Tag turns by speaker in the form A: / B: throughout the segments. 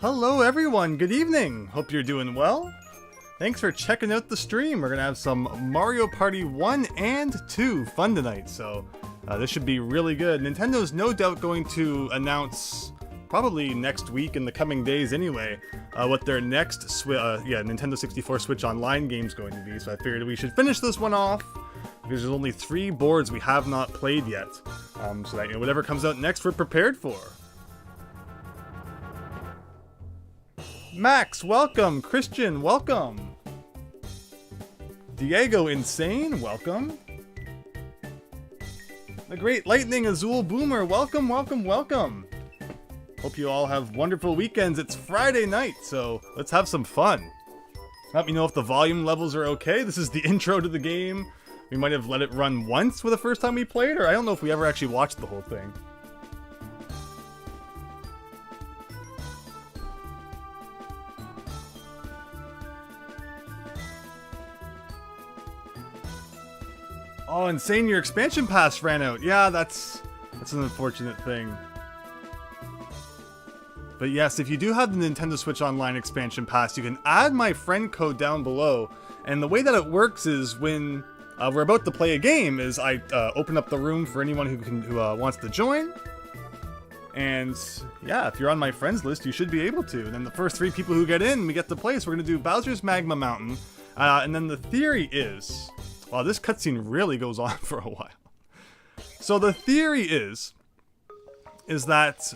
A: Hello everyone, good evening! Hope you're doing well. Thanks for checking out the stream. We're gonna have some Mario Party 1 and 2 fun tonight, so this should be really good. Nintendo's no doubt going to announce, probably next week in the coming days anyway, what their next Nintendo 64 Switch Online game's going to be, so I figured we should finish this one off, because there's only 3 boards we have not played yet, so that whatever comes out next we're prepared for. Max, welcome! Christian, welcome! Diego Insane, welcome! The Great Lightning Azul Boomer, welcome, welcome, welcome! Hope you all have wonderful weekends. It's Friday night, so let's have some fun. Let me know if the volume levels are okay. This is the intro to the game. We might have let it run once for the first time we played, or I don't know if we ever actually watched the whole thing. Oh, Insane, your expansion pass ran out. Yeah, that's an unfortunate thing. But yes, if you do have the Nintendo Switch Online expansion pass, you can add my friend code down below. And the way that it works is when we're about to play a game, is I open up the room for anyone who wants to join. And yeah, if you're on my friends list, you should be able to. And then the first 3 people who get in, we get to play. So we're going to do Bowser's Magma Mountain. And then the theory is... Wow, this cutscene really goes on for a while. So the theory is that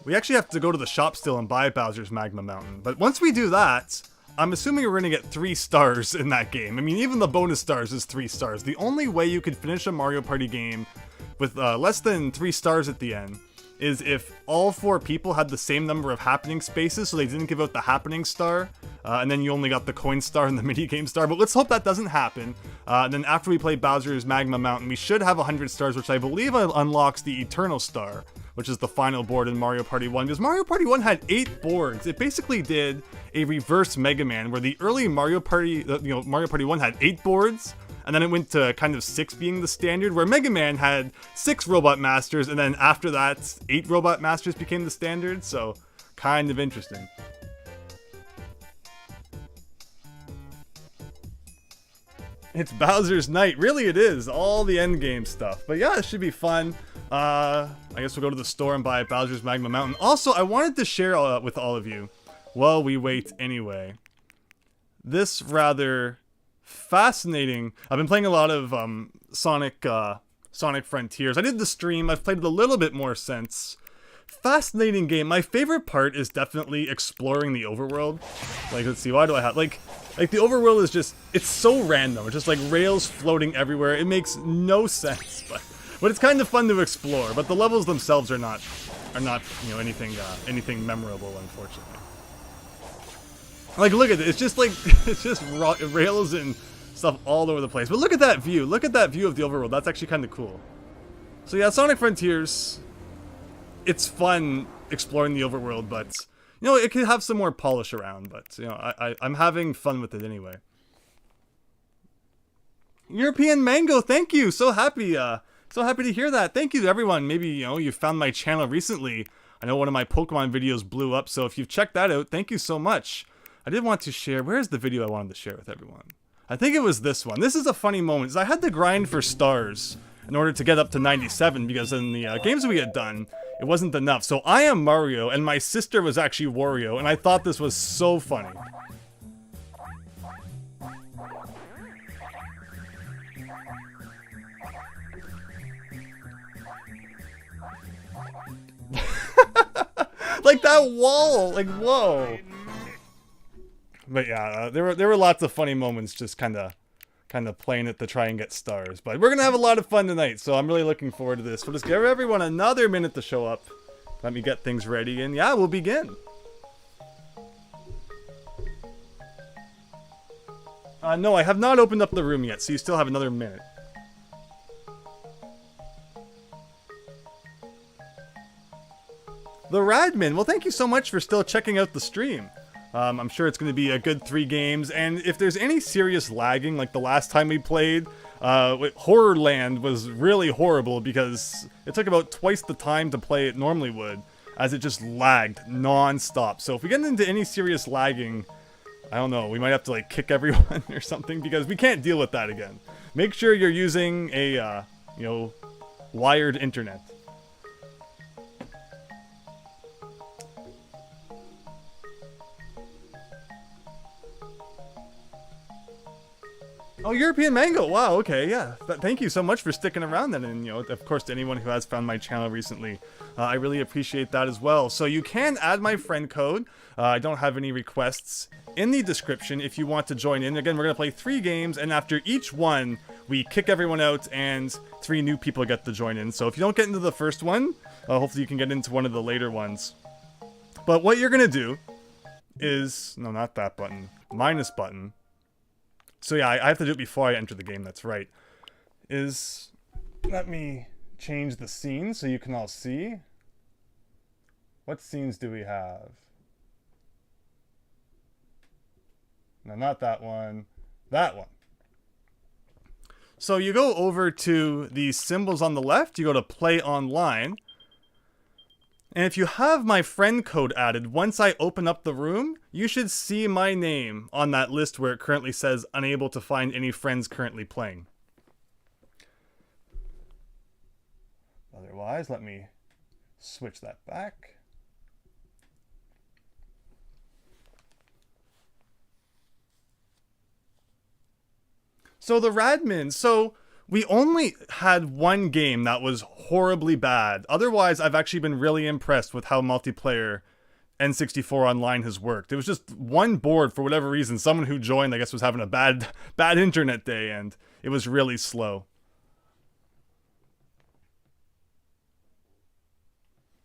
A: we actually have to go to the shop still and buy Bowser's Magma Mountain. But once we do that, I'm assuming we're going to get 3 stars in that game. I mean, even the bonus stars is 3 stars. The only way you could finish a Mario Party game with less than 3 stars at the end is if all 4 people had the same number of happening spaces, so they didn't give out the happening star, and then you only got the coin star and the minigame star, but let's hope that doesn't happen. And then after we play Bowser's Magma Mountain, we should have 100 stars, which I believe unlocks the Eternal Star, which is the final board in Mario Party 1, because Mario Party 1 had 8 boards. It basically did a reverse Mega Man, where the early Mario Party 1 had 8 boards, and then it went to kind of 6 being the standard, where Mega Man had 6 Robot Masters, and then after that, 8 Robot Masters became the standard, so kind of interesting. It's Bowser's Night. Really it is. All the endgame stuff. But yeah, it should be fun. I guess we'll go to the store and buy Bowser's Magma Mountain. Also, I wanted to share with all of you, while we wait anyway, this rather... fascinating. I've been playing a lot of Sonic Frontiers. I did the stream. I've played it a little bit more since. Fascinating game. My favorite part is definitely exploring the overworld. Like, let's see, why do I have... Like the overworld is just... It's so random. It's just like rails floating everywhere. It makes no sense, but it's kind of fun to explore. But the levels themselves are not anything memorable, unfortunately. Like, look at it. It's just like, it's just rails and stuff all over the place. But look at that view. Look at that view of the overworld. That's actually kind of cool. So yeah, Sonic Frontiers, it's fun exploring the overworld, but, it could have some more polish around. But, I'm having fun with it anyway. European Mango, thank you. So happy to hear that. Thank you to everyone. Maybe, you found my channel recently. I know one of my Pokemon videos blew up, so if you've checked that out, thank you so much. I did want to share... Where's the video I wanted to share with everyone? I think it was this one. This is a funny moment. I had to grind for stars in order to get up to 97, because in the games we had done, it wasn't enough. So I am Mario, and my sister was actually Wario, and I thought this was so funny. Like that wall! Like, whoa! But yeah, there were lots of funny moments just kind of playing it to try and get stars. But we're going to have a lot of fun tonight, so I'm really looking forward to this. We'll just give everyone another minute to show up. Let me get things ready, and yeah, we'll begin. No, I have not opened up the room yet, so you still have another minute. The Radman, well, thank you so much for still checking out the stream. I'm sure it's going to be a good 3 games, and if there's any serious lagging, like the last time we played, Horrorland was really horrible because it took about twice the time to play it normally would. as it just lagged non-stop. So if we get into any serious lagging, I don't know, we might have to like kick everyone or something, because we can't deal with that again. Make sure you're using a, you know, wired internet. Oh, European Mango. Wow, okay, yeah. Thank you so much for sticking around then. And, you know, of course, to anyone who has found my channel recently, I really appreciate that as well. So you can add my friend code. I don't have any requests in the description if you want to join in. Again, we're going to play 3 games, and after each one, we kick everyone out, and 3 new people get to join in. So if you don't get into the first one, hopefully you can get into one of the later ones. But what you're going to do is... No, not that button. Minus button. So yeah, I have to do it before I enter the game, that's right. Let me change the scene so you can all see. What scenes do we have? No, not that one. That one. So you go over to the symbols on the left, you go to play online. And if you have my friend code added, once I open up the room, you should see my name on that list where it currently says unable to find any friends currently playing. Otherwise, let me switch that back. So the Radmin, we only had one game that was horribly bad. Otherwise, I've actually been really impressed with how multiplayer N64 Online has worked. It was just one board for whatever reason. Someone who joined, I guess, was having a bad internet day, and it was really slow.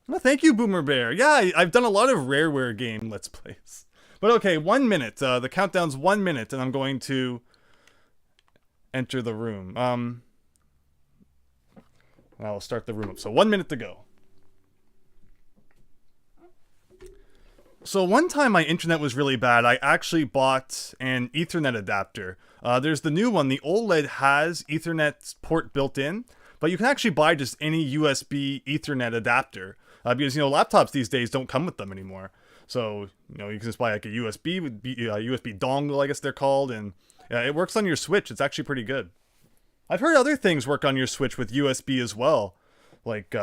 A: Well, thank you, Boomer Bear. Yeah, I've done a lot of Rareware game Let's Plays. But okay, 1 minute. The countdown's 1 minute, and I'm going to enter the room. I'll start the room up. So 1 minute to go. So one time my internet was really bad. I actually bought an Ethernet adapter. There's the new one. The OLED has Ethernet port built in, but you can actually buy just any USB Ethernet adapter because, you know, laptops these days don't come with them anymore. So, you know, you can just buy like a USB dongle, I guess they're called, and it works on your Switch. It's actually pretty good. I've heard other things work on your Switch with USB as well. Like,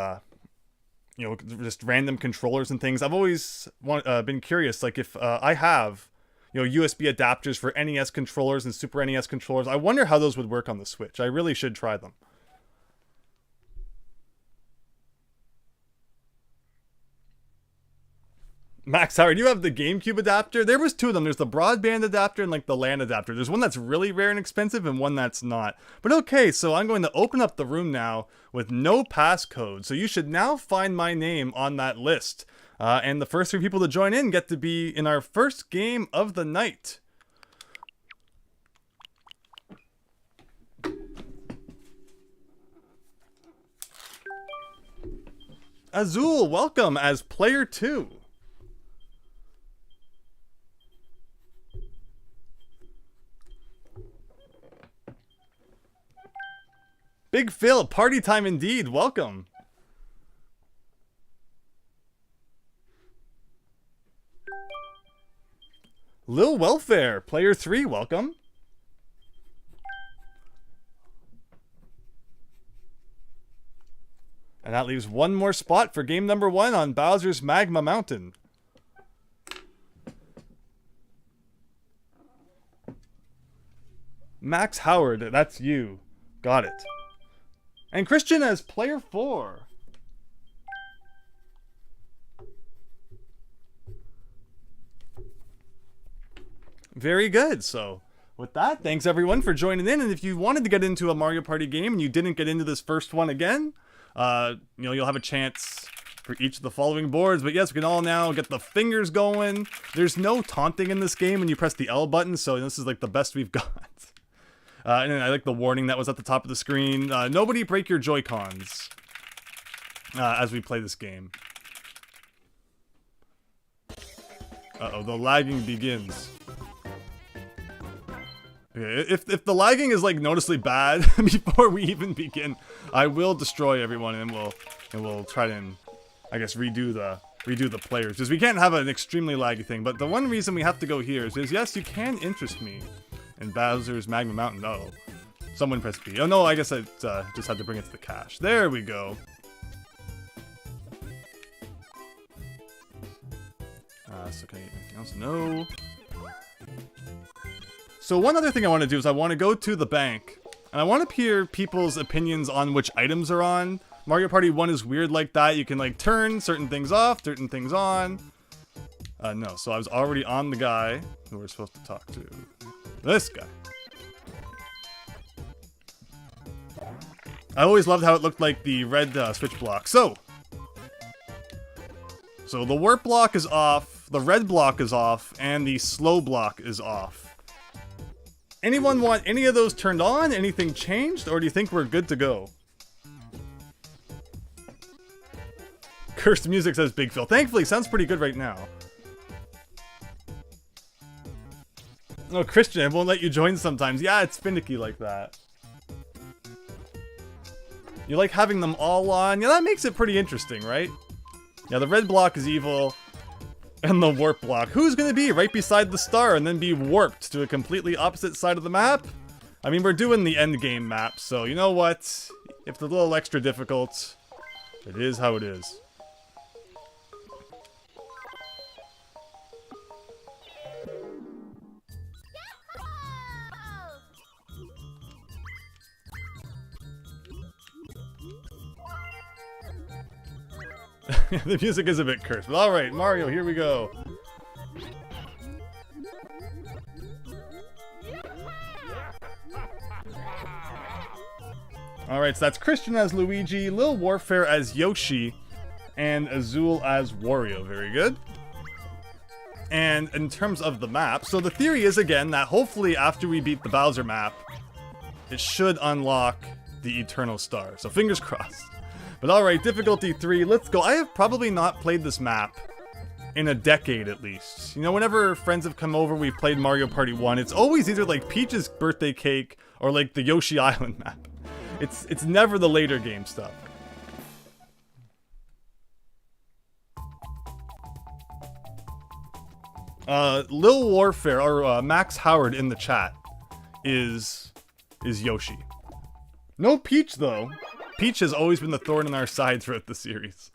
A: you know, just random controllers and things. I've always been curious, like if I have, you know, USB adapters for NES controllers and Super NES controllers, I wonder how those would work on the Switch. I really should try them. Max Howard, you have the GameCube adapter? There was 2 of them. There's the broadband adapter and like the LAN adapter. There's one that's really rare and expensive and one that's not. But okay, so I'm going to open up the room now with no passcode. So you should now find my name on that list. And the first 3 people to join in get to be in our first game of the night. Azul, welcome as player 2. Big Phil, party time indeed. Welcome. Lil Welfare, player 3. Welcome. And that leaves one more spot for game number 1 on Bowser's Magma Mountain. Max Howard, that's you. Got it. And Christian as player 4. Very good. So with that, thanks everyone for joining in. And if you wanted to get into a Mario Party game and you didn't get into this first one again, you know, you'll have a chance for each of the following boards. But yes, we can all now get the fingers going. There's no taunting in this game when you press the L button, so this is like the best we've got. And then I like the warning that was at the top of the screen. Nobody break your Joy-Cons as we play this game. Uh-oh, the lagging begins. Okay, if the lagging is like noticeably bad before we even begin, I will destroy everyone and we'll try to, I guess, redo redo the players, because we can't have an extremely laggy thing. But the one reason we have to go here is yes, you can interest me in Bowser's Magma Mountain. Oh, someone pressed B. Oh no, I guess I just had to bring it to the cache. There we go. So can I get anything else? No. So one other thing I want to do is I want to go to the bank, and I want to hear people's opinions on which items are on. Mario Party 1 is weird like that. You can like turn certain things off, certain things on. No, so I was already on the guy who we're supposed to talk to. This guy. I always loved how it looked like the red switch block. So the warp block is off, the red block is off, and the slow block is off. Anyone want any of those turned on? Anything changed? Or do you think we're good to go? Cursed music, says Big Phil. Thankfully, sounds pretty good right now. Oh, Christian, it won't let you join sometimes. Yeah, it's finicky like that. You like having them all on? Yeah, that makes it pretty interesting, right? Yeah, the red block is evil. And the warp block. Who's gonna be right beside the star and then be warped to a completely opposite side of the map? I mean, we're doing the endgame map, so you know what? If it's a little extra difficult, it is how it is. The music is a bit cursed, but alright, Mario, here we go. Alright, so that's Christian as Luigi, Lil Warfare as Yoshi, and Azul as Wario. Very good. And in terms of the map, so the theory is, again, that hopefully after we beat the Bowser map, it should unlock the Eternal Star. So fingers crossed. But alright, difficulty 3, let's go. I have probably not played this map in a decade at least. You know, whenever friends have come over, we've played Mario Party 1, it's always either like Peach's birthday cake or like the Yoshi Island map. It's never the later game stuff. Lil Warfare, or Max Howard in the chat, is Yoshi. No Peach though. Peach has always been the thorn in our side throughout the series.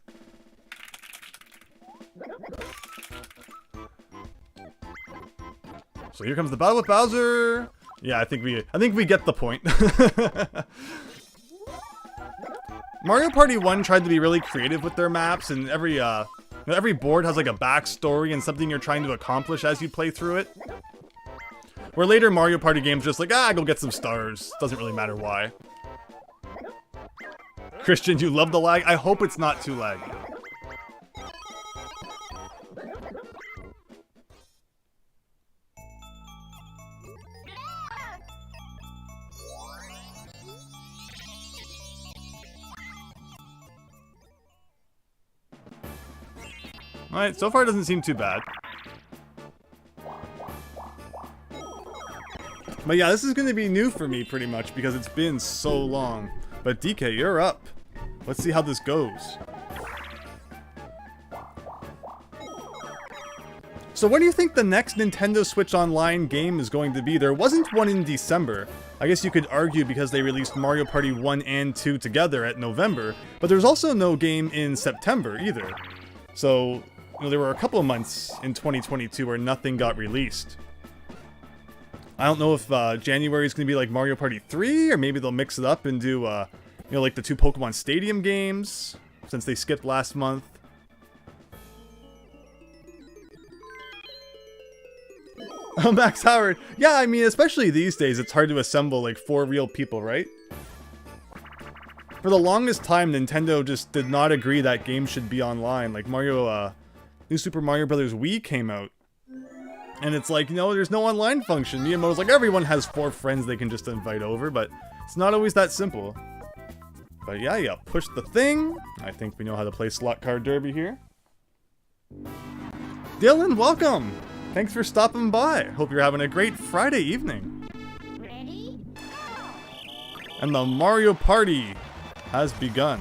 A: So here comes the battle with Bowser. Yeah, I think we get the point. Mario Party 1 tried to be really creative with their maps, and every board has like a backstory and something you're trying to accomplish as you play through it. Where later Mario Party games just like, go get some stars. Doesn't really matter why. Christian, you love the lag? I hope it's not too laggy. Alright, so far it doesn't seem too bad. But yeah, this is going to be new for me pretty much because it's been so long. But DK, you're up. Let's see how this goes. So what do you think the next Nintendo Switch Online game is going to be? There wasn't one in December. I guess you could argue because they released Mario Party 1 and 2 together at November, but there's also no game in September either. So, you know, there were a couple of months in 2022 where nothing got released. I don't know if January is going to be like Mario Party 3, or maybe they'll mix it up and do, you know, like the 2 Pokemon Stadium games, since they skipped last month. Oh, Max Howard. Yeah, I mean, especially these days, it's hard to assemble, like, 4 real people, right? For the longest time, Nintendo just did not agree that games should be online. Like, New Super Mario Bros. Wii came out. And it's like, you know, there's no online function. Miyamoto's like, everyone has 4 friends they can just invite over, but it's not always that simple. But yeah, you push the thing. I think we know how to play Slot Card Derby here. Dylan, welcome! Thanks for stopping by. Hope you're having a great Friday evening.
B: Ready?
A: And the Mario Party has begun.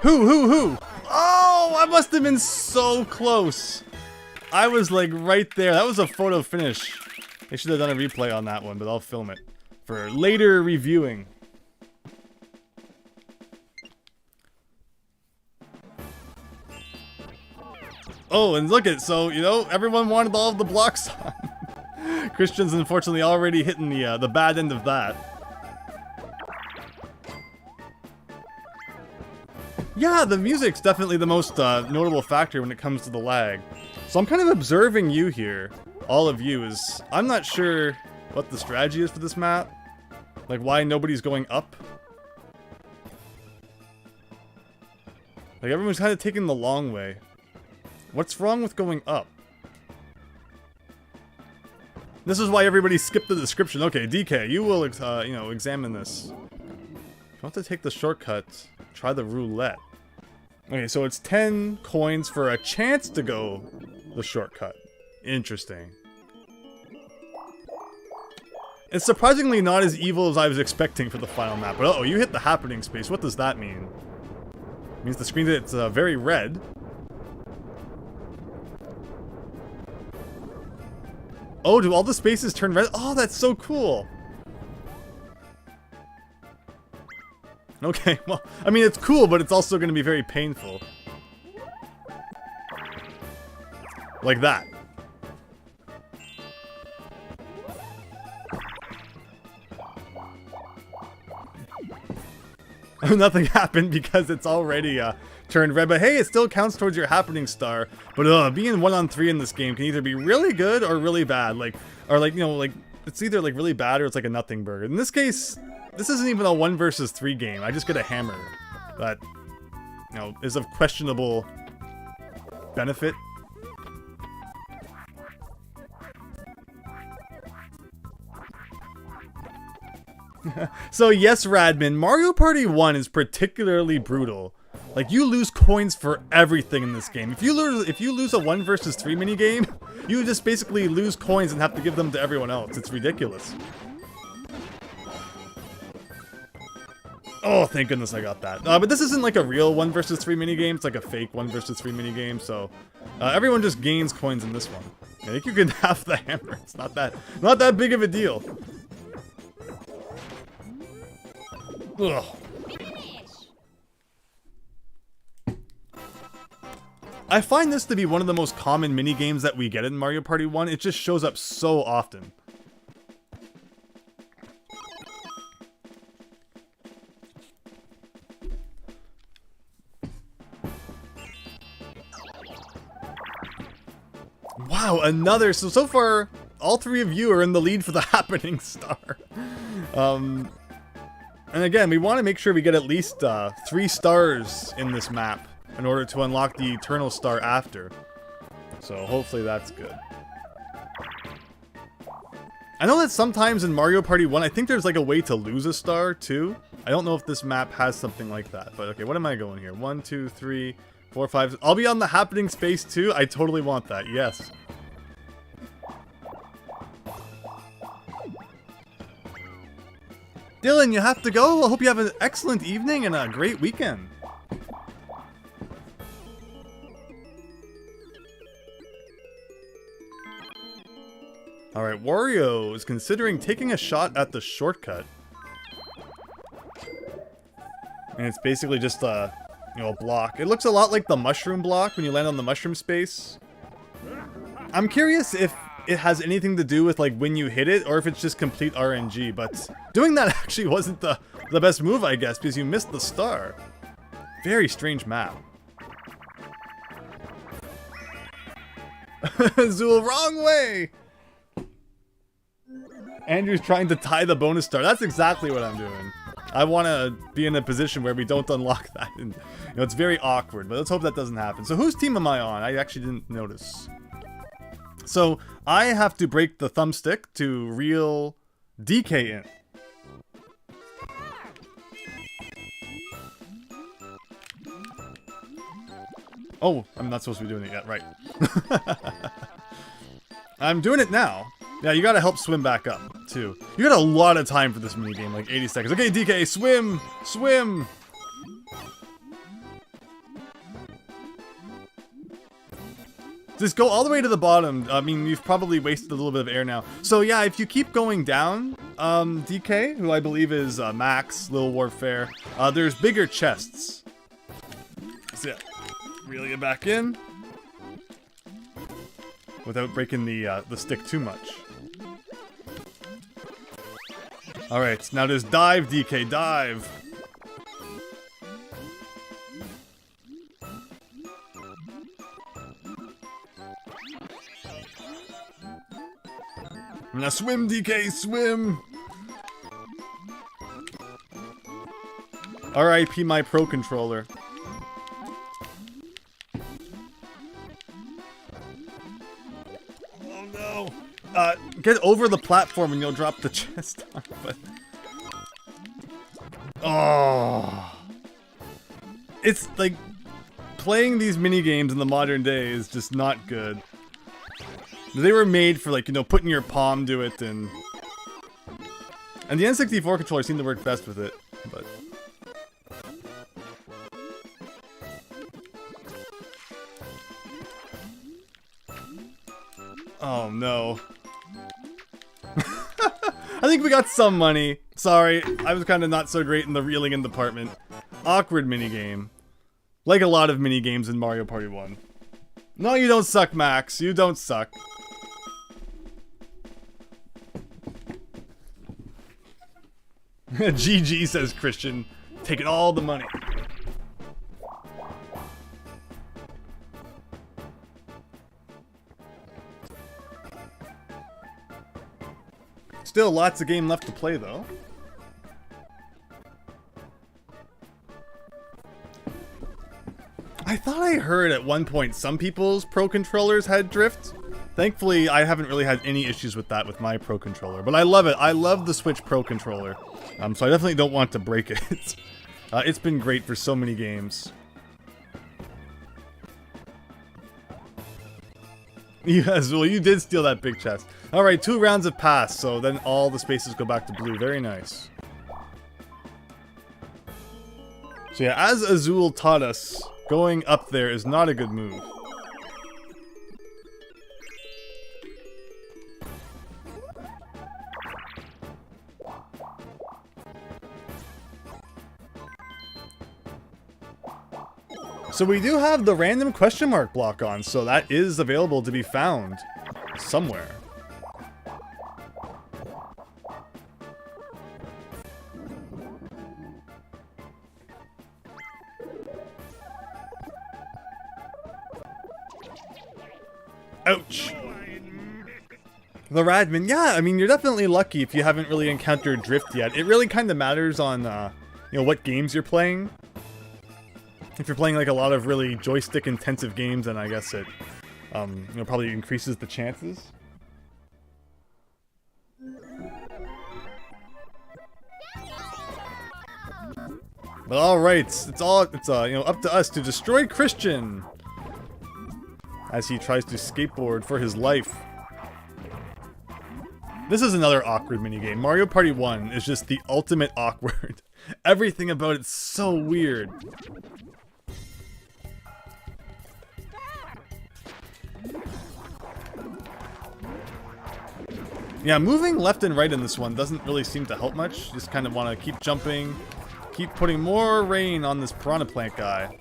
A: Who? Oh, I must have been so close. I was like right there. That was a photo finish. They should have done a replay on that one, but I'll film it for later reviewing. Oh, and look at, so, you know, everyone wanted all of the blocks on. Christian's unfortunately already hitting the bad end of that. Yeah, the music's definitely the most notable factor when it comes to the lag. So I'm kind of observing you here, all of you, is I'm not sure what the strategy is for this map. Like, why nobody's going up. Like, everyone's kind of taking the long way. What's wrong with going up? This is why everybody skipped the description. Okay, DK, you will, you know, examine this. If you want to take the shortcut, try the roulette. Okay, so it's 10 coins for a chance to go the shortcut. Interesting. It's surprisingly not as evil as I was expecting for the final map. But uh-oh, you hit the happening space. What does that mean? It means the screen it's very red. Oh, do all the spaces turn red? Oh, that's so cool. Okay, well, I mean, it's cool, but it's also going to be very painful. Like that. Nothing happened because it's already turned red, but hey, it still counts towards your happening star. But being 1-on-3 in this game can either be really good or really bad. Like, or like, you know, like, it's either like really bad or it's like a nothing burger. In this case, this isn't even a 1 versus 3 game. I just get a hammer that, you know, is of questionable benefit. So yes, Radman, Mario Party 1 is particularly brutal. Like, you lose coins for everything in this game. If you lose a 1 versus 3 minigame, you just basically lose coins and have to give them to everyone else. It's ridiculous. Oh, thank goodness I got that. But this isn't like a real 1 versus 3 minigame. It's like a fake 1 versus 3 minigame. So everyone just gains coins in this one. I think you can have the hammer. It's not that big of a deal. Ugh. I find this to be one of the most common minigames that we get in Mario Party 1. It just shows up so often. Wow, another. So far, all 3 of you are in the lead for the happening star. And again, we want to make sure we get at least 3 stars in this map in order to unlock the eternal star after. So hopefully that's good. I know that sometimes in Mario Party 1, I think there's like a way to lose a star too. I don't know if this map has something like that, but okay, what am I going here? 1, 2, 3, 4, 5. I'll be on the happening space too. I totally want that, yes. Dylan, you have to go. I hope you have an excellent evening and a great weekend. Alright, Wario is considering taking a shot at the shortcut. And it's basically just a, you know, a block. It looks a lot like the mushroom block when you land on the mushroom space. I'm curious if it has anything to do with like when you hit it or if it's just complete RNG, but doing that actually wasn't the best move, I guess, because you missed the star. Very strange map. Zul, wrong way! Andrew's trying to tie the bonus star. That's exactly what I'm doing. I want to be in a position where we don't unlock that. And, you know, it's very awkward, but let's hope that doesn't happen. So whose team am I on? I actually didn't notice. So I have to break the thumbstick to reel DK in. Oh, I'm not supposed to be doing it yet, right. I'm doing it now. Yeah, you gotta help swim back up, too. You got a lot of time for this minigame, like 80 seconds. Okay, DK, swim! Swim! Just go all the way to the bottom. I mean, you've probably wasted a little bit of air now. So yeah, if you keep going down, DK, who I believe is Max, Little Warfare, there's bigger chests. So yeah, reel it back in without breaking the stick too much. All right, now just dive, DK, dive. Now swim, DK, swim! R.I.P. my Pro Controller. Oh no! Get over the platform and you'll drop the chest on, but... Oh! It's like... Playing these mini-games in the modern day is just not good. They were made for, like, you know, putting your palm to it, and the N64 controller seemed to work best with it, but... Oh, no. I think we got some money. Sorry, I was kind of not so great in the reeling in department. Awkward minigame. Like a lot of minigames in Mario Party 1. No, you don't suck, Max. You don't suck. GG, says Christian, taking all the money. Still lots of game left to play, though. I thought I heard at one point some people's Pro Controllers had drift. Thankfully, I haven't really had any issues with that with my Pro Controller, but I love it. I love the Switch Pro Controller, so I definitely don't want to break it. It's been great for so many games. Yes, well, you did steal that big chest. Alright, 2 rounds have passed, so then all the spaces go back to blue. Very nice. So yeah, as Azul taught us, going up there is not a good move. So we do have the random question mark block on, so that is available to be found somewhere. Ouch. The Radman, yeah, I mean, you're definitely lucky if you haven't really encountered drift yet. It really kind of matters on, you know, what games you're playing. If you're playing like a lot of really joystick intensive games, then I guess it you know, probably increases the chances. But all right, it's you know, up to us to destroy Christian as he tries to skateboard for his life. This is another awkward minigame. Mario Party 1 is just the ultimate awkward. Everything about it's so weird. Yeah, moving left and right in this one doesn't really seem to help much. Just kind of want to keep jumping, keep putting more rain on this piranha plant guy.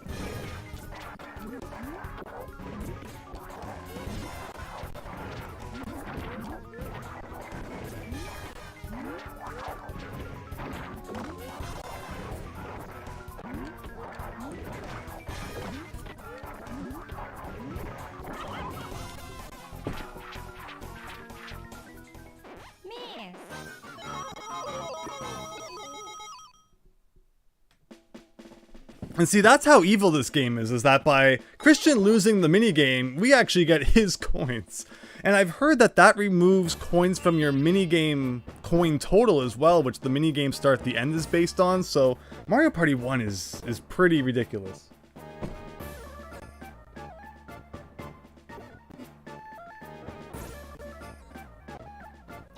A: And see, that's how evil this game is that by Christian losing the minigame, we actually get his coins. And I've heard that that removes coins from your minigame coin total as well, which the minigame start at the end is based on, so Mario Party 1 is pretty ridiculous.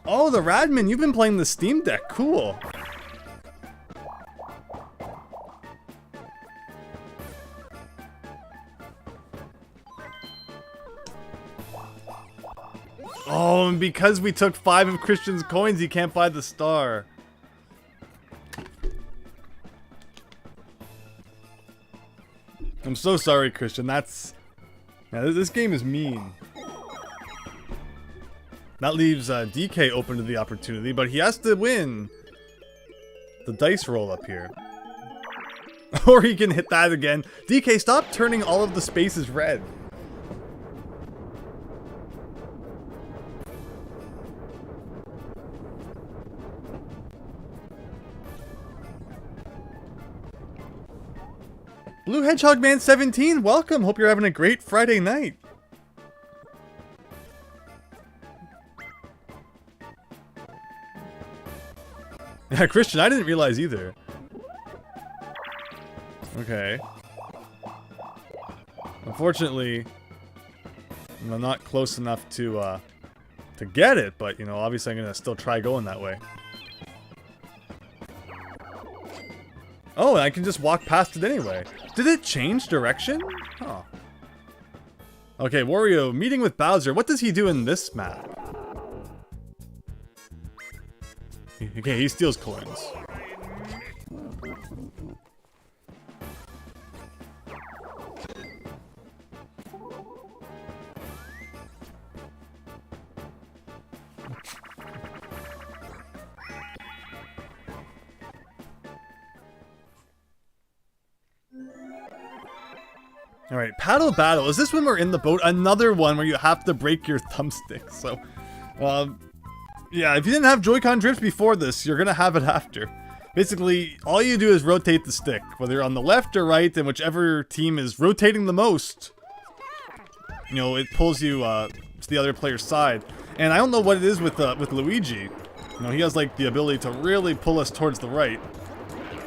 A: Oh, the Radman, you've been playing the Steam Deck, cool. Oh, and because we took 5 of Christian's coins, he can't buy the star. I'm so sorry, Christian. That's... Yeah, this game is mean. That leaves DK open to the opportunity, but he has to win the dice roll up here. Or he can hit that again. DK, stop turning all of the spaces red. Blue Hedgehog Man 17, welcome. Hope you're having a great Friday night. Yeah, Christian, I didn't realize either. Okay. Unfortunately, I'm not close enough to get it, but you know, obviously I'm gonna still try going that way. Oh, and I can just walk past it anyway. Did it change direction? Huh. Okay, Wario, meeting with Bowser. What does he do in this map? Okay, he steals coins. Alright, paddle battle. Is this when we're in the boat? Another one where you have to break your thumbstick. So, yeah, if you didn't have Joy-Con drift before this, you're gonna have it after. Basically, all you do is rotate the stick, whether you're on the left or right, and whichever team is rotating the most, you know, it pulls you to the other player's side. And I don't know what it is with Luigi. You know, he has like the ability to really pull us towards the right.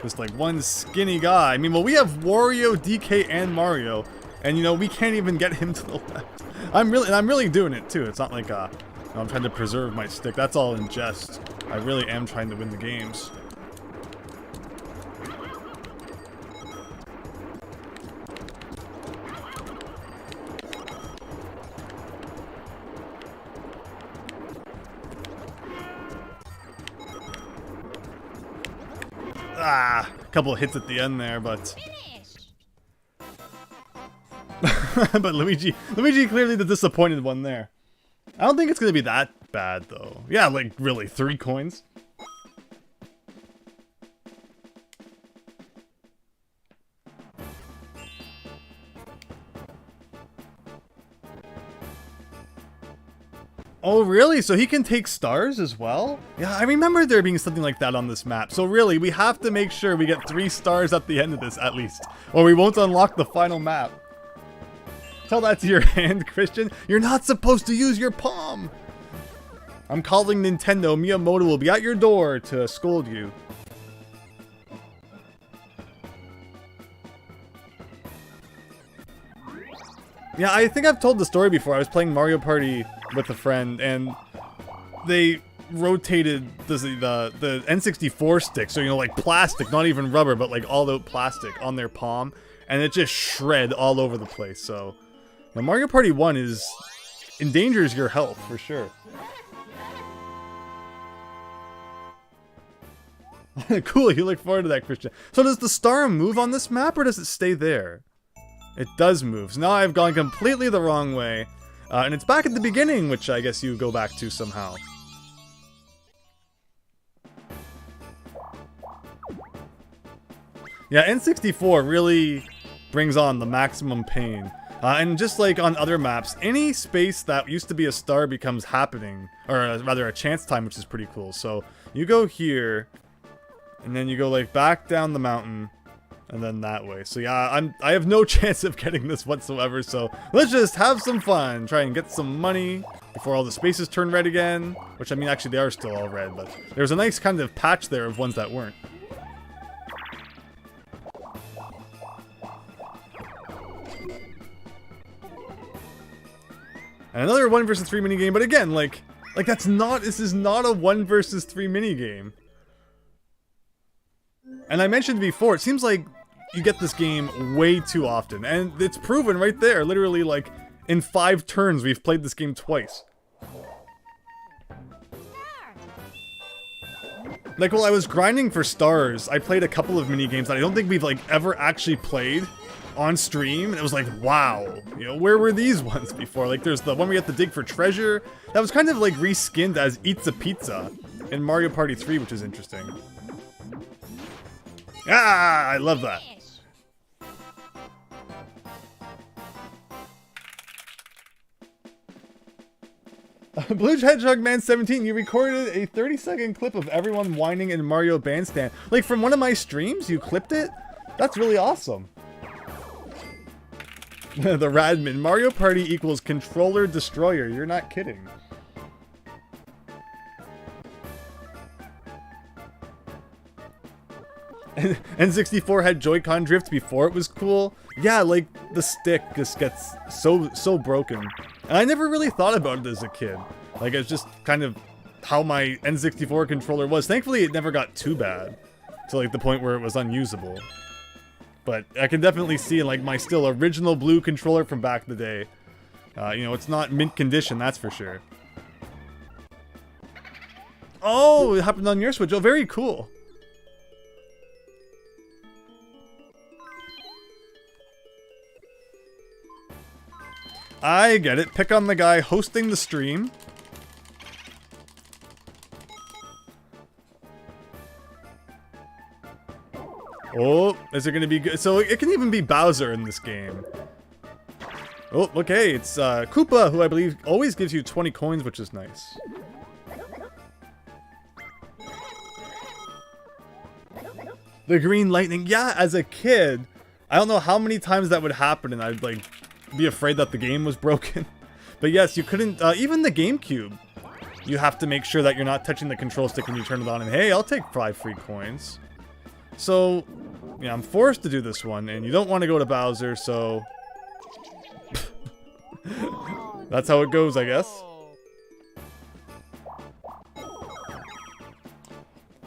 A: Just like one skinny guy. I mean, well, we have Wario, DK, and Mario, and you know, we can't even get him to the left. I'm really doing it too. It's not like I'm trying to preserve my stick. That's all in jest. I really am trying to win the games. Ah, a couple of hits at the end there, but but Luigi clearly the disappointed one there. I don't think it's gonna be that bad though. Yeah, like really, 3 coins. Oh really? So he can take stars as well? Yeah, I remember there being something like that on this map. So really, we have to make sure we get 3 stars at the end of this at least, or we won't unlock the final map. Tell that to your hand, Christian. You're not supposed to use your palm. I'm calling Nintendo. Miyamoto will be at your door to scold you. Yeah, I think I've told the story before. I was playing Mario Party with a friend, and they rotated the N64 stick, so you know, like plastic, not even rubber, but like all out plastic on their palm, and it just shred all over the place. So, now Mario Party 1 endangers your health for sure. Cool, you look forward to that, Christian. So does the star move on this map, or does it stay there? It does move. So now I've gone completely the wrong way. And it's back at the beginning, which I guess you go back to somehow. Yeah, N64 really brings on the maximum pain. And just like on other maps, any space that used to be a star becomes happening. Or rather a chance time, which is pretty cool. So you go here, and then you go like back down the mountain. And then that way. So yeah, I have no chance of getting this whatsoever, so let's just have some fun. Try and get some money before all the spaces turn red again. Which, I mean, actually they are still all red, but there's a nice kind of patch there of ones that weren't. And another 1 versus 3 minigame, but again, like this is not a 1 versus 3 minigame. And I mentioned before, it seems like you get this game way too often. And it's proven right there. Literally, like, in 5 turns, we've played this game twice. Like, while I was grinding for stars, I played a couple of mini games that I don't think we've, like, ever actually played on stream, and it was like, wow, you know, where were these ones before? Like, there's the one we have to dig for treasure. That was kind of, like, reskinned as Eats a Pizza in Mario Party 3, which is interesting. Ah, I love that. Blue Hedgehog Man 17, you recorded a 30-second clip of everyone whining in Mario Bandstand. Like, from one of my streams, you clipped it? That's really awesome. The Radman, Mario Party equals controller destroyer. You're not kidding. N64 had Joy-Con drift before it was cool. Yeah, like, the stick just gets so broken. And I never really thought about it as a kid. Like, it's just kind of how my N64 controller was. Thankfully, it never got too bad. To, like, the point where it was unusable. But I can definitely see, like, my still original blue controller from back in the day. You know, it's not mint condition, that's for sure. Oh, it happened on your Switch. Oh, very cool. I get it. Pick on the guy hosting the stream. Oh, is it going to be good? So it can even be Bowser in this game. Oh, okay. It's Koopa, who I believe always gives you 20 coins, which is nice. The Green Lightning. Yeah, as a kid, I don't know how many times that would happen, and I'd, like, be afraid that the game was broken. But yes, you couldn't, even the GameCube, you have to make sure that you're not touching the control stick when you turn it on, and hey, I'll take 5 free coins. So, yeah, I'm forced to do this one, and you don't want to go to Bowser, so... That's how it goes, I guess.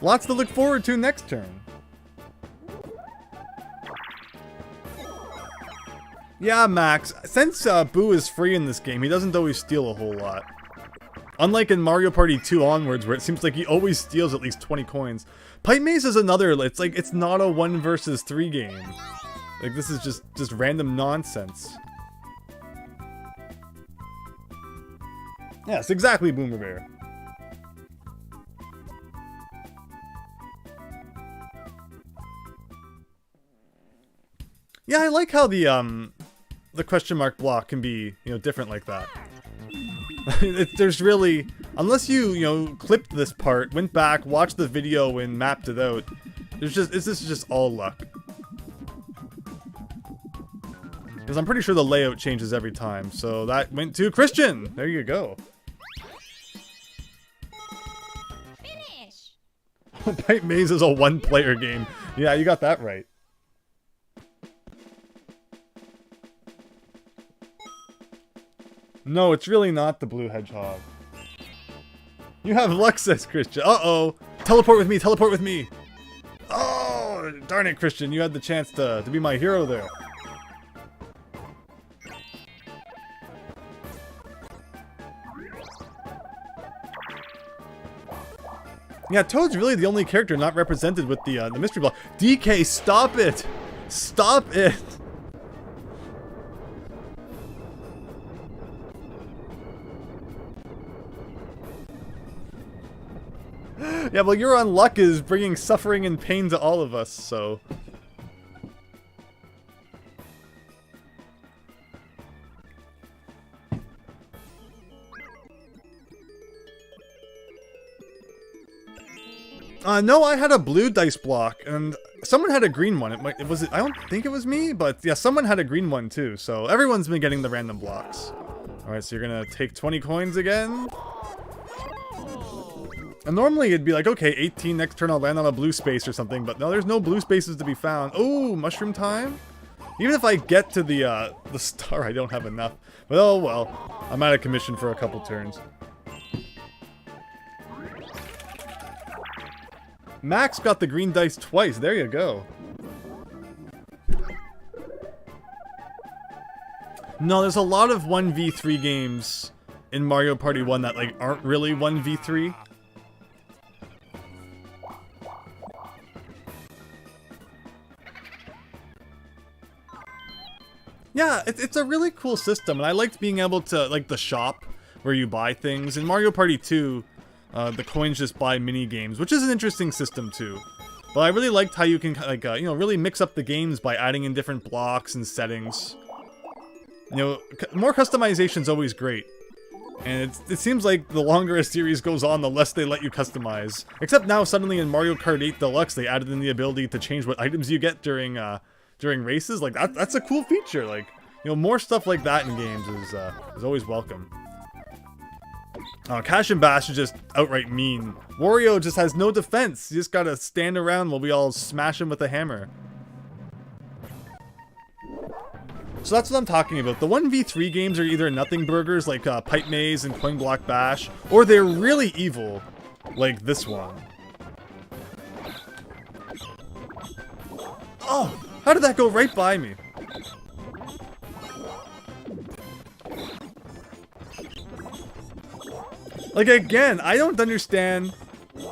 A: Lots to look forward to next turn. Yeah, Max. Since Boo is free in this game, he doesn't always steal a whole lot. Unlike in Mario Party 2 onwards, where it seems like he always steals at least 20 coins. Pipe Maze is another, it's like, it's not a 1 versus 3 game. Like, this is just random nonsense. Yes, exactly, Boomer Bear. Yeah, I like how the question mark block can be, you know, different like that. There's really, unless you know, clipped this part, went back, watched the video and mapped it out, this is just all luck. Because I'm pretty sure the layout changes every time, so that went to Christian! There you go. Finish! Pipe Maze is a 1-player game. Yeah, you got that right. No, it's really not the blue hedgehog. You have luck, says Christian. Uh-oh. Teleport with me, teleport with me. Oh, darn it, Christian. You had the chance to be my hero there. Yeah, Toad's really the only character not represented with the mystery block. DK, stop it! Stop it! Yeah, well, your unluck is bringing suffering and pain to all of us, so... No, I had a blue dice block, and someone had a green one. I don't think it was me, but yeah, someone had a green one too, so everyone's been getting the random blocks. Alright, so you're gonna take 20 coins again. And normally it'd be like, okay, 18, next turn I'll land on a blue space or something, but no, there's no blue spaces to be found. Oh, mushroom time? Even if I get to the star, I don't have enough. But oh well, I'm out of commission for a couple turns. Max got the green dice twice, there you go. No, there's a lot of 1v3 games in Mario Party 1 that like aren't really 1v3. Yeah, it's a really cool system, and I liked being able to, like, the shop where you buy things. In Mario Party 2, the coins just buy mini games, which is an interesting system too. But I really liked how you can, like, you know, really mix up the games by adding in different blocks and settings. You know, more customization is always great. And it seems like the longer a series goes on, the less they let you customize. Except now, suddenly in Mario Kart 8 Deluxe, they added in the ability to change what items you get during races. Like, that's a cool feature. Like, you know, more stuff like that in games is always welcome. Cash and Bash is just outright mean. Wario just has no defense. You just gotta stand around while we all smash him with a hammer. So that's what I'm talking about. The 1v3 games are either nothing burgers like Pipe Maze and Coin Block Bash, or they're really evil, like this one. Oh, how did that go right by me? Like, again, I don't understand.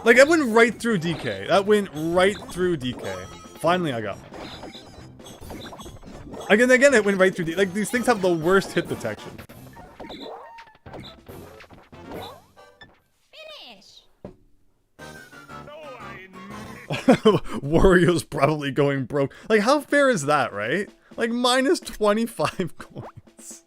A: Like, that went right through DK. That went right through DK. Finally, I got one. Again, it went right through DK. Like, these things have the worst hit detection.
B: Finish.
A: Wario's probably going broke. Like, how fair is that, right? Like, minus 25 coins.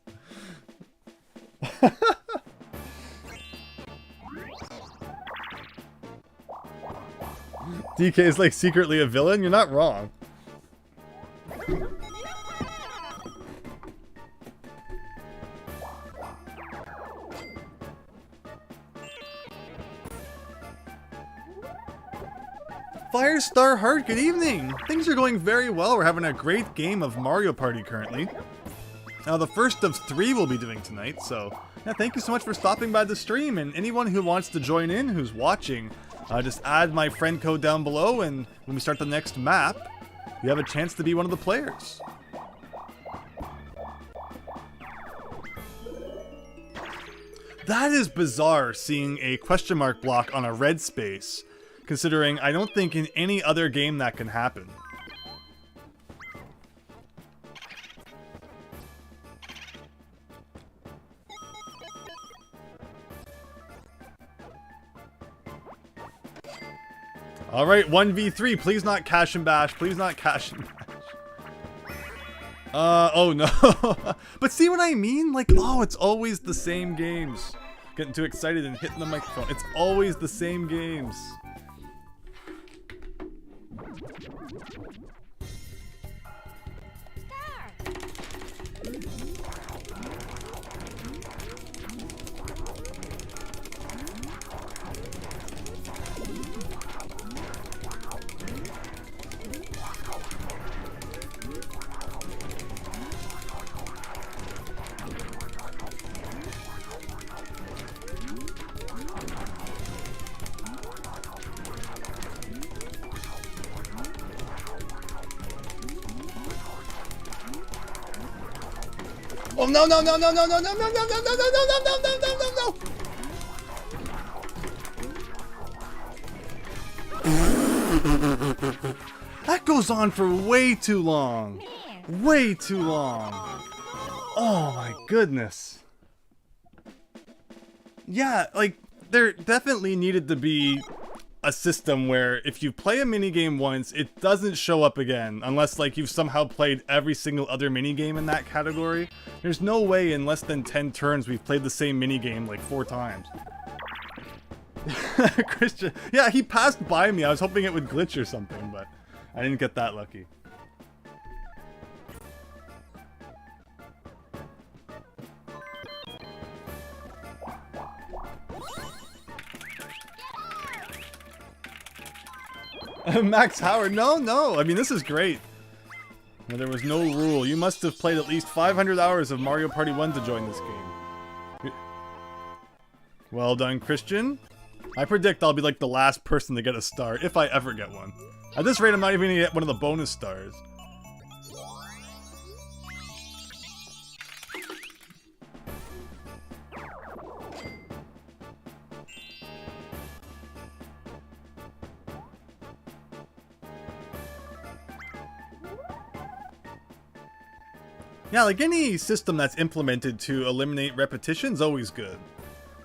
A: DK is like secretly a villain? You're not wrong. Firestar Heart, good evening! Things are going very well. We're having a great game of Mario Party currently. Now, the first of 3 we'll be doing tonight, so yeah, thank you so much for stopping by the stream, and anyone who wants to join in, who's watching, just add my friend code down below, and when we start the next map, you have a chance to be one of the players. That is bizarre, seeing a question mark block on a red space, considering I don't think in any other game that can happen. Alright, 1v3, please not cash and bash, please not cash and bash. Oh no. But see what I mean? Like, oh, it's always the same games. Getting too excited and hitting the microphone. It's always the same games. Oh no no no no no no no no no no no no no no no no no no. That goes on for way too long. Way too long. Oh my goodness. Yeah, like there definitely needed to be a system where if you play a minigame once, it doesn't show up again unless like you've somehow played every single other minigame in that category. There's no way in less than 10 turns we've played the same minigame like 4 times. Christian, yeah, he passed by me. I was hoping it would glitch or something, but I didn't get that lucky. Max Howard, no, I mean, this is great. Well, there was no rule. You must have played at least 500 hours of Mario Party 1 to join this game. Well done, Christian. I predict I'll be like the last person to get a star, if I ever get one. At this rate, I'm not even gonna get one of the bonus stars. Yeah, like any system that's implemented to eliminate repetition is always good.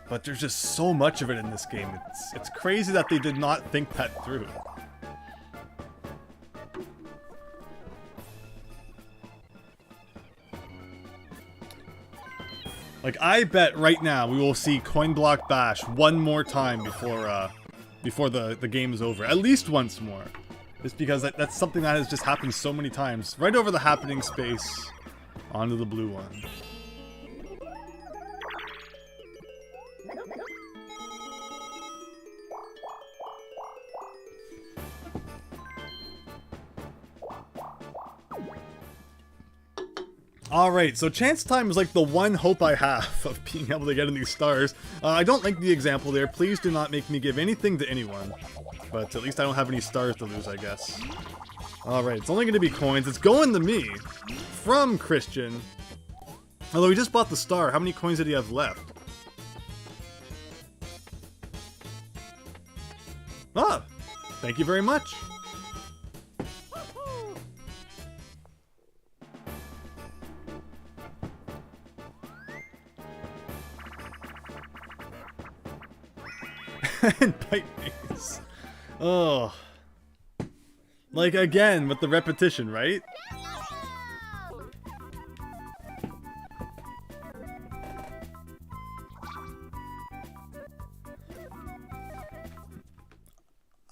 A: But there's just so much of it in this game. It's crazy that they did not think that through. Like, I bet right now we will see Coin Block Bash one more time before the game is over. At least once more. Just because that's something that has just happened so many times. Right over the happening space, onto the blue one. Alright, so chance time is like the one hope I have of being able to get in these stars. I don't like the example there. Please do not make me give anything to anyone. But at least I don't have any stars to lose, I guess. Alright, it's only going to be coins. It's going to me from Christian. Although he just bought the star. How many coins did he have left? Ah! Thank you very much. And bite maze. Oh. Like, again, with the repetition, right?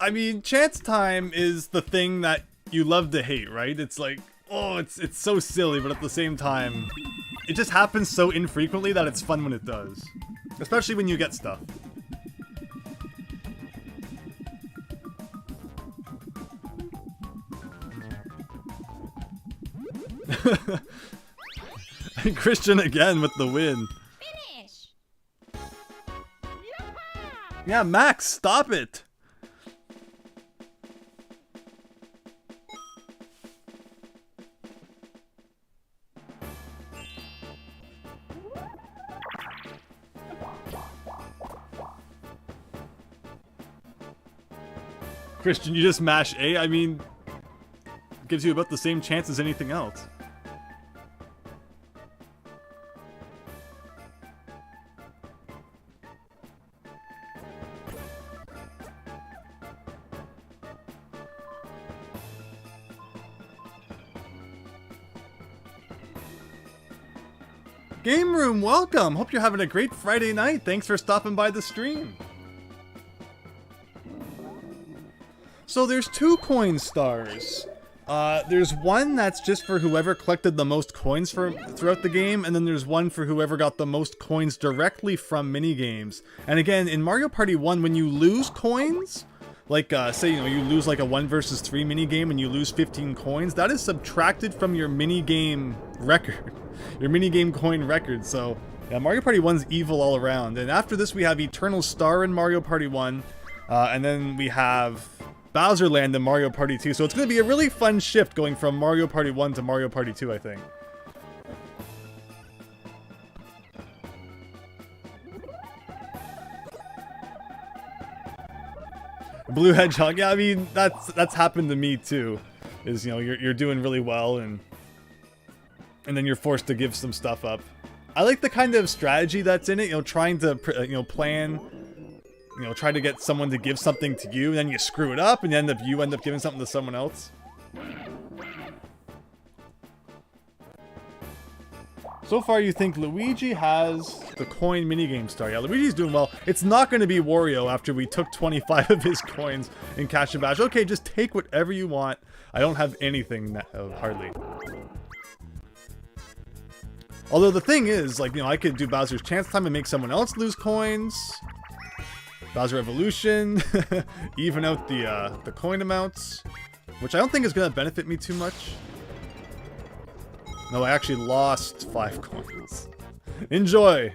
A: I mean, chance time is the thing that you love to hate, right? It's like, oh, it's so silly, but at the same time, it just happens so infrequently that it's fun when it does. Especially when you get stuff. And Christian again with the win.
B: Finish.
A: Yeah, Max, stop it. Christian, you just mash A? I mean, gives you about the same chance as anything else. Game Room, welcome! Hope you're having a great Friday night. Thanks for stopping by the stream. So there's 2 coin stars. There's one that's just for whoever collected the most coins throughout the game, and then there's one for whoever got the most coins directly from minigames. And again, in Mario Party 1, when you lose coins, like, say, you lose like a 1 versus 3 minigame and you lose 15 coins, that is subtracted from your minigame record. Your minigame coin record. So, yeah, Mario Party 1's evil all around. And after this, we have Eternal Star in Mario Party 1, and then we have Bowser Land in Mario Party 2. So it's going to be a really fun shift going from Mario Party 1 to Mario Party 2, I think. Blue Hedgehog, yeah, I mean, that's happened to me too. Is, you're doing really well and then you're forced to give some stuff up. I like the kind of strategy that's in it, trying to, plan, try to get someone to give something to you, and then you screw it up, and you end up giving something to someone else. So far, you think Luigi has the coin minigame star. Yeah, Luigi's doing well. It's not going to be Wario after we took 25 of his coins in Cash and Bash. Okay, just take whatever you want. I don't have anything, hardly. Although the thing is, like, I could do Bowser's Chance Time and make someone else lose coins. Bowser Evolution. Even out the coin amounts. Which I don't think is going to benefit me too much. No, I actually lost 5 coins. Enjoy!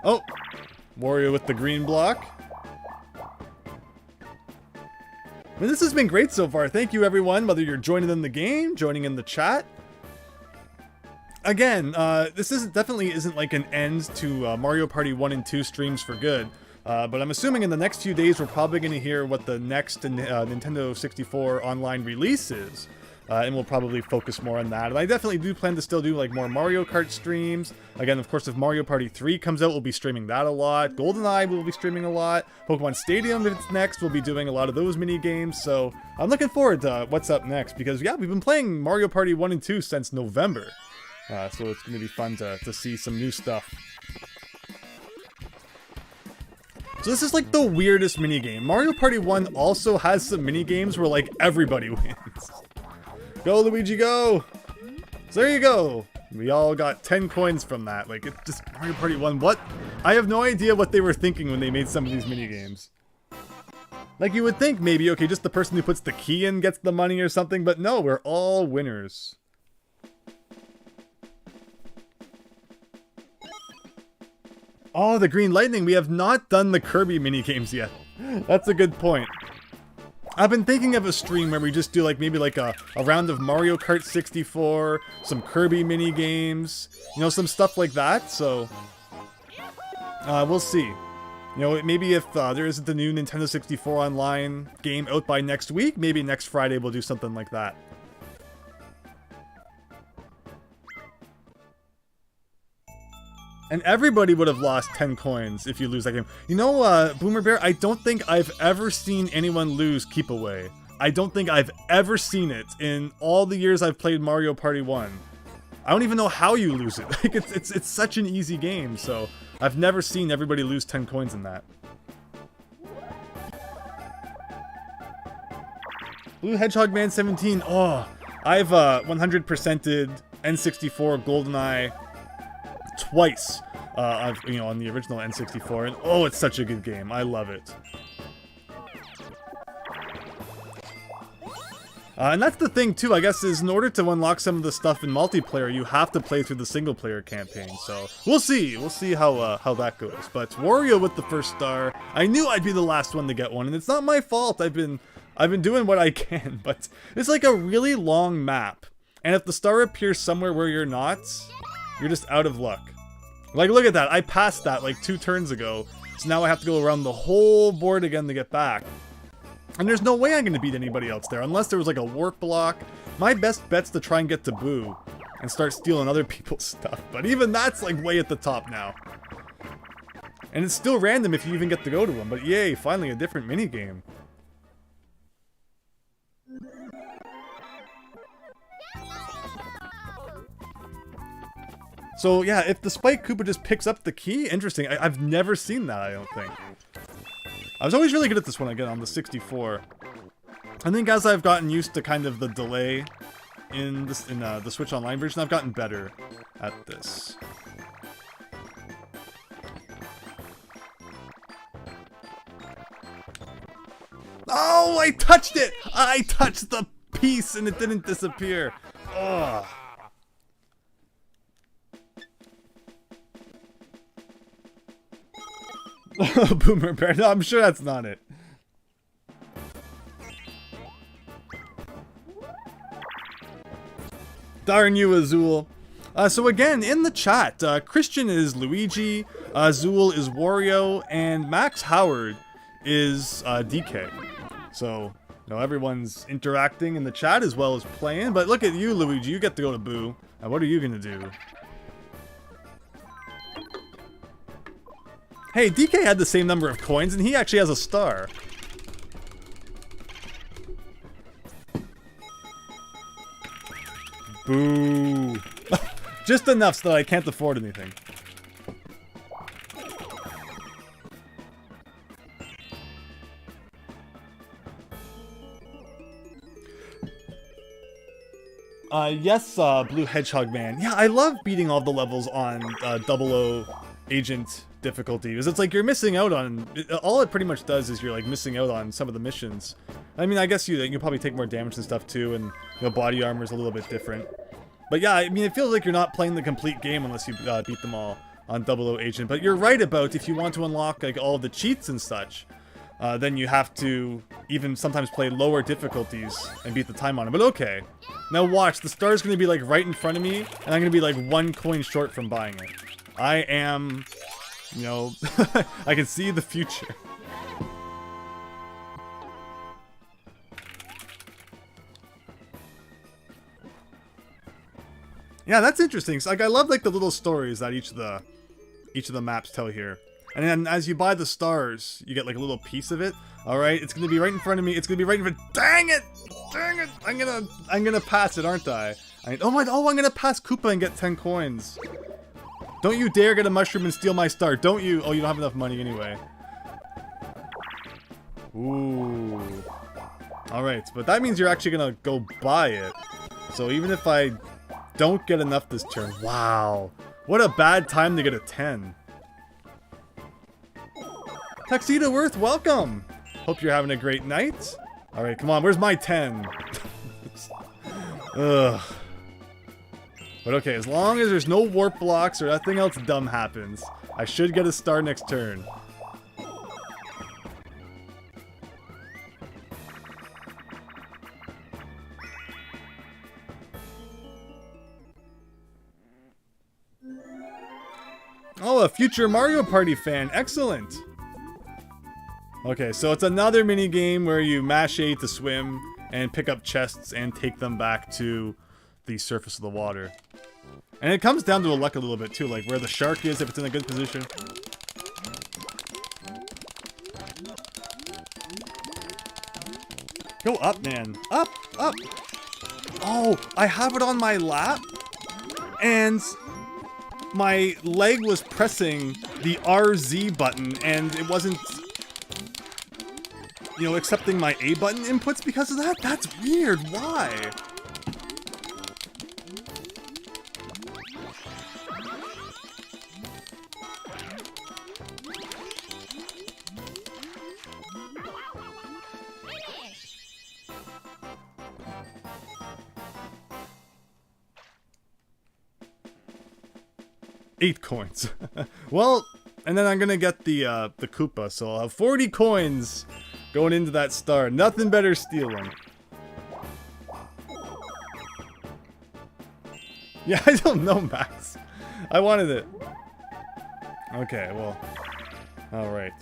A: Oh! Wario with the green block. I mean, this has been great so far. Thank you, everyone, whether you're joining in the game, joining in the chat. Again, this definitely isn't like an end to Mario Party 1 and 2 streams for good. But I'm assuming in the next few days we're probably going to hear what the next Nintendo 64 online release is. And we'll probably focus more on that. And I definitely do plan to still do like more Mario Kart streams. Again, of course, if Mario Party 3 comes out, we'll be streaming that a lot. GoldenEye we'll be streaming a lot. Pokemon Stadium, if it's next, we'll be doing a lot of those mini games. So I'm looking forward to what's up next because, yeah, we've been playing Mario Party 1 and 2 since November. So it's going to be fun to see some new stuff. So this is like the weirdest minigame. Mario Party 1 also has some minigames where like everybody wins. Go, Luigi, go! So there you go. We all got 10 coins from that. Like, it's just Mario Party 1. What? I have no idea what they were thinking when they made some of these minigames. Like, you would think maybe, okay, just the person who puts the key in gets the money or something, but no, we're all winners. Oh, the Green Lightning. We have not done the Kirby minigames yet. That's a good point. I've been thinking of a stream where we just do like maybe like a round of Mario Kart 64, some Kirby mini games, you know, some stuff like that. So we'll see. You know, maybe if there isn't a new Nintendo 64 online game out by next week, maybe next Friday we'll do something like that. And everybody would have lost 10 coins if you lose that game. You know, Boomer Bear, I don't think I've ever seen anyone lose Keep Away. I don't think I've ever seen it in all the years I've played Mario Party 1. I don't even know how you lose it. Like, it's such an easy game, so I've never seen everybody lose 10 coins in that. Blue Hedgehog Man 17. Oh, I've 100%ed N64 GoldenEye twice, you know, on the original N64, and oh, it's such a good game. I love it. And that's the thing too, I guess, is in order to unlock some of the stuff in multiplayer, you have to play through the single player campaign. So we'll see how that goes. But Wario with the first star. I knew I'd be the last one to get one, and it's not my fault. I've been doing what I can, but it's like a really long map, and if the star appears somewhere where you're not, you're just out of luck. Like, look at that. I passed that like 2 turns ago. So now I have to go around the whole board again to get back. And there's no way I'm going to beat anybody else there. Unless there was like a warp block. My best bet's to try and get to Boo. And start stealing other people's stuff. But even that's like way at the top now. And it's still random if you even get to go to them. But yay, finally a different minigame. So yeah, if the Spike Koopa just picks up the key, interesting. I've never seen that, I don't think. I was always really good at this one again on the 64. I think as I've gotten used to kind of the delay in the Switch Online version, I've gotten better at this. Oh, I touched it! I touched the piece and it didn't disappear. Ugh. Boomer Bear. No, I'm sure that's not it. Darn you, Azul. So again, in the chat, Christian is Luigi, Azul is Wario, and Max Howard is DK. So, you know, everyone's interacting in the chat as well as playing. But look at you, Luigi. You get to go to Boo. And what are you gonna do? Hey, DK had the same number of coins, and he actually has a star. Boo. Just enough so that I can't afford anything. Yes, Blue Hedgehog Man. Yeah, I love beating all the levels on 00 Agent difficulty, because it's like you're missing out on all it pretty much does is you're like missing out on some of the missions. I mean, I guess you probably take more damage and stuff too, and you know, body armor is a little bit different. But yeah, I mean, it feels like you're not playing the complete game unless you beat them all on 00 Agent. But you're right about if you want to unlock like all the cheats and such, then you have to even sometimes play lower difficulties and beat the time on it. But okay, now watch, the star's gonna be like right in front of me, and I'm gonna be like 1 coin short from buying it. I am You know, I can see the future. Yeah, that's interesting. So, like, I love like the little stories that each of the maps tell here. And then as you buy the stars, you get like a little piece of it. All right, it's gonna be right in front of me. It's gonna be right in front. Dang it! Dang it! I'm gonna pass it, aren't I? Oh, I'm gonna pass Koopa and get 10 coins. Don't you dare get a mushroom and steal my star. Don't you? Oh, you don't have enough money anyway. Ooh. All right, but that means you're actually gonna go buy it. So even if I don't get enough this turn, wow, what a bad time to get a 10. Tuxedo Worth, welcome! Hope you're having a great night. Alright, come on, where's my 10? Ugh. But okay, as long as there's no warp blocks or nothing else dumb happens, I should get a star next turn. Oh, a future Mario Party fan. Excellent. Okay, so it's another mini game where you mash A to swim and pick up chests and take them back to the surface of the water. And it comes down to a luck a little bit too, like where the shark is, if it's in a good position. Go up, man. Up, up. Oh, I have it on my lap, and my leg was pressing the RZ button, and it wasn't, you know, accepting my A button inputs because of that? That's weird. Why? Eight coins. Well, and then I'm gonna get the Koopa, so I'll have 40 coins going into that star. Nothing better stealing. Yeah, I don't know, Max. I wanted it. Okay, well, all right.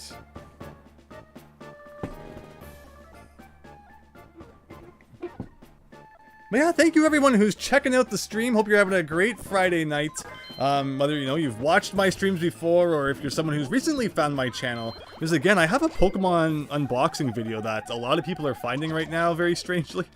A: But yeah, thank you everyone who's checking out the stream. Hope you're having a great Friday night. Whether, you know, you've watched my streams before or if you're someone who's recently found my channel. Because again, I have a Pokemon unboxing video that a lot of people are finding right now, very strangely.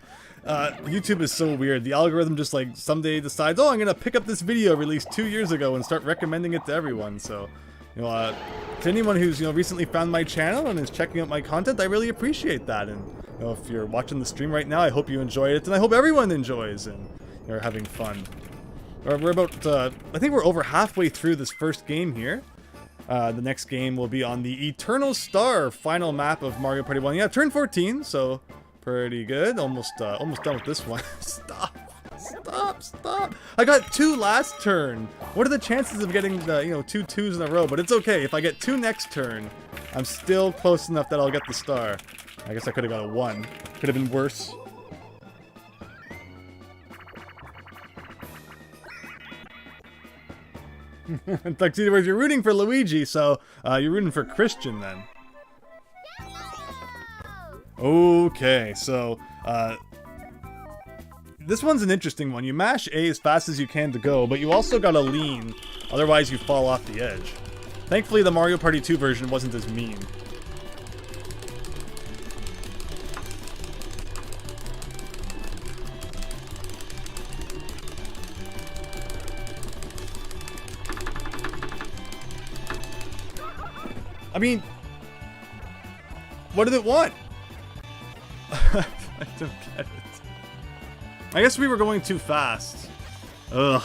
A: YouTube is so weird. The algorithm just like someday decides, oh, I'm going to pick up this video released 2 years ago and start recommending it to everyone. So, you know, to anyone who's, you know, recently found my channel and is checking out my content, I really appreciate that. And, you know, if you're watching the stream right now, I hope you enjoyed it, and I hope everyone enjoys and you're having fun. We're about, I think we're over halfway through this first game here. The next game will be on the Eternal Star final map of Mario Party 1. Yeah, turn 14, so pretty good. Almost done with this one. Stop. I got 2 last turn. What are the chances of getting the, you know, 2 2s in a row? But it's okay. If I get 2 next turn, I'm still close enough that I'll get the star. I guess I could have got a 1. Could have been worse. Tuxedo Words, you're rooting for Luigi, so you're rooting for Christian then. Okay, so this one's an interesting one. You mash A as fast as you can to go, but you also gotta lean, otherwise you fall off the edge. Thankfully, the Mario Party 2 version wasn't as mean. I mean, what did it want? I don't get it. I guess we were going too fast. Ugh.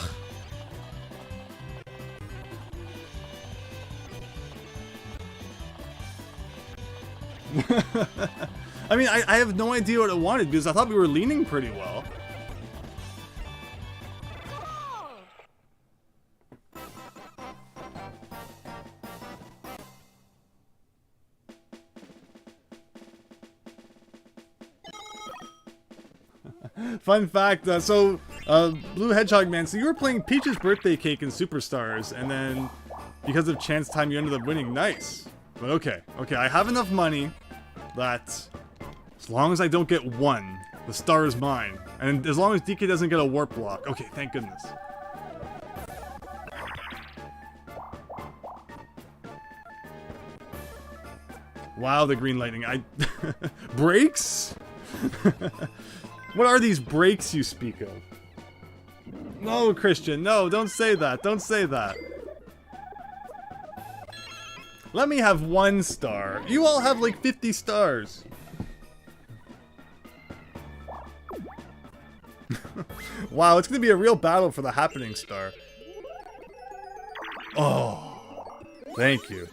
A: I mean, I have no idea what it wanted because I thought we were leaning pretty well. Fun fact, Blue Hedgehog Man, so you were playing Peach's Birthday Cake in Superstars, and then because of chance time you ended up winning. Nice. But okay, I have enough money that as long as I don't get one, the star is mine. And as long as DK doesn't get a warp block. Okay, thank goodness. Wow, the green lightning. Brakes? What are these brakes you speak of? No, Christian, no, don't say that. Don't say that. Let me have 1 star. You all have like 50 stars. Wow, it's gonna be a real battle for the happening star. Oh, thank you.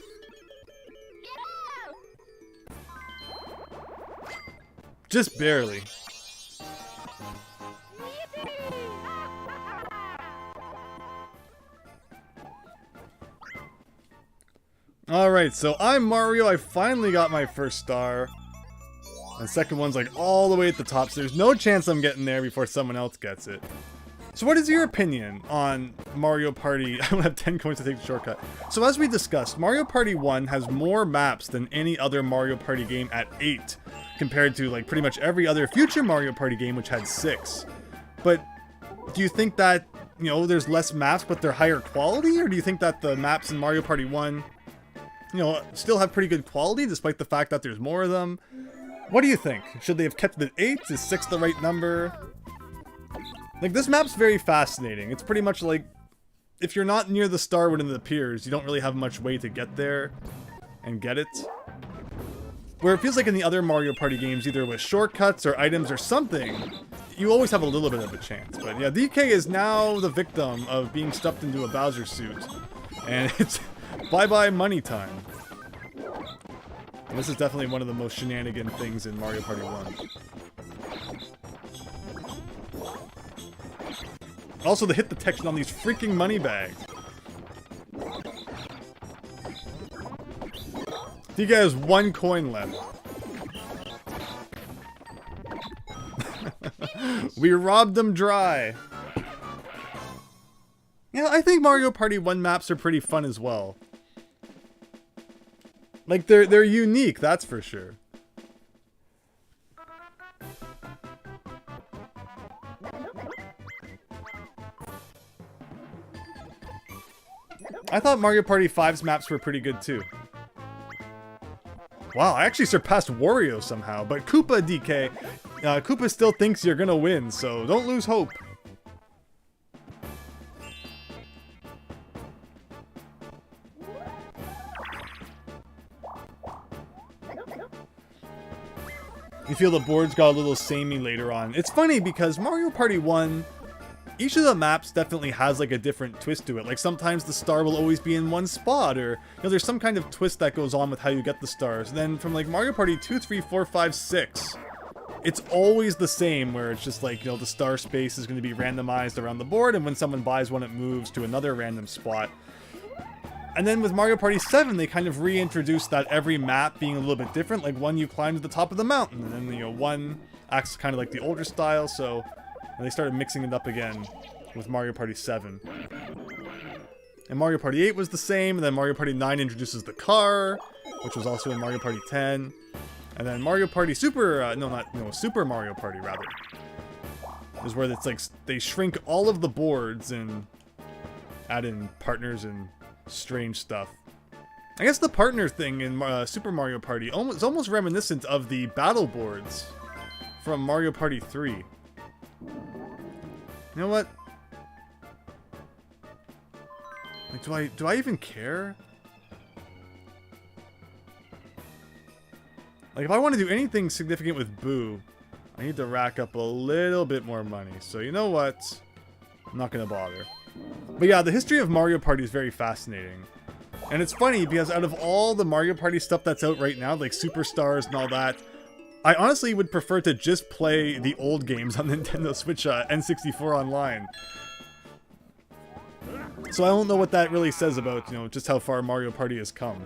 A: Just barely. Alright, so I'm Mario. I finally got my first star. And the second one's like all the way at the top, so there's no chance I'm getting there before someone else gets it. So what is your opinion on Mario Party? I don't have 10 coins to take the shortcut. So as we discussed, Mario Party 1 has more maps than any other Mario Party game at 8, compared to like pretty much every other future Mario Party game which had 6. But do you think that, you know, there's less maps but they're higher quality? Or do you think that the maps in Mario Party 1, you know, still have pretty good quality despite the fact that there's more of them? What do you think? Should they have kept it at 8? Is 6 the right number? Like, this map's very fascinating. It's pretty much like, if you're not near the star when it appears, you don't really have much way to get there and get it. Where it feels like in the other Mario Party games, either with shortcuts or items or something, you always have a little bit of a chance. But yeah, DK is now the victim of being stuffed into a Bowser suit. And it's bye-bye money time. And this is definitely one of the most shenanigan things in Mario Party 1. Also, the hit detection on these freaking money bags. DK has 1 coin left. We robbed them dry. Yeah, I think Mario Party 1 maps are pretty fun as well. Like, they're unique, that's for sure. I thought Mario Party 5's maps were pretty good too. Wow, I actually surpassed Wario somehow, but Koopa, DK, Koopa still thinks you're gonna win, so don't lose hope. You feel the boards got a little samey later on. It's funny because Mario Party 1, each of the maps definitely has like a different twist to it. Like sometimes the star will always be in one spot, or you know, there's some kind of twist that goes on with how you get the stars. And then from like Mario Party 2, 3, 4, 5, 6, it's always the same, where it's just like, you know, the star space is going to be randomized around the board, and when someone buys one, it moves to another random spot. And then with Mario Party 7, they kind of reintroduced that every map being a little bit different. Like one, you climb to the top of the mountain, and then, you know, one acts kind of like the older style, so and they started mixing it up again with Mario Party 7. And Mario Party 8 was the same, and then Mario Party 9 introduces the car, which was also in Mario Party 10. And then Mario Party Super, Super Mario Party, rather, is where it's like they shrink all of the boards and add in partners and strange stuff. I guess the partner thing in Super Mario Party is almost reminiscent of the battle boards from Mario Party 3. You know what? Like, do I even care? Like, if I want to do anything significant with Boo, I need to rack up a little bit more money. So, you know what? I'm not going to bother. But yeah, the history of Mario Party is very fascinating. And it's funny because out of all the Mario Party stuff that's out right now, like Superstars and all that, I honestly would prefer to just play the old games on Nintendo Switch N64 online. So I don't know what that really says about, you know, just how far Mario Party has come.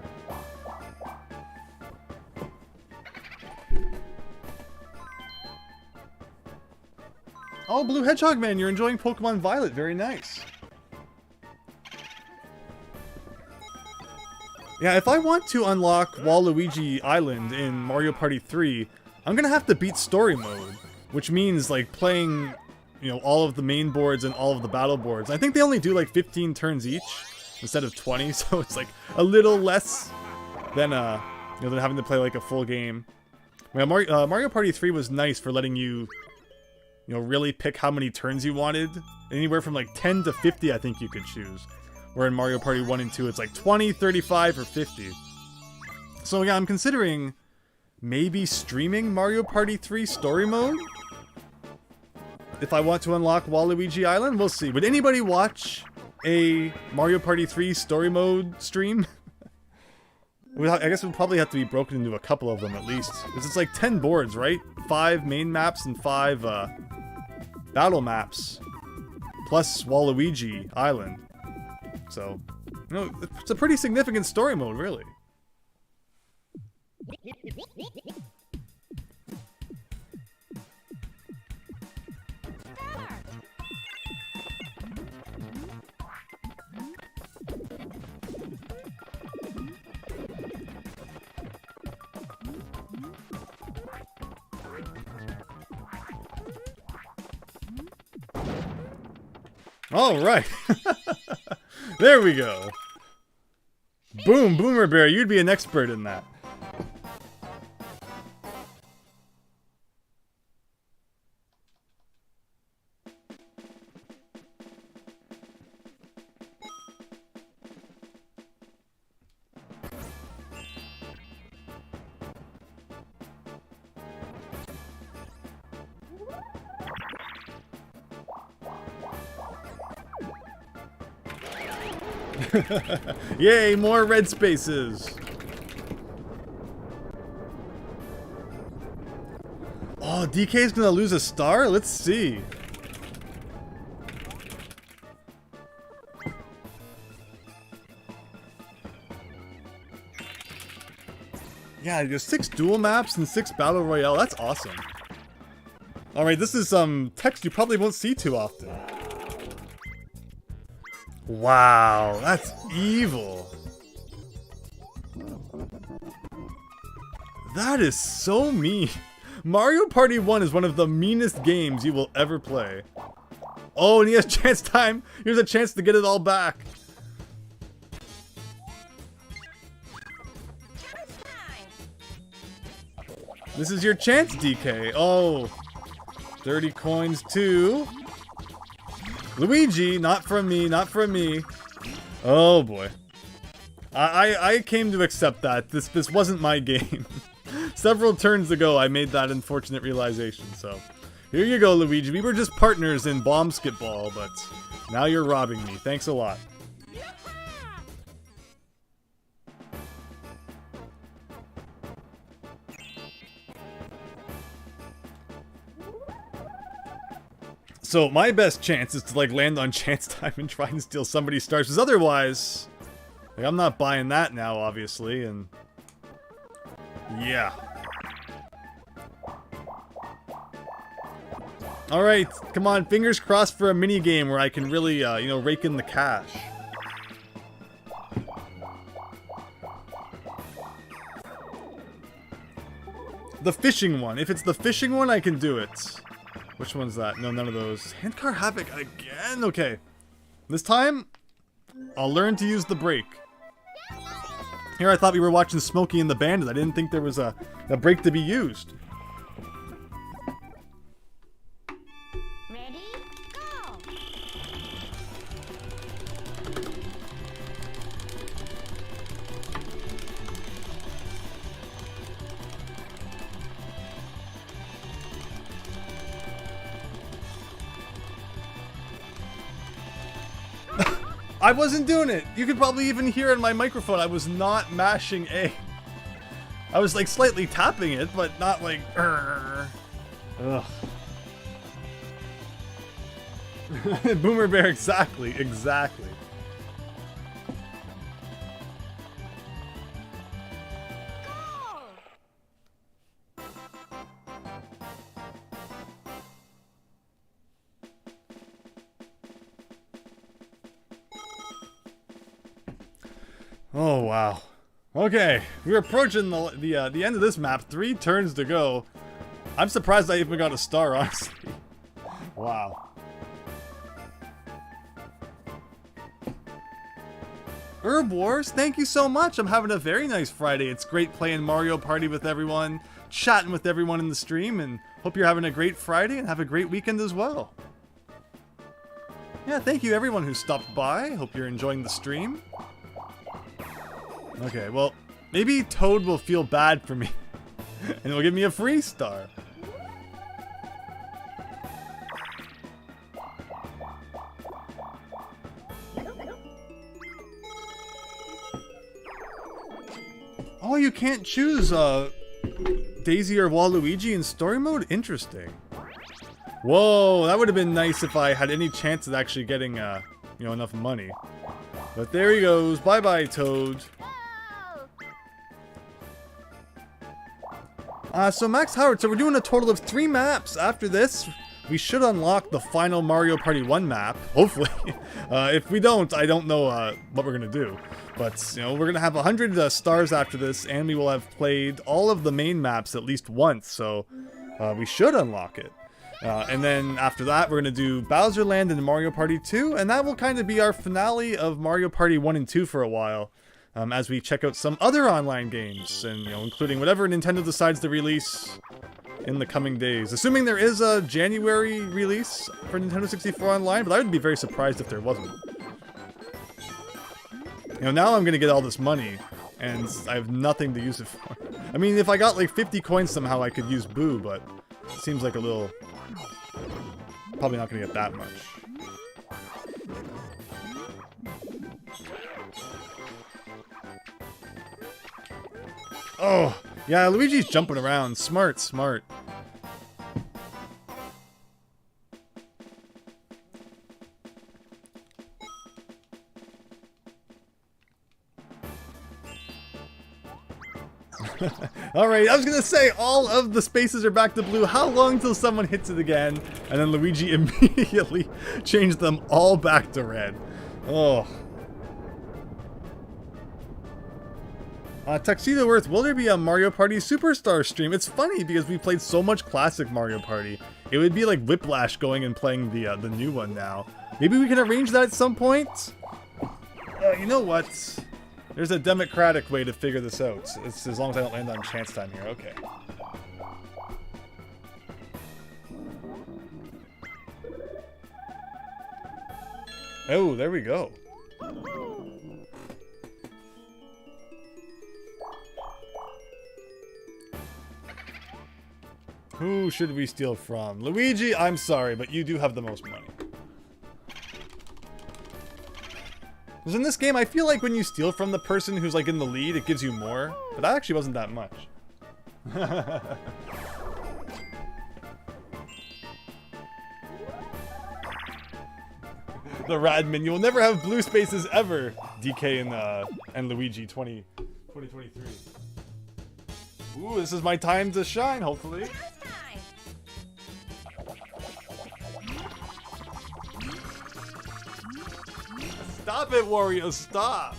A: Oh, Blue Hedgehog Man, you're enjoying Pokemon Violet. Very nice. Yeah, if I want to unlock Waluigi Island in Mario Party 3, I'm gonna have to beat story mode, which means like playing, you know, all of the main boards and all of the battle boards. I think they only do like 15 turns each instead of 20, so it's like a little less than you know, than having to play like a full game. Yeah, Mario Party 3 was nice for letting you, you know, really pick how many turns you wanted. Anywhere from like 10 to 50, I think you could choose. Where in Mario Party 1 and 2, it's like 20, 35, or 50. So yeah, I'm considering maybe streaming Mario Party 3 story mode. If I want to unlock Waluigi Island, we'll see. Would anybody watch a Mario Party 3 story mode stream? I guess it would probably have to be broken into a couple of them at least. Because it's like 10 boards, right? 5 main maps and 5 battle maps. Plus Waluigi Island. So, you know, it's a pretty significant story mode, really. All right. There we go. Boom, Boomer Bear, you'd be an expert in that. Yay, more red spaces. Oh, DK's gonna lose a star? Let's see. Yeah, there's 6 dual maps and 6 battle royale. That's awesome. Alright, this is some text you probably won't see too often. Wow, that's evil. That is so mean. Mario Party 1 is one of the meanest games you will ever play. Oh, and he has chance time. Here's a chance to get it all back. This is your chance, DK. Oh, 30 coins too. Luigi, not from me, not from me. Oh boy. I came to accept that. This wasn't my game. Several turns ago, I made that unfortunate realization, so... Here you go, Luigi. We were just partners in Bombsketball, but now you're robbing me. Thanks a lot. So my best chance is to like land on chance time and try and steal somebody's stars, because otherwise, like, I'm not buying that now, obviously, and yeah. All right, come on, fingers crossed for a mini game where I can really, you know, rake in the cash. The fishing one. If it's the fishing one, I can do it. Which one's that? No, none of those. Handcar Havoc again? Okay. This time, I'll learn to use the brake. Here I thought we were watching Smokey and the Bandit. I didn't think there was a brake to be used.
B: Ready? Go!
A: I wasn't doing it! You could probably even hear in my microphone I was not mashing A. I was like slightly tapping it, but not like Ugh. Boomer Bear, exactly, exactly. Oh, wow. Okay, we're approaching the end of this map. 3 turns to go. I'm surprised I even got a star, honestly. Wow. Herb Wars, thank you so much. I'm having a very nice Friday. It's great playing Mario Party with everyone, chatting with everyone in the stream, and hope you're having a great Friday and have a great weekend as well. Yeah, thank you everyone who stopped by. Hope you're enjoying the stream. Okay, well, maybe Toad will feel bad for me and will give me a free star. Oh, you can't choose Daisy or Waluigi in story mode? Interesting. Whoa, that would have been nice if I had any chance of actually getting, you know, enough money. But there he goes. Bye-bye, Toad. So Max Howard, so we're doing a total of 3 maps. After this, we should unlock the final Mario Party 1 map, hopefully. If we don't, I don't know what we're going to do. But, you know, we're going to have 100 stars after this, and we will have played all of the main maps at least once, so we should unlock it. And then after that, we're going to do Bowser Land and Mario Party 2, and that will kind of be our finale of Mario Party 1 and 2 for a while, as we check out some other online games, and, you know, including whatever Nintendo decides to release in the coming days. Assuming there is a January release for Nintendo 64 Online, but I would be very surprised if there wasn't. You know, now I'm going to get all this money, and I have nothing to use it for. I mean, if I got like 50 coins somehow, I could use Boo, but it seems like a little... Probably not going to get that much. Oh, yeah, Luigi's jumping around. Smart, smart. Alright, I was gonna say, all of the spaces are back to blue. How long till someone hits it again? And then Luigi immediately changed them all back to red. Oh. Tuxedo Earth, will there be a Mario Party Superstar stream? It's funny because we played so much classic Mario Party. It would be like Whiplash going and playing the new one now. Maybe we can arrange that at some point? You know what? There's a democratic way to figure this out. It's as long as I don't land on chance time here. Okay. Oh, there we go. Who should we steal from? Luigi, I'm sorry, but you do have the most money. Because in this game, I feel like when you steal from the person who's like in the lead, it gives you more. But that actually wasn't that much. The Radman, you will never have blue spaces ever. DK and Luigi 2023. Ooh, this is my time to shine, hopefully. Stop it, Wario, stop!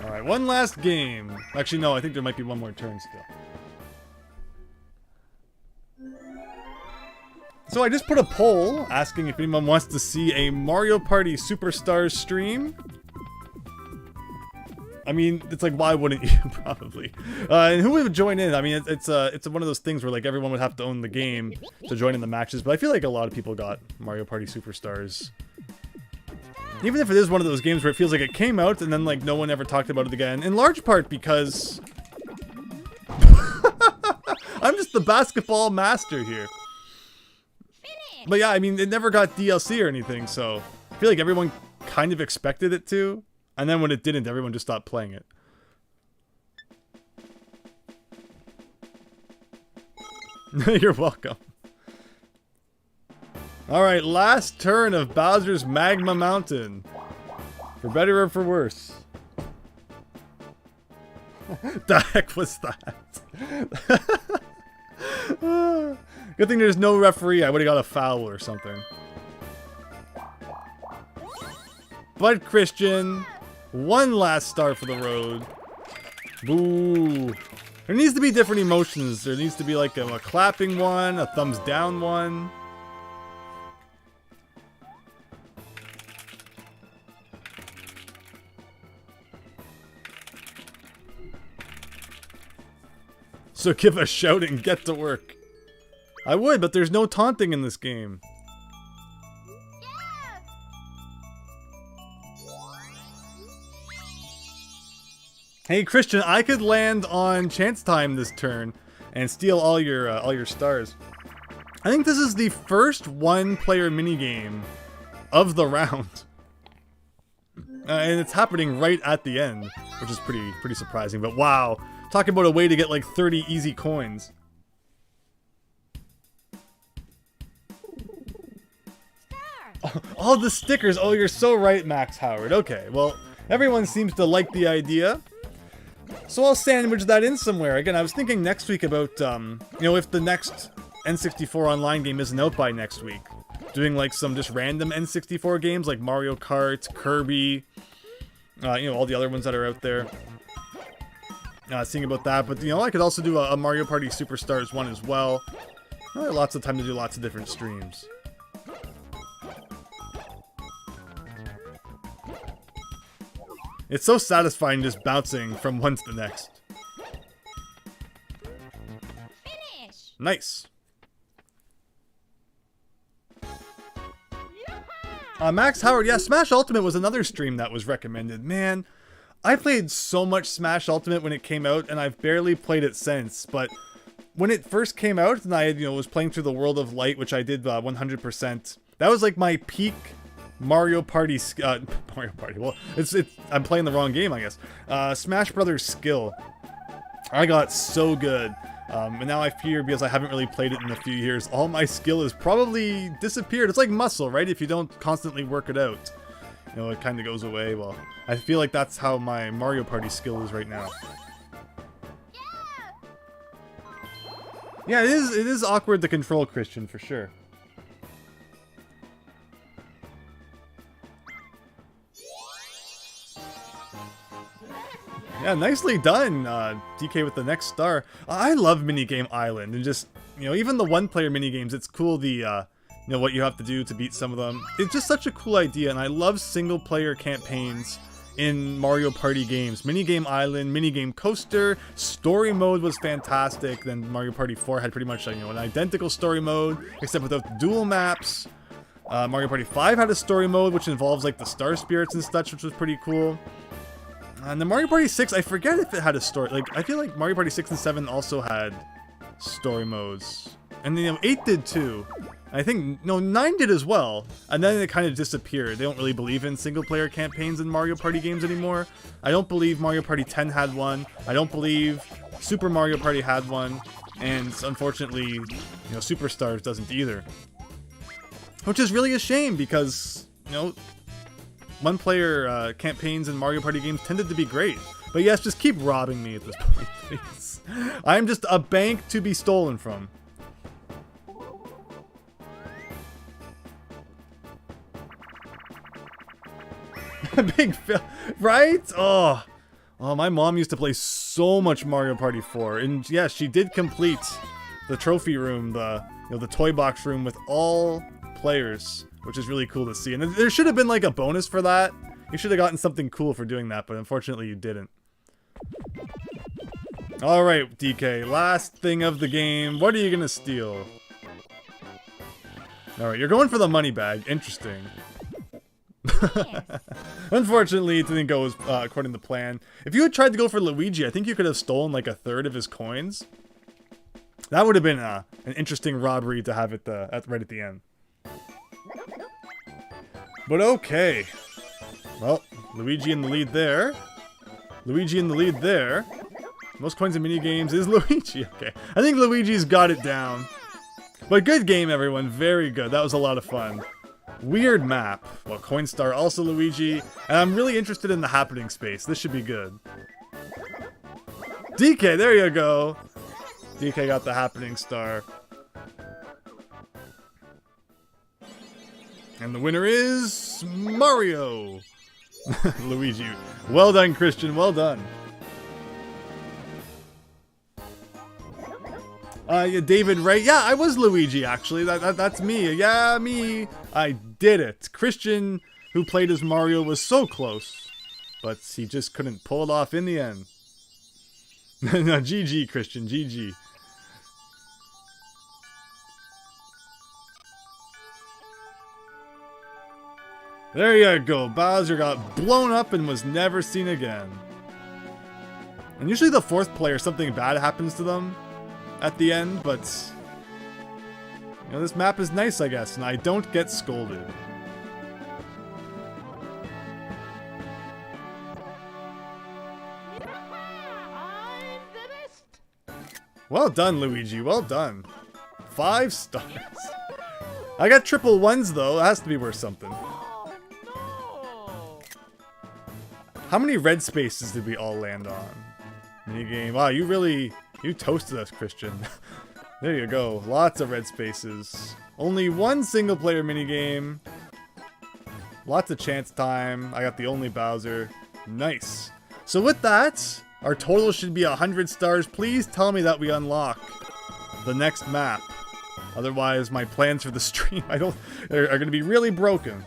A: Alright, one last game. Actually, no, I think there might be one more turn still. So I just put a poll asking if anyone wants to see a Mario Party Superstars stream. I mean, it's like, why wouldn't you? Probably. And who would join in? I mean, it's one of those things where like everyone would have to own the game to join in the matches. But I feel like a lot of people got Mario Party Superstars. Even if it is one of those games where it feels like it came out and then like no one ever talked about it again. In large part because I'm just the basketball master here. But yeah, I mean, it never got DLC or anything, so I feel like everyone kind of expected it to, and then when it didn't, everyone just stopped playing it. You're welcome. Alright, last turn of Bowser's Magma Mountain. For better or for worse. The heck was that? Good thing there's no referee. I would have got a foul or something. But Christian, one last star for the road. Boo. There needs to be different emotions. There needs to be like a clapping one, a thumbs down one. So give a shout and get to work. I would, but there's no taunting in this game. Hey Christian, I could land on chance time this turn and steal all your stars. I think this is the first one-player minigame of the round, and it's happening right at the end, which is pretty surprising. But wow, talking about a way to get like 30 easy coins. All the stickers. Oh, you're so right, Max Howard. Okay, well, everyone seems to like the idea. So I'll sandwich that in somewhere. Again, I was thinking next week about, you know, if the next N64 online game isn't out by next week, doing like some just random N64 games like Mario Kart, Kirby, you know, all the other ones that are out there. Seeing about that, but you know, I could also do a Mario Party Superstars one as well. Lots of time to do lots of different streams. It's so satisfying just bouncing from one to the next.
B: Finish.
A: Nice. Max Howard, yeah, Smash Ultimate was another stream that was recommended. Man, I played so much Smash Ultimate when it came out, and I've barely played it since. But when it first came out, and I, you know, was playing through the World of Light, which I did 100%. That was like my peak Mario Party, Mario Party. Well, I'm playing the wrong game, I guess. Smash Brothers skill. I got so good, and now I fear because I haven't really played it in a few years. All my skill has probably disappeared. It's like muscle, right? If you don't constantly work it out, you know, it kind of goes away. Well, I feel like that's how my Mario Party skill is right now. Yeah, it is awkward to control, Christian, for sure. Yeah, nicely done, DK with the next star. I love Minigame Island, and just, you know, even the one-player minigames, it's cool the, you know, what you have to do to beat some of them. It's just such a cool idea, and I love single-player campaigns in Mario Party games. Minigame Island, Minigame Coaster, story mode was fantastic. Then Mario Party 4 had pretty much, you know, an identical story mode, except without the dual maps. Mario Party 5 had a story mode, which involves, like, the star spirits and such, which was pretty cool. And the Mario Party 6, I forget if it had a story. Like, I feel like Mario Party 6 and 7 also had story modes. And then, you know, 8 did too. I think, no, 9 did as well. And then it kind of disappeared. They don't really believe in single-player campaigns in Mario Party games anymore. I don't believe Mario Party 10 had one. I don't believe Super Mario Party had one. And unfortunately, you know, Superstars doesn't either. Which is really a shame because, you know, one-player campaigns in Mario Party games tended to be great. But yes, just keep robbing me at this point, please. I'm just a bank to be stolen from. Big Phil, right? Oh, my mom used to play so much Mario Party 4, and yes, she did complete the trophy room, the toy box room with all players, which is really cool to see. And there should have been like a bonus for that. You should have gotten something cool for doing that, but unfortunately you didn't. Alright, DK, last thing of the game. What are you gonna steal? Alright, you're going for the money bag. Interesting. Unfortunately, it didn't go according to plan. If you had tried to go for Luigi, I think you could have stolen like a third of his coins. That would have been an interesting robbery to have right at the end. But okay. Well, Luigi in the lead there. Luigi in the lead there. Most coins in minigames is Luigi. Okay. I think Luigi's got it down. But good game, everyone. Very good. That was a lot of fun. Weird map. Well, Coinstar also Luigi. And I'm really interested in the happening space. This should be good. DK, there you go. DK got the happening star. And the winner is Mario. Luigi. Well done, Christian. Well done. Yeah, David, right? Yeah, I was Luigi, actually. That's me. Yeah, me. I did it. Christian, who played as Mario, was so close. But he just couldn't pull it off in the end. No, GG, Christian. GG. There you go. Bowser got blown up and was never seen again. And usually the fourth player, something bad happens to them at the end, but you know, this map is nice, I guess, and I don't get scolded.
B: I'm the best.
A: Well done, Luigi. Well done. 5 stars. I got triple ones, though. That has to be worth something.
B: Oh, no.
A: How many red spaces did we all land on? Minigame. Wow, you toasted us, Christian. There you go. Lots of red spaces. Only one single player minigame. Lots of chance time. I got the only Bowser. Nice. So with that, our total should be 100 stars. Please tell me that we unlock the next map. Otherwise, my plans for the stream are going to be really broken.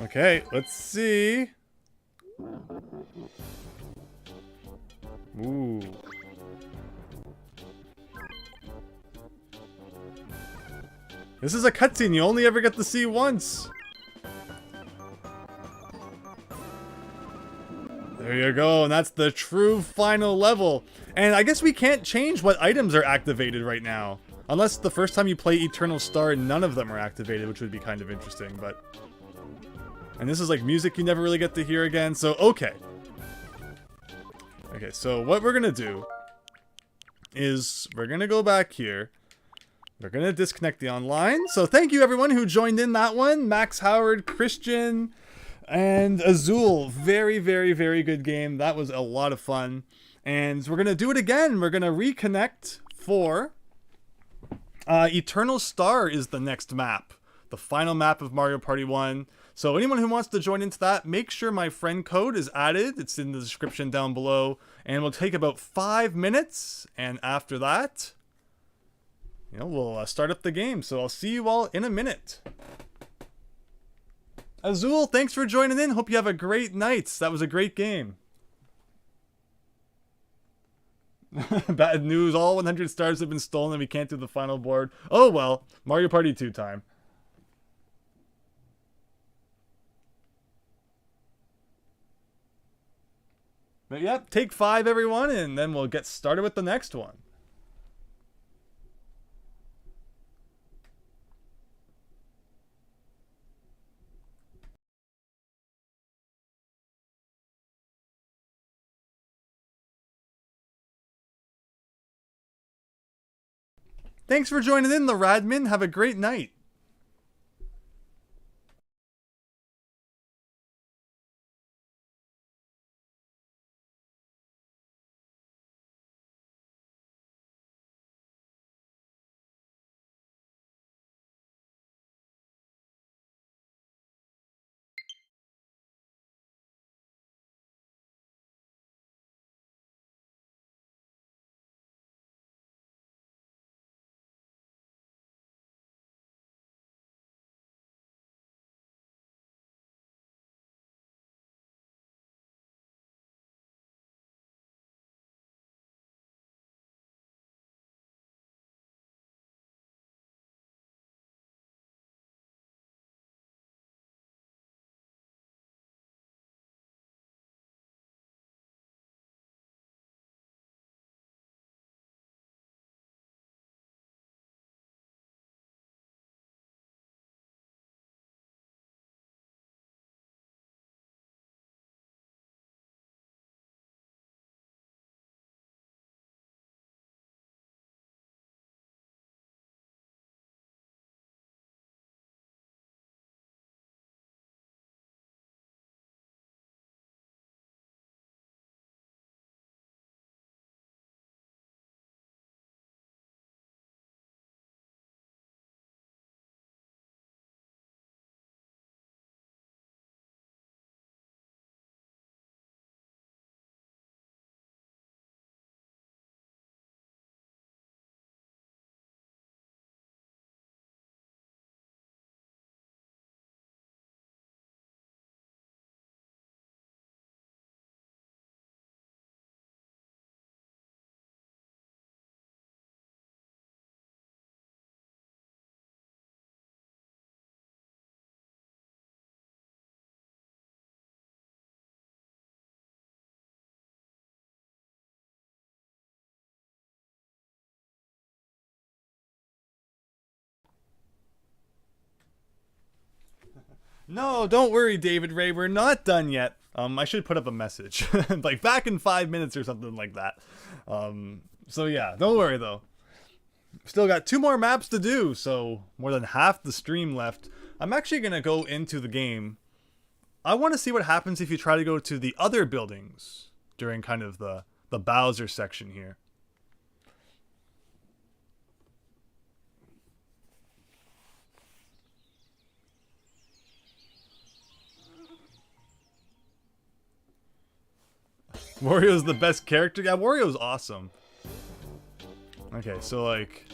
A: Okay, let's see. Ooh. This is a cutscene you only ever get to see once. There you go, and that's the true final level. And I guess we can't change what items are activated right now. Unless the first time you play Eternal Star, none of them are activated, which would be kind of interesting, but... And this is like music you never really get to hear again, so okay. Okay, so what we're gonna do is we're gonna go back here. We're gonna disconnect the online. So thank you everyone who joined in that one. Max Howard, Christian, and Azul. Very, very, very good game. That was a lot of fun. And we're gonna do it again. We're gonna reconnect for Eternal Star is the next map. The final map of Mario Party 1. So anyone who wants to join into that, make sure my friend code is added. It's in the description down below. And we'll take about 5 minutes. And after that, you know, we'll start up the game. So I'll see you all in a minute. Azul, thanks for joining in. Hope you have a great night. That was a great game. Bad news. All 100 stars have been stolen and we can't do the final board. Oh well. Mario Party 2 time. But yep, take 5 everyone, and then we'll get started with the next one. Thanks for joining in, the Radmin. Have a great night. No, don't worry, David Ray. We're not done yet. I should put up a message. Like, back in 5 minutes or something like that. So yeah, don't worry, though. Still got 2 more maps to do, so more than half the stream left. I'm actually going to go into the game. I want to see what happens if you try to go to the other buildings during kind of the Bowser section here. Wario's the best character? Yeah, Wario's awesome. Okay, so like...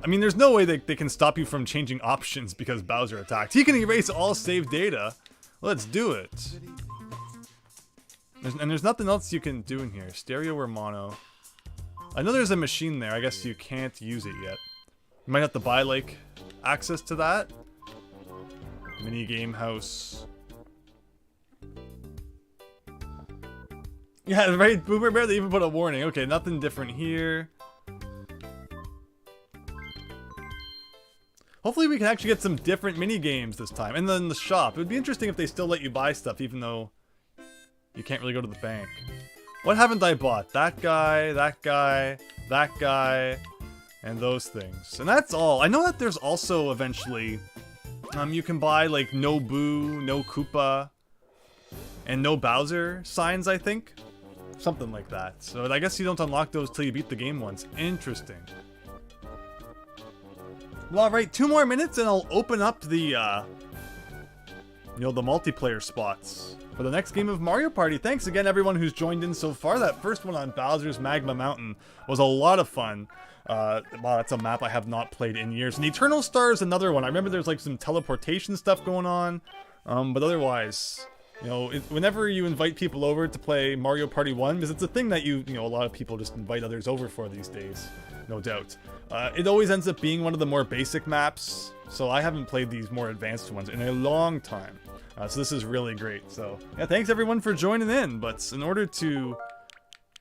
A: I mean, there's no way they can stop you from changing options because Bowser attacked. He can erase all saved data. Let's do it. There's nothing else you can do in here. Stereo or mono. I know there's a machine there. I guess you can't use it yet. You might have to buy, like, access to that. Mini game house. Yeah, right. Boomer Bear, they even put a warning. Okay, nothing different here. Hopefully we can actually get some different mini games this time. And then the shop. It would be interesting if they still let you buy stuff, even though you can't really go to the bank. What haven't I bought? That guy, that guy, that guy, and those things. And that's all. I know that there's also eventually, you can buy like no Boo, no Koopa, and no Bowser signs, I think. Something like that. So I guess you don't unlock those till you beat the game once. Interesting. Well, alright, 2 more minutes and I'll open up the, you know, the multiplayer spots for the next game of Mario Party. Thanks again, everyone who's joined in so far. That first one on Bowser's Magma Mountain was a lot of fun. Wow, that's a map I have not played in years. And Eternal Star is another one. I remember there's like some teleportation stuff going on. But otherwise, you know, whenever you invite people over to play Mario Party 1, because it's a thing that you know, a lot of people just invite others over for these days, no doubt. It always ends up being one of the more basic maps, so I haven't played these more advanced ones in a long time. So this is really great. So yeah, thanks everyone for joining in. But in order to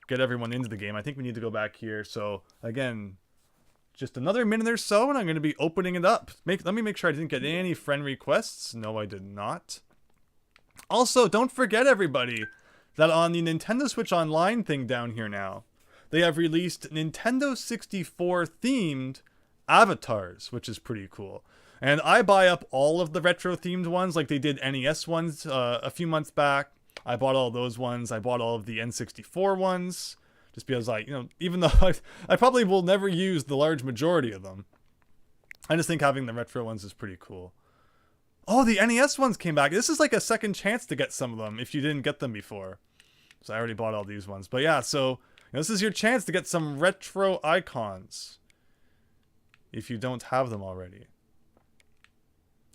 A: get everyone into the game, I think we need to go back here. So again, just another minute or so, and I'm going to be opening it up. Let me make sure I didn't get any friend requests. No, I did not. Also, don't forget, everybody, that on the Nintendo Switch Online thing down here now, they have released Nintendo 64 themed avatars, which is pretty cool. And I buy up all of the retro themed ones, like they did NES ones a few months back. I bought all those ones. I bought all of the N64 ones, just because, like, you know, even though I probably will never use the large majority of them, I just think having the retro ones is pretty cool. Oh, the NES ones came back. This is like a second chance to get some of them if you didn't get them before. So I already bought all these ones. But yeah, so you know, this is your chance to get some retro icons if you don't have them already.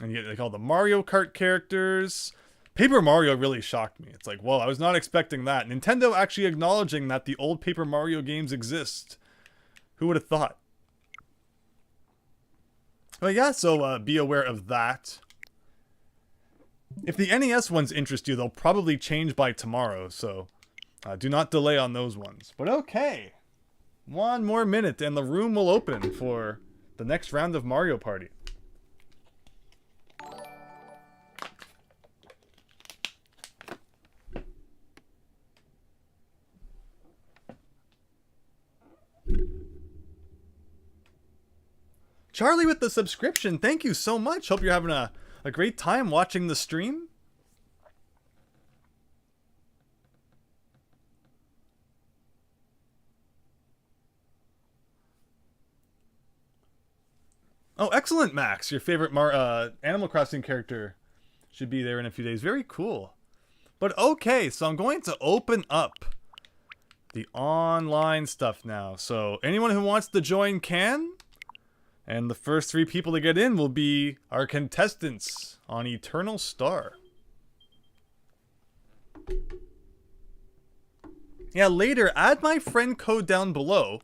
A: And you get like all the Mario Kart characters. Paper Mario really shocked me. It's like, whoa, I was not expecting that. Nintendo actually acknowledging that the old Paper Mario games exist. Who would have thought? But yeah, so be aware of that. If the NES ones interest you, they'll probably change by tomorrow, so do not delay on those ones. But okay, 1 more minute and the room will open for the next round of Mario Party. Charlie with the subscription, thank you so much. Hope you're having a great time watching the stream. Oh, excellent, Max. Your favorite Animal Crossing character should be there in a few days. Very cool. But okay, so I'm going to open up the online stuff now. So anyone who wants to join can. And the first 3 people to get in will be our contestants on Eternal Star. Yeah, later, add my friend code down below.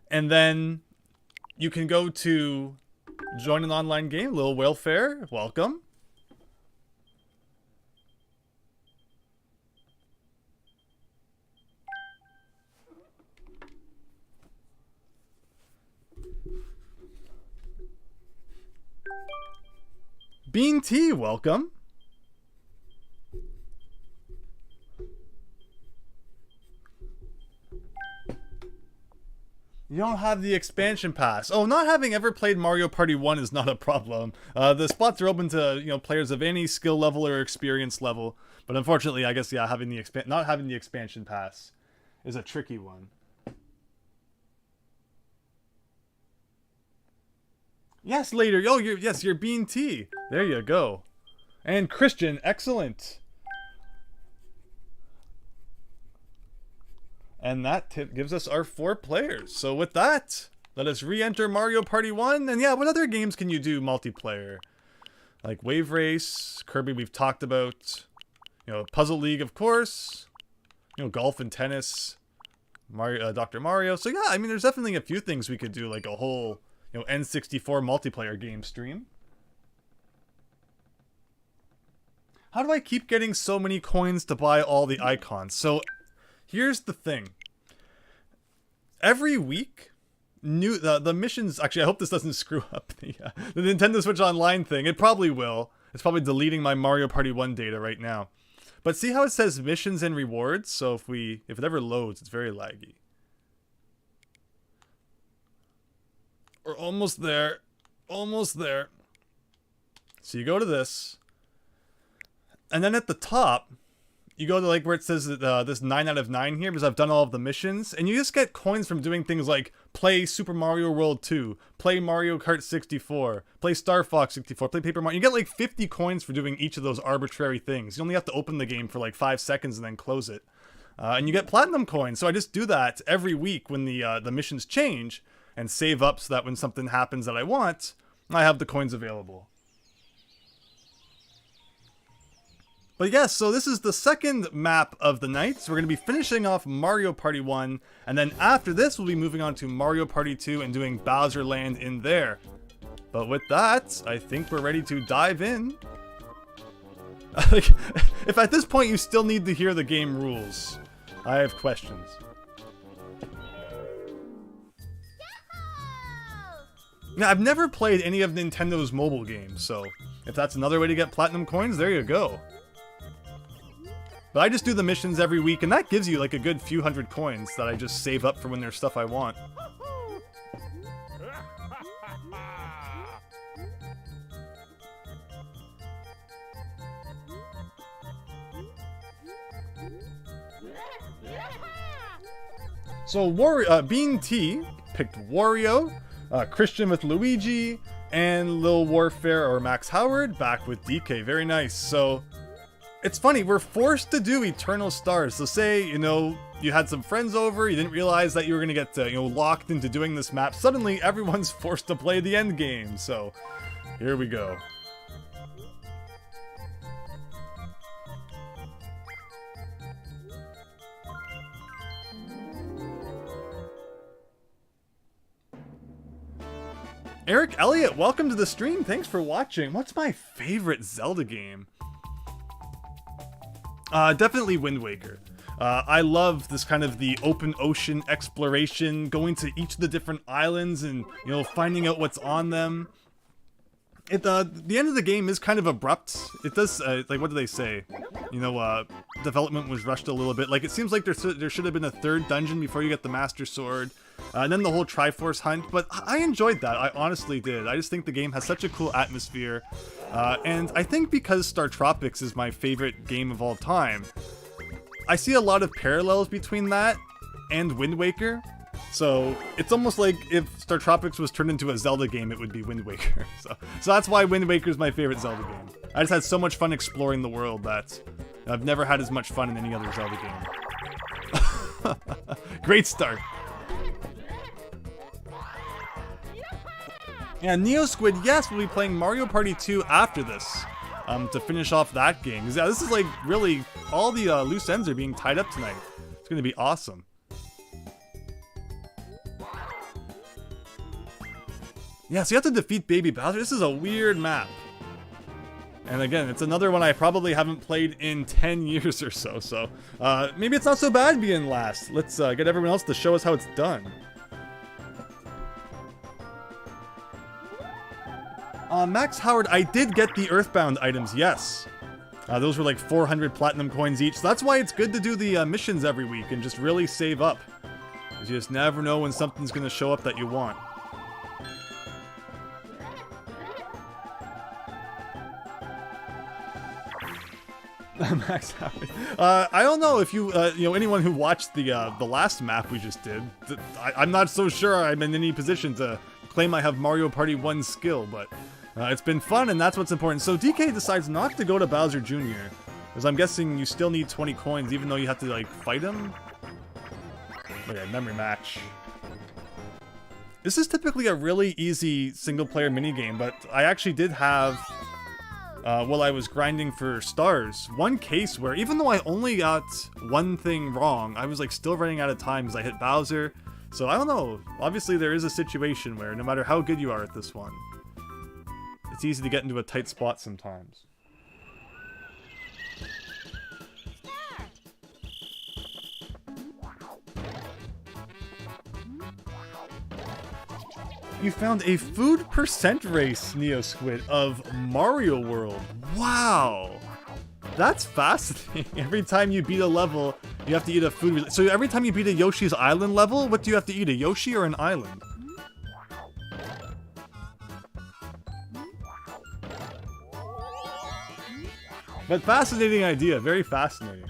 A: And then you can go to join an online game. Lil Welfare, welcome. Bean Tea, welcome. You don't have the expansion pass. Oh, not having ever played Mario Party 1 is not a problem. The spots are open to, players of any skill level or experience level. But unfortunately, I guess, yeah, not having the expansion pass is a tricky one. Yes, later. Oh, you're Bean Tea. There you go. And Christian, excellent. And that gives us our 4 players. So with that, let us re-enter Mario Party 1. And yeah, what other games can you do multiplayer? Like Wave Race, Kirby we've talked about. Puzzle League, of course. Golf and tennis. Mario, Dr. Mario. So yeah, I mean, there's definitely a few things we could do, like a whole, N64 multiplayer game stream. How do I keep getting so many coins to buy all the icons? So here's the thing. Every week, the missions... Actually, I hope this doesn't screw up the Nintendo Switch Online thing. It probably will. It's probably deleting my Mario Party 1 data right now. But see how it says missions and rewards? So if it ever loads, it's very laggy. We're almost there. Almost there. So you go to this. And then at the top, you go to like where it says this 9 out of 9 here because I've done all of the missions. And you just get coins from doing things like play Super Mario World 2, play Mario Kart 64, play Star Fox 64, play Paper Mario. You get like 50 coins for doing each of those arbitrary things. You only have to open the game for like 5 seconds and then close it. And you get platinum coins. So I just do that every week when the missions change and save up so that when something happens that I want, I have the coins available. But yes, so this is the second map of the night. So we're going to be finishing off Mario Party 1. And then after this, we'll be moving on to Mario Party 2 and doing Bowser Land in there. But with that, I think we're ready to dive in. If at this point you still need to hear the game rules, I have questions. Now, I've never played any of Nintendo's mobile games, so if that's another way to get platinum coins, there you go. But I just do the missions every week, and that gives you like a good few hundred coins that I just save up for when there's stuff I want. So Bean T picked Wario, Christian with Luigi, and Lil Warfare or Max Howard back with DK. Very nice. So it's funny, we're forced to do Eternal Stars. So say, you had some friends over, you didn't realize that you were going to get, locked into doing this map. Suddenly, everyone's forced to play the end game. So, here we go. Eric Elliott, welcome to the stream. Thanks for watching. What's my favorite Zelda game? Definitely Wind Waker. I love this kind of the open ocean exploration, going to each of the different islands and, finding out what's on them. The end of the game is kind of abrupt. It does, like, what do they say? Development was rushed a little bit. Like, it seems like there should have been a third dungeon before you get the Master Sword. And then the whole Triforce hunt, but I enjoyed that. I honestly did. I just think the game has such a cool atmosphere. And I think because Star Tropics is my favorite game of all time, I see a lot of parallels between that and Wind Waker. So it's almost like if Star Tropics was turned into a Zelda game, it would be Wind Waker. So that's why Wind Waker is my favorite Zelda game. I just had so much fun exploring the world that I've never had as much fun in any other Zelda game. Great start. Yeah, Neo Squid, yes, we'll be playing Mario Party 2 after this, to finish off that game. Yeah, this is like really, all the loose ends are being tied up tonight. It's going to be awesome. Yeah, so you have to defeat Baby Bowser. This is a weird map. And again, it's another one I probably haven't played in 10 years or so, so maybe it's not so bad being last. Let's get everyone else to show us how it's done. Max Howard, I did get the Earthbound items, yes. Those were like 400 platinum coins each, so that's why it's good to do the missions every week and just really save up. Because you just never know when something's going to show up that you want. Max Howard. I don't know if you, anyone who watched the last map we just did. I'm not so sure I'm in any position to claim I have Mario Party 1 skill, but it's been fun and that's what's important. So DK decides not to go to Bowser Jr. Because I'm guessing you still need 20 coins even though you have to, like, fight him? Okay, memory match. This is typically a really easy single-player minigame, but I actually did have, while I was grinding for stars, one case where even though I only got one thing wrong, I was, like, still running out of time because I hit Bowser. So I don't know, obviously there is a situation where no matter how good you are at this one, it's easy to get into a tight spot sometimes. You found a food percent race, NeoSquid, of Mario World. Wow! That's fascinating. Every time you beat a level, you have to eat a food. So every time you beat a Yoshi's Island level, what do you have to eat? A Yoshi or an island? But fascinating idea. Very fascinating.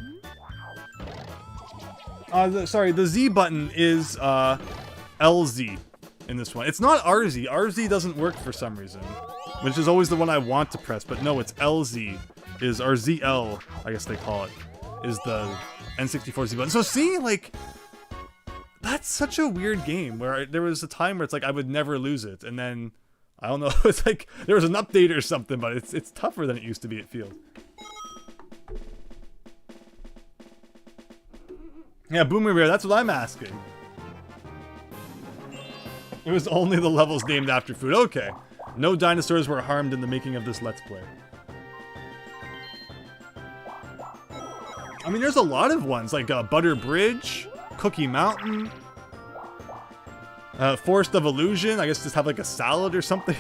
A: Sorry, the Z button is LZ in this one. It's not RZ. RZ doesn't work for some reason, which is always the one I want to press. But no, it's LZ. Is our ZL, I guess they call it, is the N64 Z button. So see, like, that's such a weird game where there was a time where it's like I would never lose it, and then I don't know, it's like there was an update or something, but it's tougher than it used to be, it feels. Yeah, Boomer Bear, that's what I'm asking. It was only the levels named after food. Okay. No dinosaurs were harmed in the making of this Let's Play. I mean, there's a lot of ones, like Butter Bridge, Cookie Mountain, Forest of Illusion. I guess just have like a salad or something.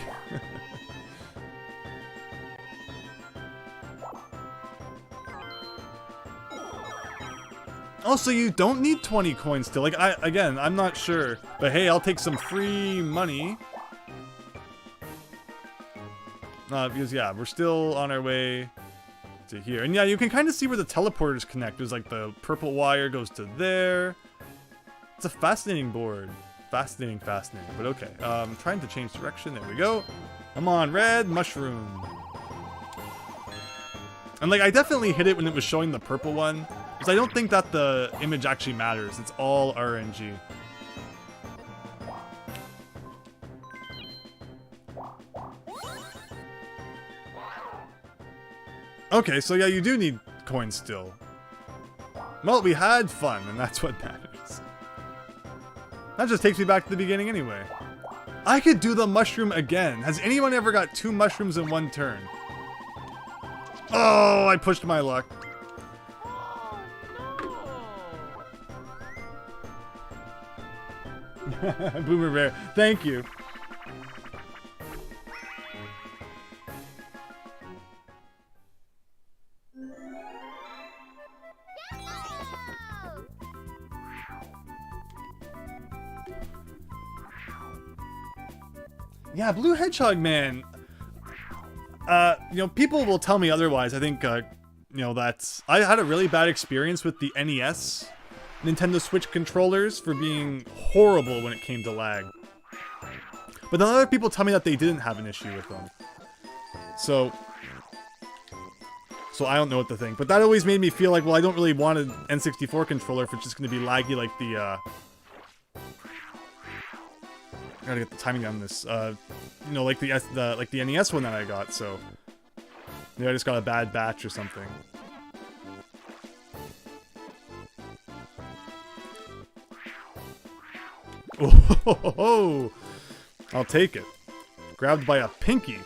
A: Oh, so you don't need 20 coins still. Like, again, I'm not sure. But hey, I'll take some free money. Because, yeah, we're still on our way to here. And yeah, you can kind of see where the teleporters connect. There's like the purple wire goes to there. It's a fascinating board. Fascinating. But okay, I'm trying to change direction. There we go. Come on, red mushroom. And like, I definitely hit it when it was showing the purple one. Because I don't think that the image actually matters. It's all RNG. Okay, so yeah, you do need coins still. Well, we had fun, and that's what matters. That just takes me back to the beginning anyway. I could do the mushroom again. Has anyone ever got 2 mushrooms in one turn? Oh, I pushed my luck. Boomer Bear, thank you. Yeah, Blue Hedgehog Man. People will tell me otherwise. I think, that's... I had a really bad experience with the NES Nintendo Switch controllers for being horrible when it came to lag. But then other people tell me that they didn't have an issue with them. So I don't know what to think. But that always made me feel like, well, I don't really want an N64 controller if it's just going to be laggy like the, gotta get the timing on this. Like the NES one that I got, so maybe I just got a bad batch or something. Oh, I'll take it. Grabbed by a pinky.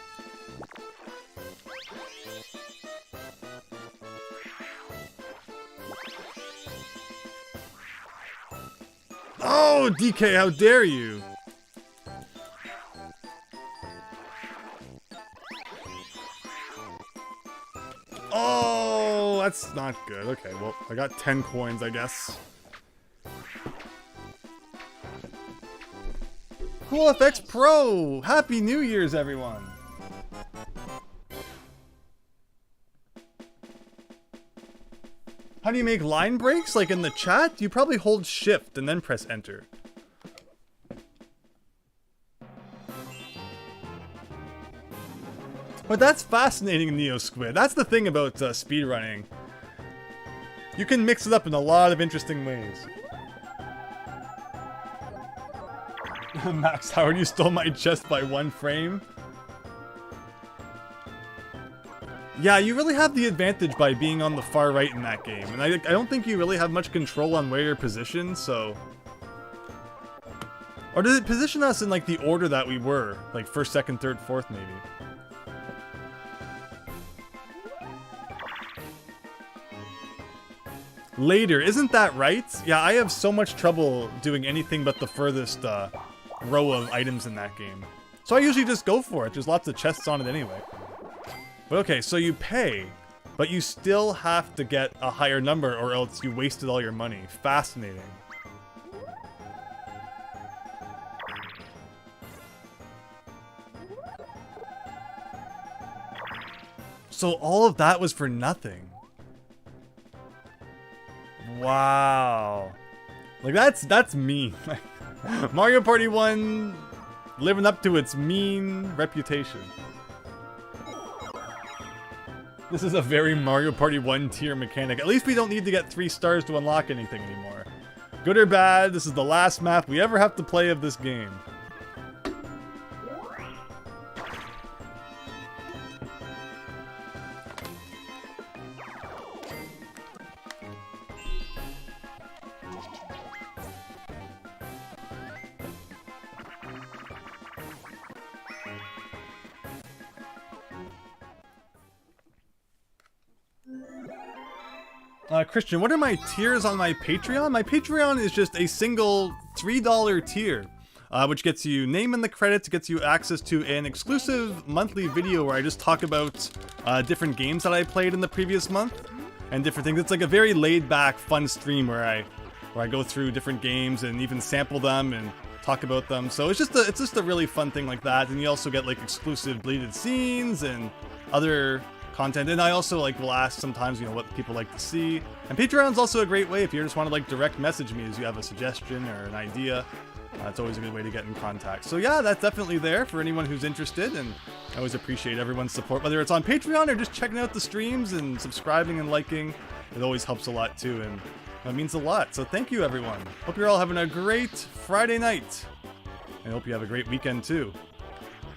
A: Oh, DK, how dare you? that's not good. Okay, well, I got 10 coins, I guess. Cool FX Pro! Happy New Year's, everyone! How do you make line breaks? Like in the chat? You probably hold shift and then press enter. But that's fascinating, Neo Squid. That's the thing about speedrunning. You can mix it up in a lot of interesting ways. Max Howard, you stole my chest by 1 frame. Yeah, you really have the advantage by being on the far right in that game. And I don't think you really have much control on where you're positioned, so... Or does it position us in like the order that we were? Like 1st, 2nd, 3rd, 4th maybe? Later, isn't that right? Yeah, I have so much trouble doing anything but the furthest row of items in that game. So I usually just go for it. There's lots of chests on it anyway. But okay, so you pay, but you still have to get a higher number or else you wasted all your money. Fascinating. So all of that was for nothing. Wow. Like that's mean. Mario Party 1 living up to its mean reputation. This is a very Mario Party 1 tier mechanic. At least we don't need to get 3 stars to unlock anything anymore. Good or bad, this is the last map we ever have to play of this game. Christian, what are my tiers on my Patreon? My Patreon is just a single $3 tier, which gets you name in the credits, gets you access to an exclusive monthly video where I just talk about different games that I played in the previous month and different things. It's like a very laid-back, fun stream where I go through different games and even sample them and talk about them. So it's just a really fun thing like that. And you also get like exclusive deleted scenes and other content, and I also like will ask sometimes, you know, what people like to see. And Patreon's also a great way if you just want to like direct message me as you have a suggestion or an idea. It's always a good way to get in contact. So yeah, that's definitely there for anyone who's interested, and I always appreciate everyone's support, whether it's on Patreon or just checking out the streams and subscribing and liking. It always helps a lot too, and it means a lot. So thank you, everyone. Hope you're all having a great Friday night, and I hope you have a great weekend too.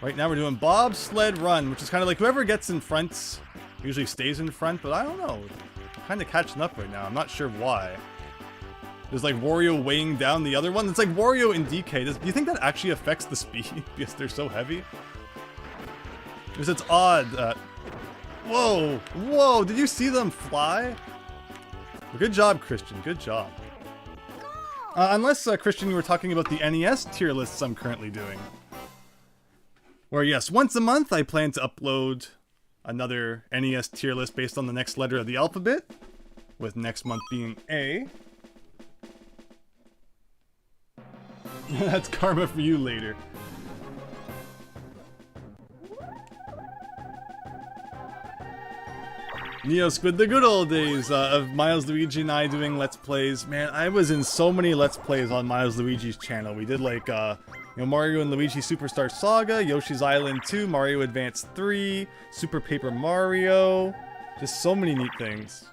A: Right now we're doing Bobsled Run, which is kind of like whoever gets in front usually stays in front, but I don't know. I'm kind of catching up right now. I'm not sure why. There's like Wario weighing down the other one. It's like Wario and DK. Do you think that actually affects the speed because they're so heavy? Because it's odd. Whoa! Whoa! Did you see them fly? Good job, Christian. Good job. Unless, Christian, you were talking about the NES tier lists I'm currently doing. Where, yes, once a month I plan to upload another NES tier list based on the next letter of the alphabet, with next month being A. That's karma for you later. Neo Squid, the good old days of Miles, Luigi, and I doing Let's Plays. Man, I was in so many Let's Plays on Miles, Luigi's channel. We did like, you know, Mario and Luigi Superstar Saga, Yoshi's Island 2, Mario Advance 3, Super Paper Mario. Just so many neat things.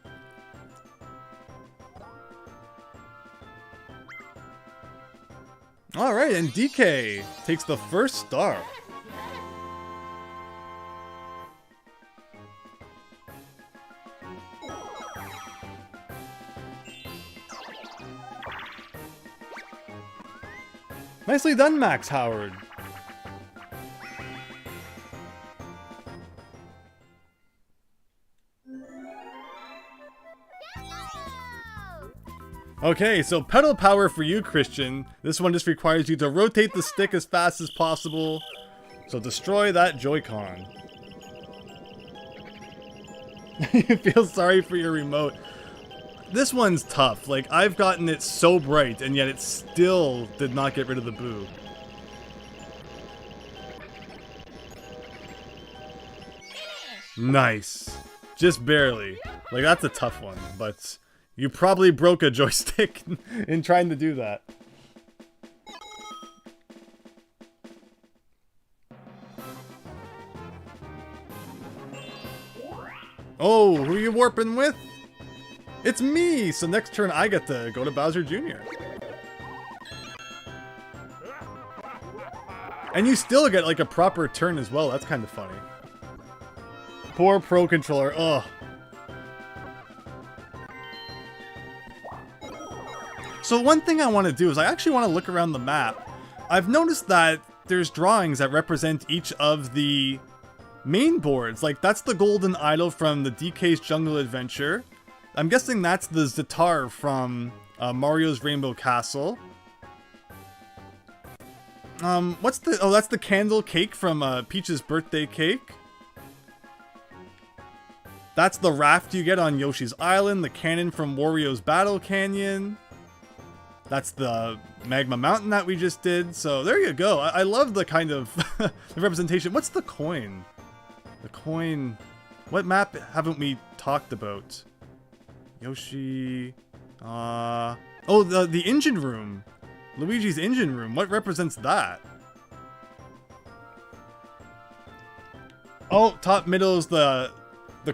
A: Alright, and DK takes the first star. Nicely done, Max Howard. Okay, so pedal power for you, Christian. This one just requires you to rotate the stick as fast as possible. So destroy that Joy-Con. You feel sorry for your remote. This one's tough. Like, I've gotten it so bright, and yet it still did not get rid of the boo. Nice. Just barely. Like, that's a tough one, but you probably broke a joystick in trying to do that. Oh, who are you warping with? It's me! So next turn I get to go to Bowser Jr. And you still get like a proper turn as well. That's kind of funny. Poor Pro Controller. Ugh. So one thing I want to do is I actually want to look around the map. I've noticed that there's drawings that represent each of the main boards. Like, that's the golden idol from the DK's Jungle Adventure. I'm guessing that's the Zatar from Mario's Rainbow Castle. What's the... Oh, that's the candle cake from Peach's birthday cake. That's the raft you get on Yoshi's Island. The cannon from Wario's Battle Canyon. That's the Magma Mountain that we just did. So there you go. I love the kind of the representation. What's the coin? The coin... What map haven't we talked about? Yoshi... Oh, the engine room. Luigi's engine room. What represents that? Oh, top middle is the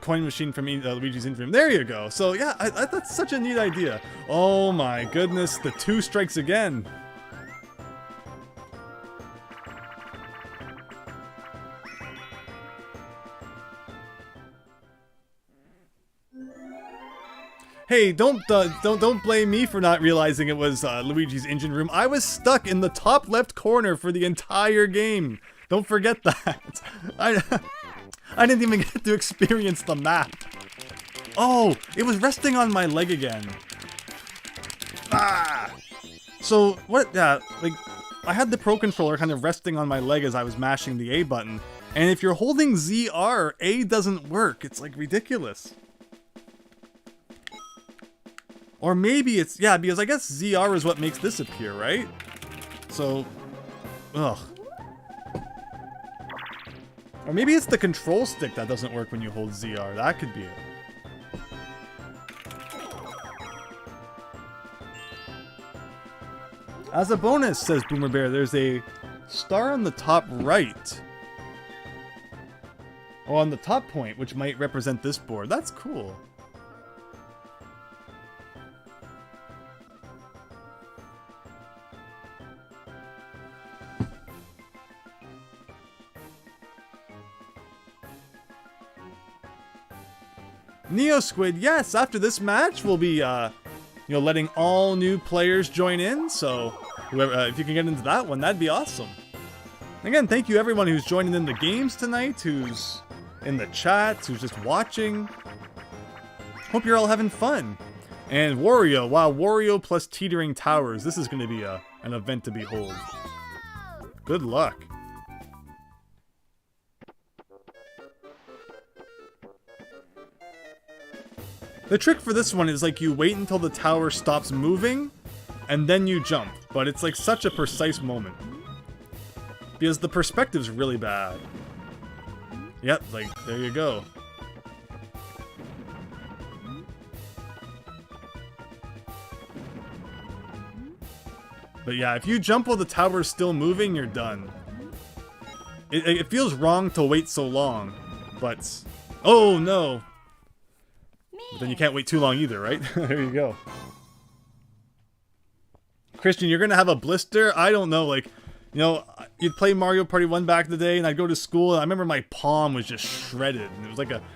A: coin machine from Luigi's engine room. There you go. So yeah, that's such a neat idea. Oh my goodness, the 2 strikes again. Hey, don't blame me for not realizing it was Luigi's engine room. I was stuck in the top left corner for the entire game. Don't forget that. I didn't even get to experience the map. Oh, it was resting on my leg again. Ah! So what? Like, I had the Pro Controller kind of resting on my leg as I was mashing the A button, and if you're holding ZR, A doesn't work. It's like ridiculous. Or maybe it's, yeah, because I guess ZR is what makes this appear, right? So, ugh. Or maybe it's the control stick that doesn't work when you hold ZR. That could be it. As a bonus, says Boomer Bear, there's a star on the top right. Oh, on the top point, which might represent this board. That's cool. Neo Squid, yes, after this match, we'll be, letting all new players join in, so whoever, if you can get into that one, that'd be awesome. Again, thank you everyone who's joining in the games tonight, who's in the chat, who's just watching. Hope you're all having fun. And Wario, wow, Wario plus Teetering Towers, this is going to be an event to behold. Good luck. The trick for this one is like you wait until the tower stops moving, and then you jump. But it's like such a precise moment. Because the perspective's really bad. Yep, like, there you go. But yeah, if you jump while the tower's still moving, you're done. It feels wrong to wait so long, but... Oh no! But then you can't wait too long either, right? There you go. Christian, you're gonna have a blister? I don't know, like, you know, you'd play Mario Party 1 back in the day, and I'd go to school, and I remember my palm was just shredded. And it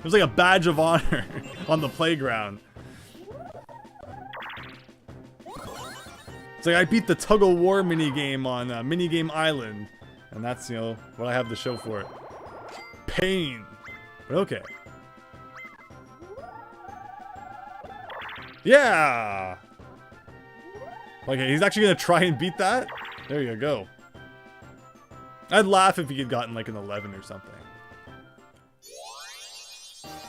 A: was like a badge of honor on the playground. It's like I beat the tug-of-war minigame on Minigame Island. And that's, you know, what I have to show for it. Pain. But okay. Yeah! Okay, he's actually gonna try and beat that? There you go. I'd laugh if he had gotten like an 11 or something.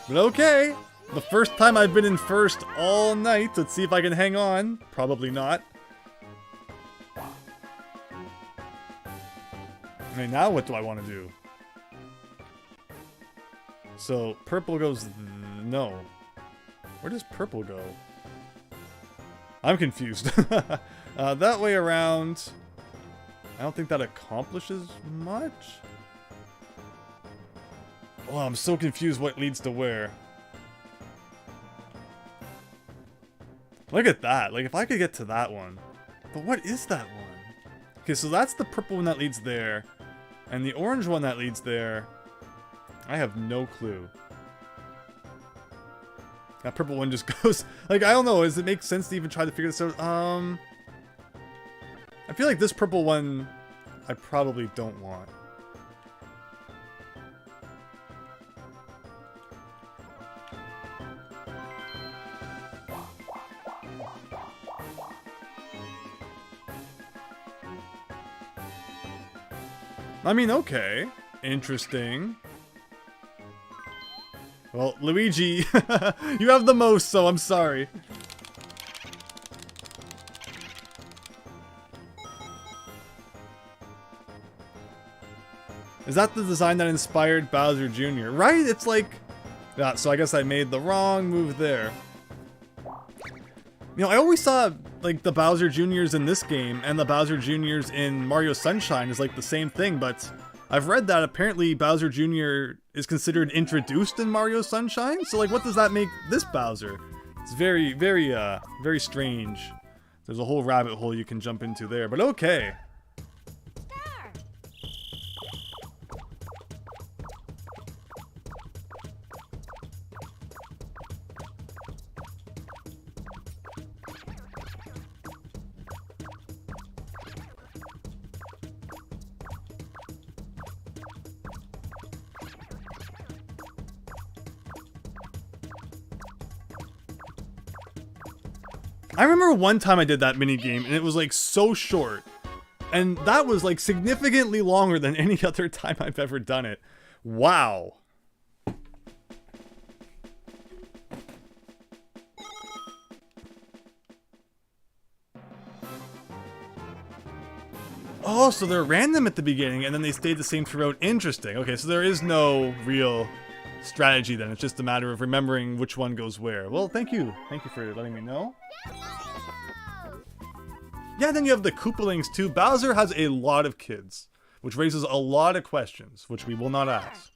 A: But okay. The first time I've been in first all night. Let's see if I can hang on. Probably not. Okay, now what do I want to do? So, purple goes... no. Where does purple go? I'm confused. That way around... I don't think that accomplishes much. Oh, I'm so confused what leads to where. Look at that. Like, if I could get to that one. But what is that one? Okay, so that's the purple one that leads there. And the orange one that leads there. I have no clue. That purple one just goes... like, I don't know. Does it make sense to even try to figure this out? I feel like this purple one I probably don't want. I mean, okay. Interesting. Well, Luigi, you have the most, so I'm sorry. Is that the design that inspired Bowser Jr.? Right? It's like... yeah, so I guess I made the wrong move there. You know, I always saw, like, the Bowser Jr.'s in this game and the Bowser Jr.'s in Mario Sunshine is, like, the same thing, but I've read that apparently Bowser Jr. is considered introduced in Mario Sunshine, so, like, what does that make this Bowser? It's very, very strange. There's a whole rabbit hole you can jump into there, but okay. I remember one time I did that minigame, and it was, like, so short. And that was, like, significantly longer than any other time I've ever done it. Wow. Oh, so they're random at the beginning, and then they stayed the same throughout. Interesting. Okay, so there is no real strategy then. It's just a matter of remembering which one goes where. Well, thank you. Thank you for letting me know. Yeah, then you have the Koopalings too. Bowser has a lot of kids, which raises a lot of questions, which we will not ask.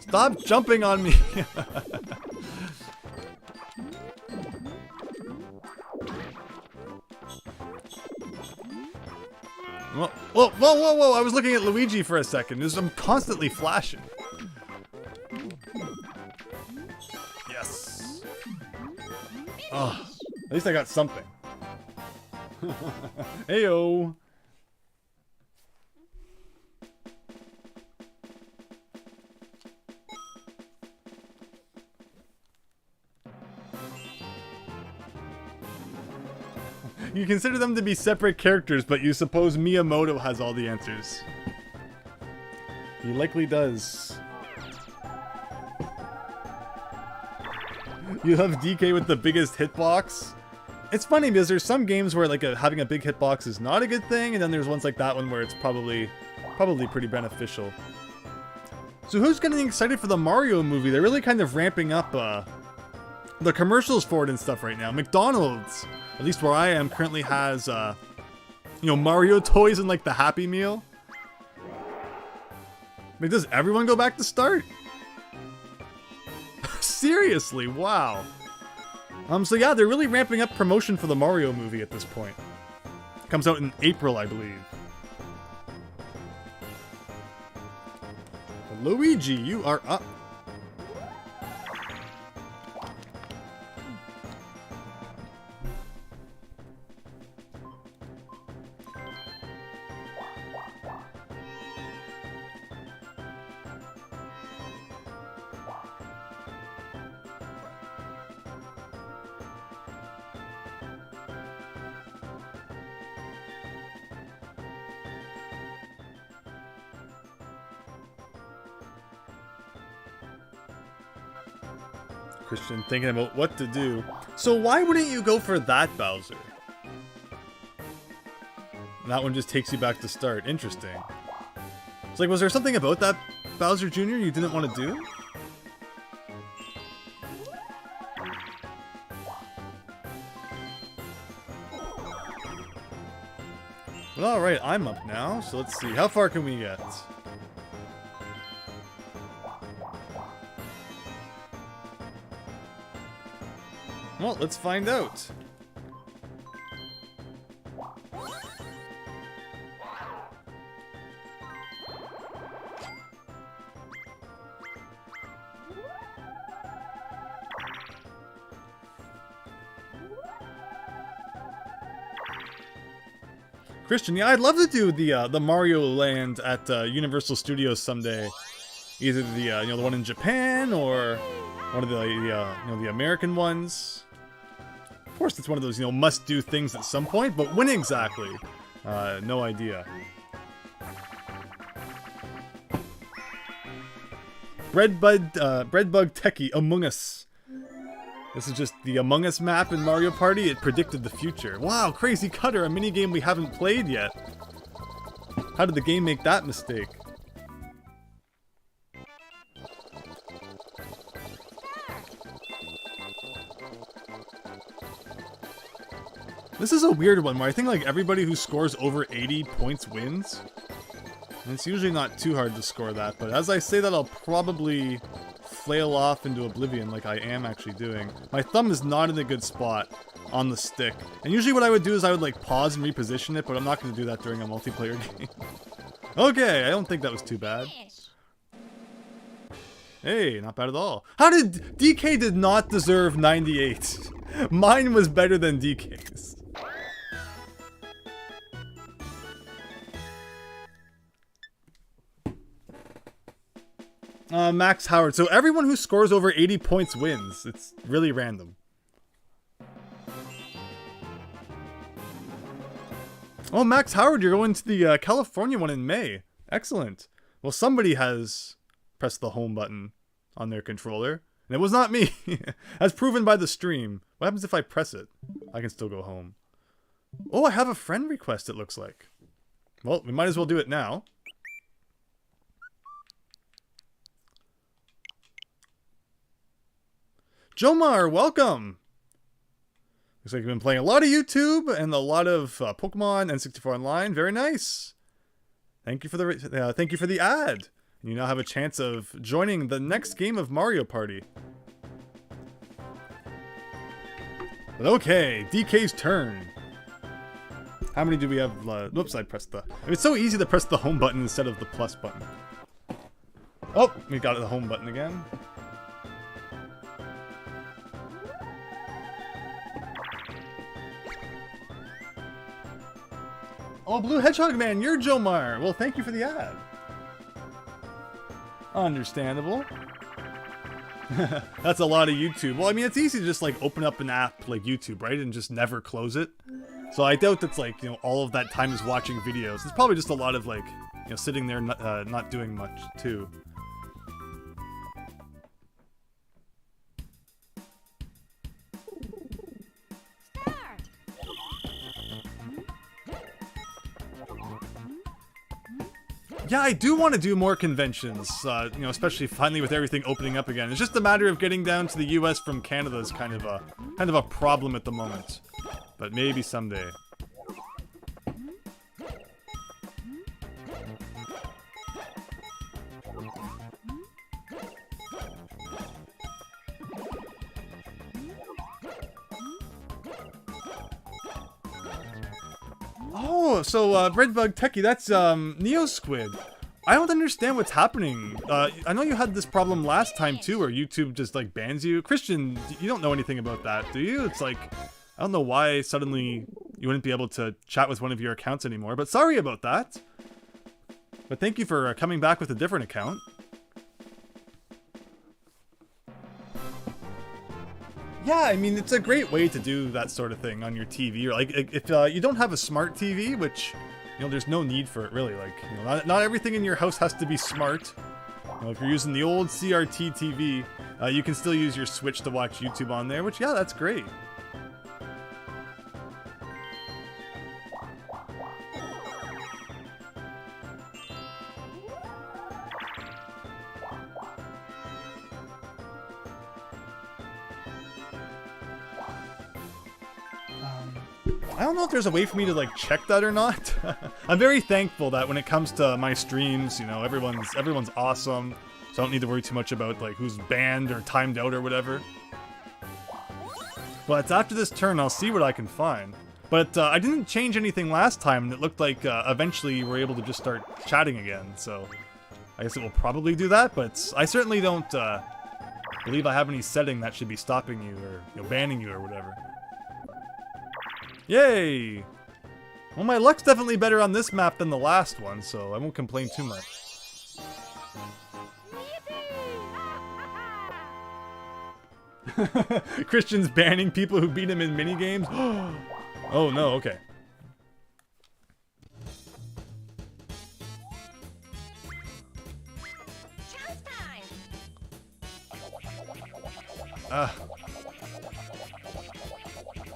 A: Stop jumping on me! Whoa, whoa, whoa, whoa! I was looking at Luigi for a second. I'm constantly flashing. Yes. Oh, at least I got something. Heyo. You consider them to be separate characters, but you suppose Miyamoto has all the answers. He likely does. You have DK with the biggest hitbox. It's funny because there's some games where like having a big hitbox is not a good thing, and then there's ones like that one where it's probably pretty beneficial. So who's getting excited for the Mario movie? They're really kind of ramping up the commercials for it and stuff right now. McDonald's, at least where I am, currently has, you know, Mario toys in, like, the Happy Meal. Like, does everyone go back to start? Seriously, wow. So yeah, they're really ramping up promotion for the Mario movie at this point. Comes out in April, I believe. Luigi, you are up. Christian thinking about what to do. So why wouldn't you go for that Bowser? And that one just takes you back to start. Interesting. It's like, was there something about that Bowser Jr. you didn't want to do? Well, alright, I'm up now, so let's see. How far can we get? Well, let's find out. Christian, yeah, I'd love to do the Mario Land at Universal Studios someday. Either the the one in Japan or one of the American ones. Of course, it's one of those must-do things at some point, but when exactly? No idea. Breadbug Techie Among Us. This is just the Among Us map in Mario Party. It predicted the future. Wow, Crazy Cutter, a minigame we haven't played yet. How did the game make that mistake? This is a weird one where I think like everybody who scores over 80 points wins. And it's usually not too hard to score that, but as I say that, I'll probably flail off into oblivion like I am actually doing. My thumb is not in a good spot on the stick. And usually what I would do is I would like pause and reposition it, but I'm not going to do that during a multiplayer game. Okay, I don't think that was too bad. Hey, not bad at all. How did... DK did not deserve 98. Mine was better than DK's. Max Howard. So everyone who scores over 80 points wins. It's really random. Oh, Max Howard, you're going to the California one in May. Excellent. Well, somebody has pressed the home button on their controller. And it was not me. As proven by the stream. What happens if I press it? I can still go home. Oh, I have a friend request, it looks like. Well, we might as well do it now. Jomar, welcome! Looks like you've been playing a lot of YouTube and a lot of Pokemon and 64 Online. Very nice. Thank you for the ad. And you now have a chance of joining the next game of Mario Party. But okay, DK's turn. How many do we have? Whoops, I pressed the... It's so easy to press the home button instead of the plus button. Oh, we got the home button again. Oh, Blue Hedgehog Man, you're Jomar. Well, thank you for the ad. Understandable. That's a lot of YouTube. Well, I mean, it's easy to just like open up an app like YouTube, right? And just never close it. So I doubt that's like, all of that time is watching videos. It's probably just a lot of like, sitting there not doing much too. Yeah, I do want to do more conventions, especially finally with everything opening up again. It's just a matter of getting down to the US from Canada is kind of a problem at the moment. But maybe someday. Oh, so Redbug Techie, that's Neo Squid. I don't understand what's happening. I know you had this problem last time too, where YouTube just like bans you. Christian, you don't know anything about that, do you? It's like, I don't know why suddenly you wouldn't be able to chat with one of your accounts anymore, but sorry about that. But thank you for coming back with a different account. Yeah, I mean, it's a great way to do that sort of thing on your TV. Or like, if you don't have a smart TV, which, there's no need for it really. Like, not everything in your house has to be smart. Well, if you're using the old CRT TV, you can still use your Switch to watch YouTube on there, which, yeah, that's great. I don't know if there's a way for me to like check that or not. I'm very thankful that when it comes to my streams, you know, everyone's awesome, so I don't need to worry too much about like who's banned or timed out or whatever. But after this turn, I'll see what I can find. But I didn't change anything last time, and it looked like eventually we're able to just start chatting again. So I guess it will probably do that. But I certainly don't believe I have any setting that should be stopping you or banning you or whatever. Yay! Well, my luck's definitely better on this map than the last one, so I won't complain too much. Christian's banning people who beat him in minigames? Oh no, okay.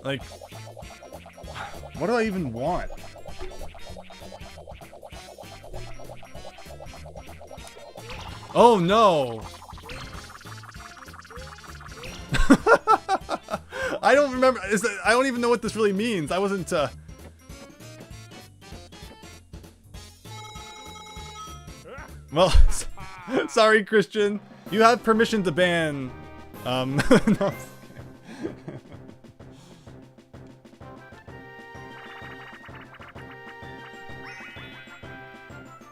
A: Like, what do I even want? Oh no! I don't remember. I don't even know what this really means. I wasn't. Well, sorry, Christian. You have permission to ban. No.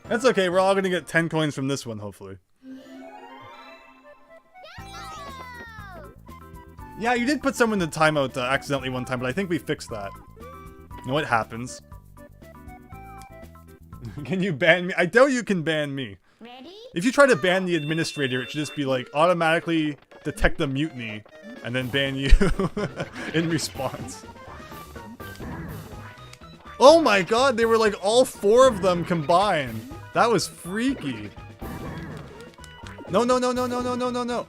A: That's okay, we're all gonna get 10 coins from this one, hopefully. Yeah, you did put someone in timeout accidentally one time, but I think we fixed that. You know what happens? Can you ban me? I doubt you can ban me.
B: Ready?
A: If you try to ban the administrator, it should just be like, automatically detect the mutiny, and then ban you in response. Oh my god, they were like all 4 of them combined. That was freaky. No, no, no, no, no, no, no, no, no.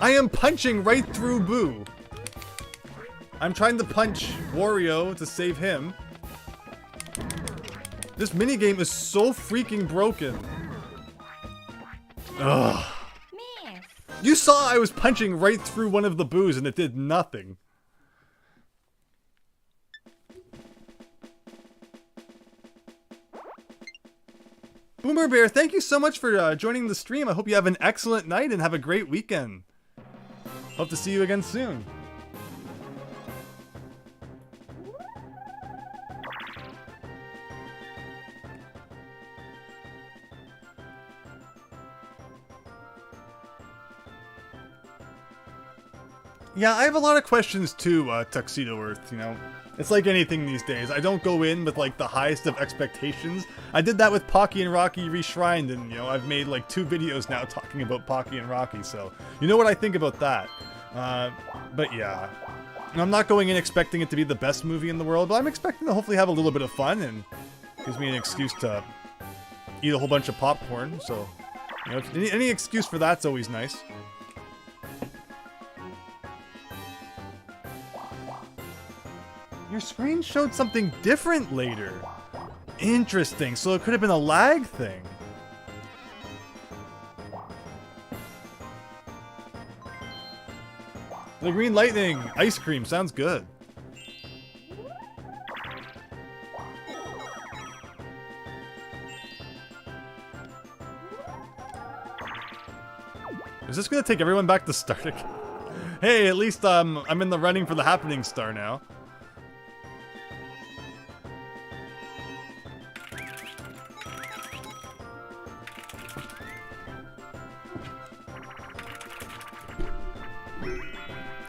A: I am punching right through Boo. I'm trying to punch Wario to save him. This minigame is so freaking broken. Ugh. You saw I was punching right through one of the Boos and it did nothing. Boomer Bear, thank you so much for joining the stream. I hope you have an excellent night and have a great weekend. Hope to see you again soon. Yeah, I have a lot of questions too, Tuxedo Earth, you know. It's like anything these days. I don't go in with like the highest of expectations. I did that with Pocky and Rocky Reshrined, and you know, I've made like 2 videos now talking about Pocky and Rocky, so you know what I think about that. But yeah, I'm not going in expecting it to be the best movie in the world, but I'm expecting to hopefully have a little bit of fun, and gives me an excuse to eat a whole bunch of popcorn, so you know, any excuse for that's always nice. Your screen showed something different later. Interesting, so it could have been a lag thing. The Green Lightning ice cream sounds good. Is this gonna take everyone back to start again? Hey, at least I'm in the running for the happening star now.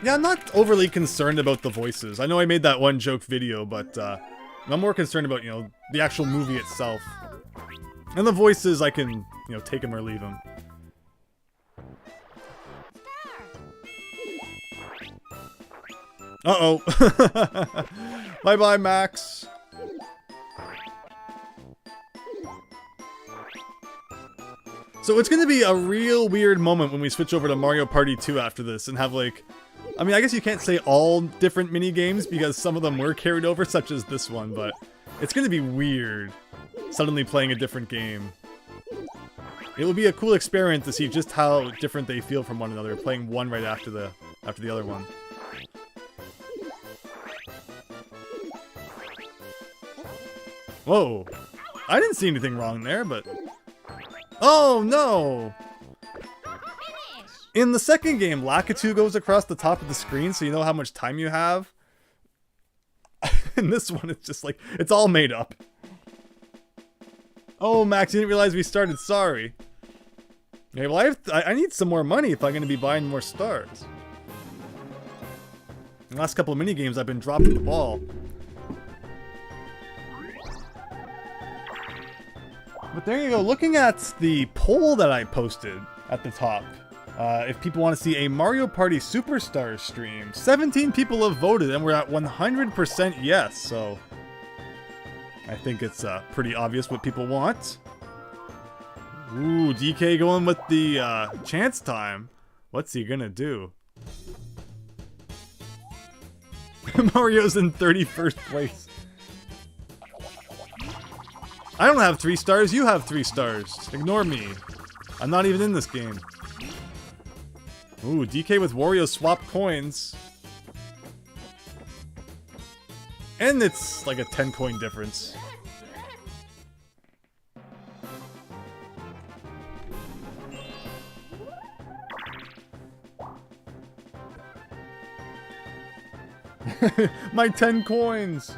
A: Yeah, I'm not overly concerned about the voices. I know I made that one joke video, but I'm more concerned about, you know, the actual movie itself. And the voices, I can, you know, take them or leave them. Uh-oh. Bye-bye, Max. So it's going to be a real weird moment when we switch over to Mario Party 2 after this and have like... I mean, I guess you can't say all different mini games because some of them were carried over, such as this one, but it's going to be weird suddenly playing a different game. It will be a cool experiment to see just how different they feel from one another, playing one right after the other one. Whoa. I didn't see anything wrong there, but... Oh, no! In the second game, Lakitu goes across the top of the screen so you know how much time you have. In this one, it's just like, it's all made up. Oh, Max, you didn't realize we started. Sorry. Okay, well, I need some more money if I'm going to be buying more stars. The last couple of minigames, I've been dropping the ball. But there you go. Looking at the poll that I posted at the top, if people want to see a Mario Party Superstars stream, 17 people have voted, and we're at 100% yes. So I think it's pretty obvious what people want. Ooh, DK going with the chance time. What's he gonna do? Mario's in 31st place. I don't have 3 stars, you have 3 stars. Ignore me. I'm not even in this game. Ooh, DK with Wario swap coins. And it's like a 10 coin difference. My 10 coins!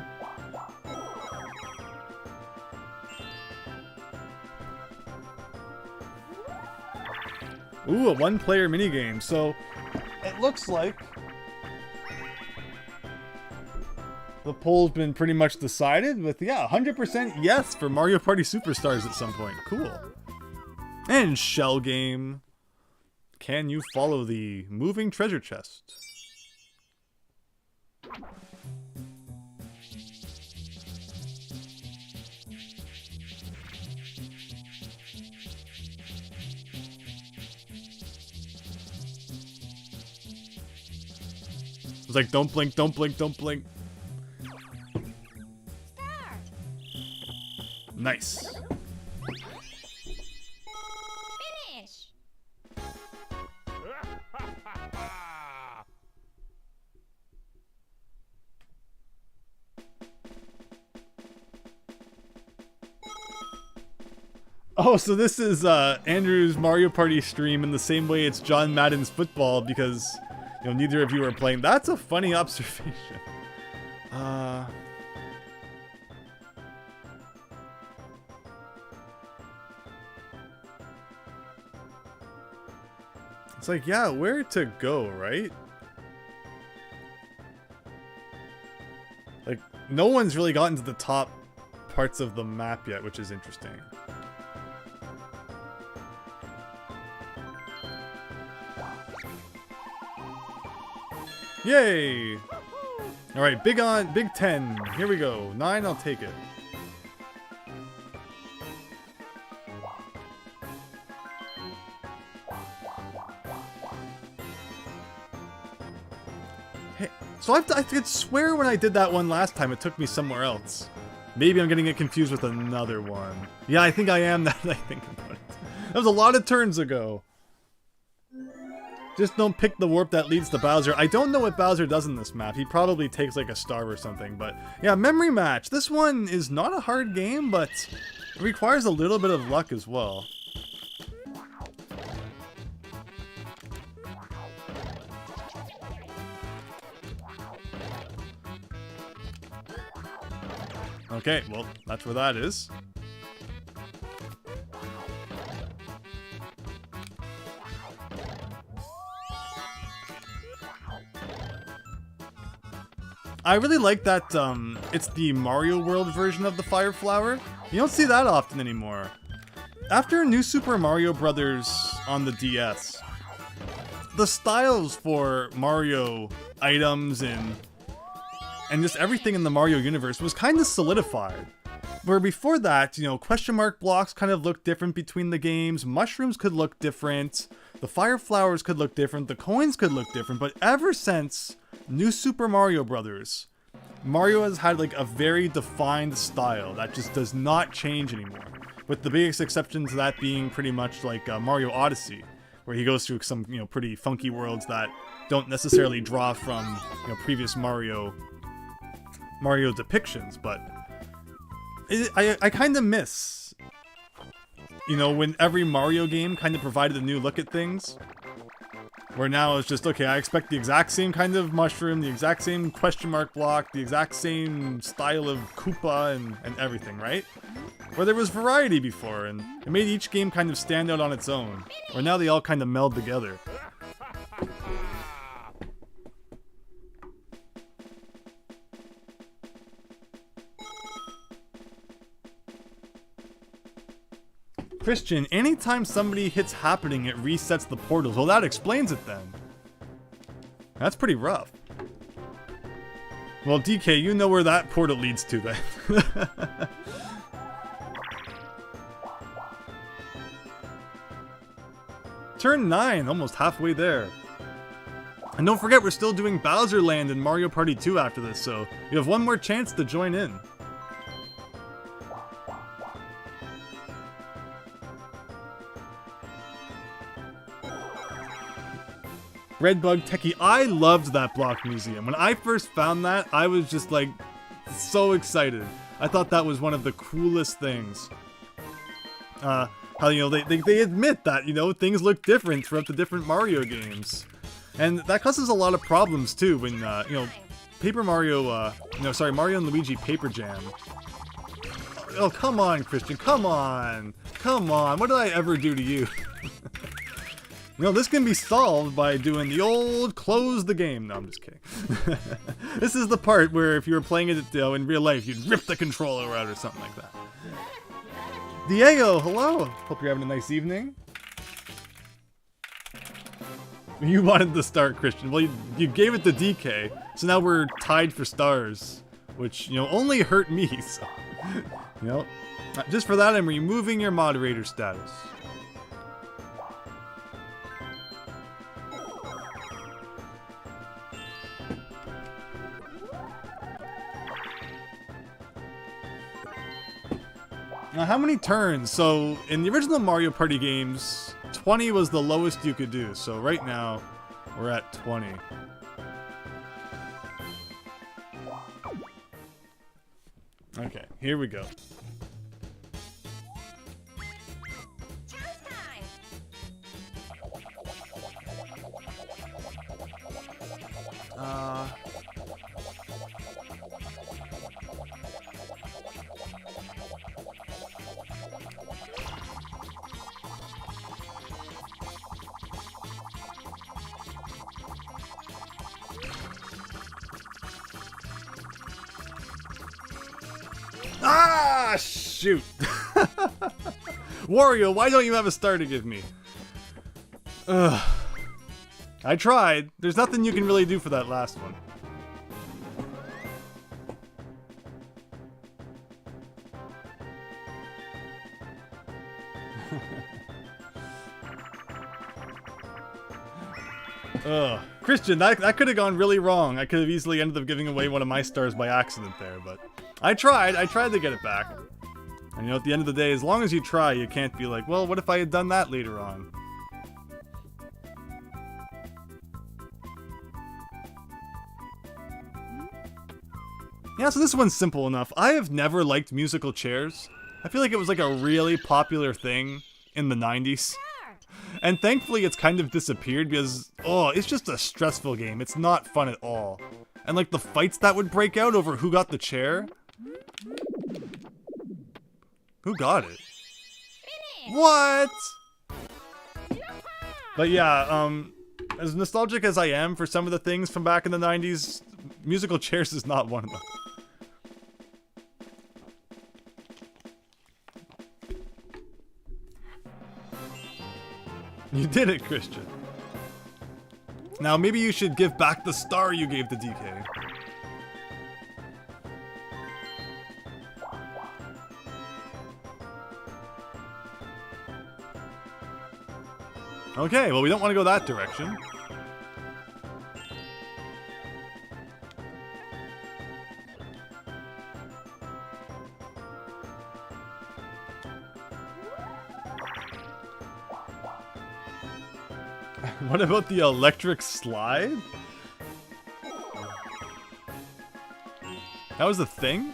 A: Ooh, a one-player minigame. So, it looks like the poll's been pretty much decided with, yeah, 100% yes for Mario Party Superstars at some point. Cool. And Shell Game. Can you follow the moving treasure chest? It's like, don't blink, don't blink, don't blink.
B: Start.
A: Nice.
B: Finish.
A: Oh, so this is Andrew's Mario Party stream in the same way it's John Madden's football because, you know, neither of you are playing. That's a funny observation. It's like, yeah, where to go, right? Like, no one's really gotten to the top parts of the map yet, which is interesting. Yay! Alright, big 10. Here we go. 9, I'll take it. Hey, so I could swear when I did that one last time, it took me somewhere else. Maybe I'm getting it confused with another one. Yeah, I think I am now that I think about it. That was a lot of turns ago. Just don't pick the warp that leads to Bowser. I don't know what Bowser does in this map. He probably takes like a star or something, but yeah, memory match. This one is not a hard game, but it requires a little bit of luck as well. Okay, well, that's where that is. I really like that it's the Mario World version of the Fire Flower. You don't see that often anymore. After New Super Mario Bros. On the DS, the styles for Mario items and just everything in the Mario universe was kind of solidified. Where before that, you know, question mark blocks kind of looked different between the games. Mushrooms could look different. The fire flowers could look different. The coins could look different. But ever since New Super Mario Brothers, Mario has had like a very defined style that just does not change anymore. With the biggest exception to that being pretty much like Mario Odyssey, where he goes through some, you know, pretty funky worlds that don't necessarily draw from, you know, previous Mario depictions. But I kind of miss, you know, when every Mario game kind of provided a new look at things. Where now it's just, okay, I expect the exact same kind of mushroom, the exact same question mark block, the exact same style of Koopa and everything, right? Where there was variety before, and it made each game kind of stand out on its own. Where now they all kind of meld together. Christian, anytime somebody hits happening, it resets the portals. Well, that explains it then. That's pretty rough. Well, DK, you know where that portal leads to then. Turn 9, almost halfway there. And don't forget, we're still doing Bowser Land in Mario Party 2 after this, so you have one more chance to join in. Redbug Techie, I loved that block museum. When I first found that, I was just like so excited. I thought that was one of the coolest things. How, you know, they admit that, you know, things look different throughout the different Mario games. And that causes a lot of problems too when, you know, Mario and Luigi Paper Jam. Oh, come on, Christian, come on. Come on, what did I ever do to you? You know, this can be solved by doing the old close the game. No, I'm just kidding. This is the part where if you were playing it, you know, in real life, you'd rip the controller out or something like that. Diego, hello. Hope you're having a nice evening. You wanted the star, Christian. Well, you gave it to DK, so now we're tied for stars, which, you know, only hurt me, so, you know. Just for that, I'm removing your moderator status. Now, how many turns? So, in the original Mario Party games, 20 was the lowest you could do. So, right now, we're at 20. Okay, here we go. Ah, shoot. Wario, why don't you have a star to give me? Ugh. I tried. There's nothing you can really do for that last one. Ugh. Christian, that could have gone really wrong. I could have easily ended up giving away one of my stars by accident there, but I tried to get it back. And you know, at the end of the day, as long as you try, you can't be like, well, what if I had done that later on? Yeah, so this one's simple enough. I have never liked musical chairs. I feel like it was like a really popular thing in the 90s. And thankfully it's kind of disappeared because, oh, it's just a stressful game. It's not fun at all. And like the fights that would break out over who got the chair. Who got it? What? But yeah, as nostalgic as I am for some of the things from back in the 90s, musical chairs is not one of them. You did it, Christian. Now maybe you should give back the star you gave to DK. Okay, well we don't want to go that direction. What about the electric slide? That was the thing?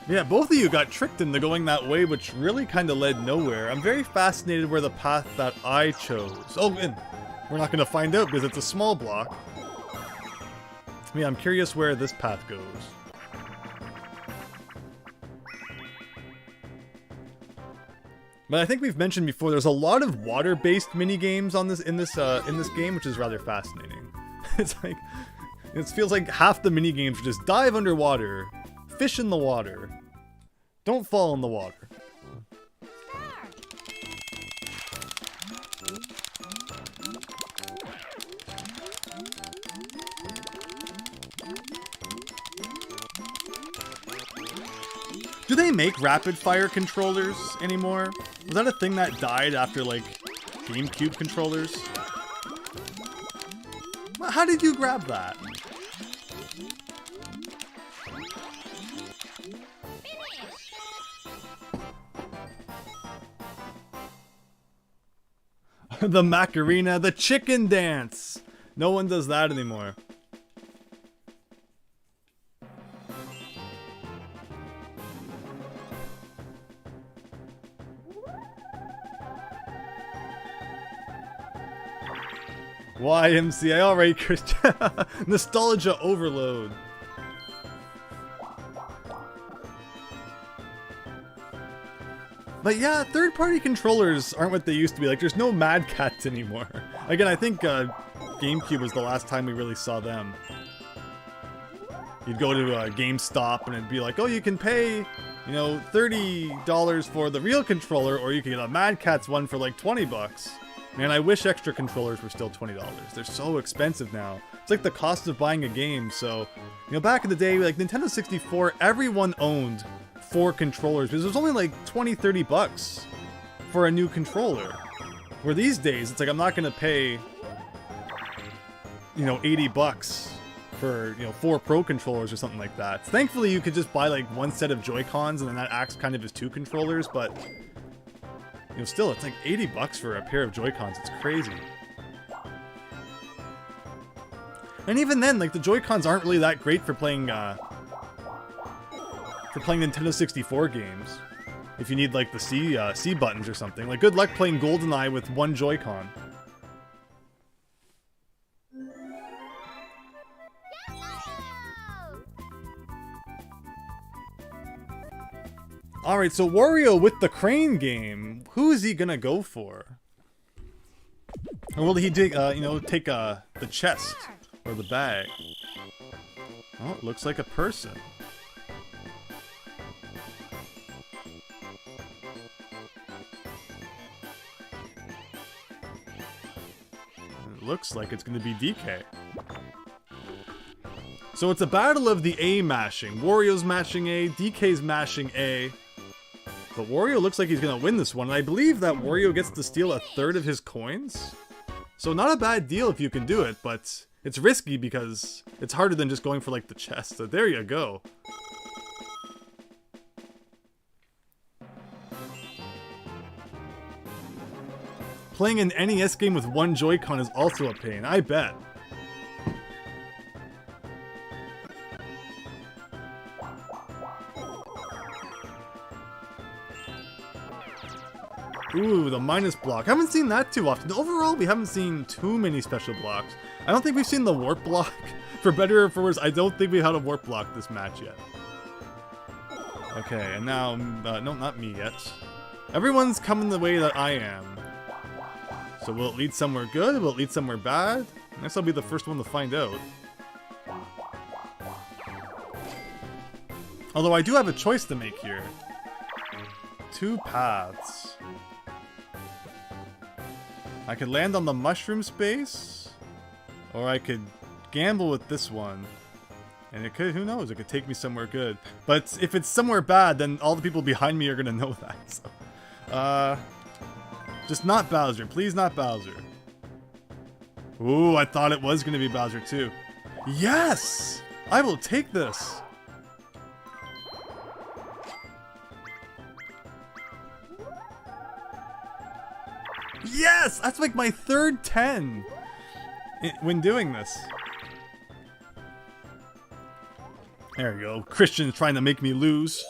A: Yeah, both of you got tricked into going that way, which really kind of led nowhere. I'm very fascinated where the path that I chose. Oh, and we're not going to find out because it's a small block. Yeah, I'm curious where this path goes. But I think we've mentioned before, there's a lot of water-based mini-games on in this game, which is rather fascinating. It's like, it feels like half the mini-games are just dive underwater, fish in the water, don't fall in the water. Do they make rapid-fire controllers anymore? Was that a thing that died after, like, GameCube controllers? How did you grab that? The Macarena, the chicken dance! No one does that anymore. YMCA, alright, Christian. Nostalgia overload. But yeah, third-party controllers aren't what they used to be. Like, there's no Mad Cats anymore. Again, I think GameCube was the last time we really saw them. You'd go to GameStop and it'd be like, oh, you can pay, you know, $30 for the real controller, or you can get a Mad Catz one for like 20 bucks. Man, I wish extra controllers were still $20. They're so expensive now. It's like the cost of buying a game. So, you know, back in the day, like Nintendo 64, everyone owned 4 controllers because it was only like 20, 30 bucks for a new controller. Where these days, it's like I'm not going to pay, you know, 80 bucks for, you know, 4 Pro controllers or something like that. Thankfully, you could just buy like one set of Joy-Cons and then that acts kind of as 2 controllers, but you know, still, it's like 80 bucks for a pair of Joy-Cons. It's crazy. And even then, like, the Joy-Cons aren't really that great for playing Nintendo 64 games. If you need, like, the C buttons or something. Like, good luck playing GoldenEye with one Joy-Con. Alright, so Wario with the crane game. Who is he gonna go for? Or will he take, you know, take the chest or the bag? Oh, it looks like a person. It looks like it's gonna be DK. So it's a battle of the A mashing. Wario's mashing A, DK's mashing A. But Wario looks like he's gonna win this one, and I believe that Wario gets to steal a third of his coins. So not a bad deal if you can do it, but it's risky because it's harder than just going for like the chest. So there you go. Playing an NES game with one Joy-Con is also a pain, I bet. Ooh, the minus block. I haven't seen that too often. Overall, we haven't seen too many special blocks. I don't think we've seen the warp block. For better or for worse, I don't think we've had a warp block this match yet. Okay, and now, no, not me yet. Everyone's coming the way that I am. So will it lead somewhere good? Will it lead somewhere bad? I guess I'll be the first one to find out. Although I do have a choice to make here. 2 paths. I could land on the mushroom space, or I could gamble with this one And it could, who knows, it could take me somewhere good. But if it's somewhere bad, then all the people behind me are gonna know that, so. Just not Bowser, please not Bowser. Ooh, I thought it was gonna be Bowser too. Yes! I will take this! Yes! That's like my third 10 when doing this. There we go. Christian's trying to make me lose.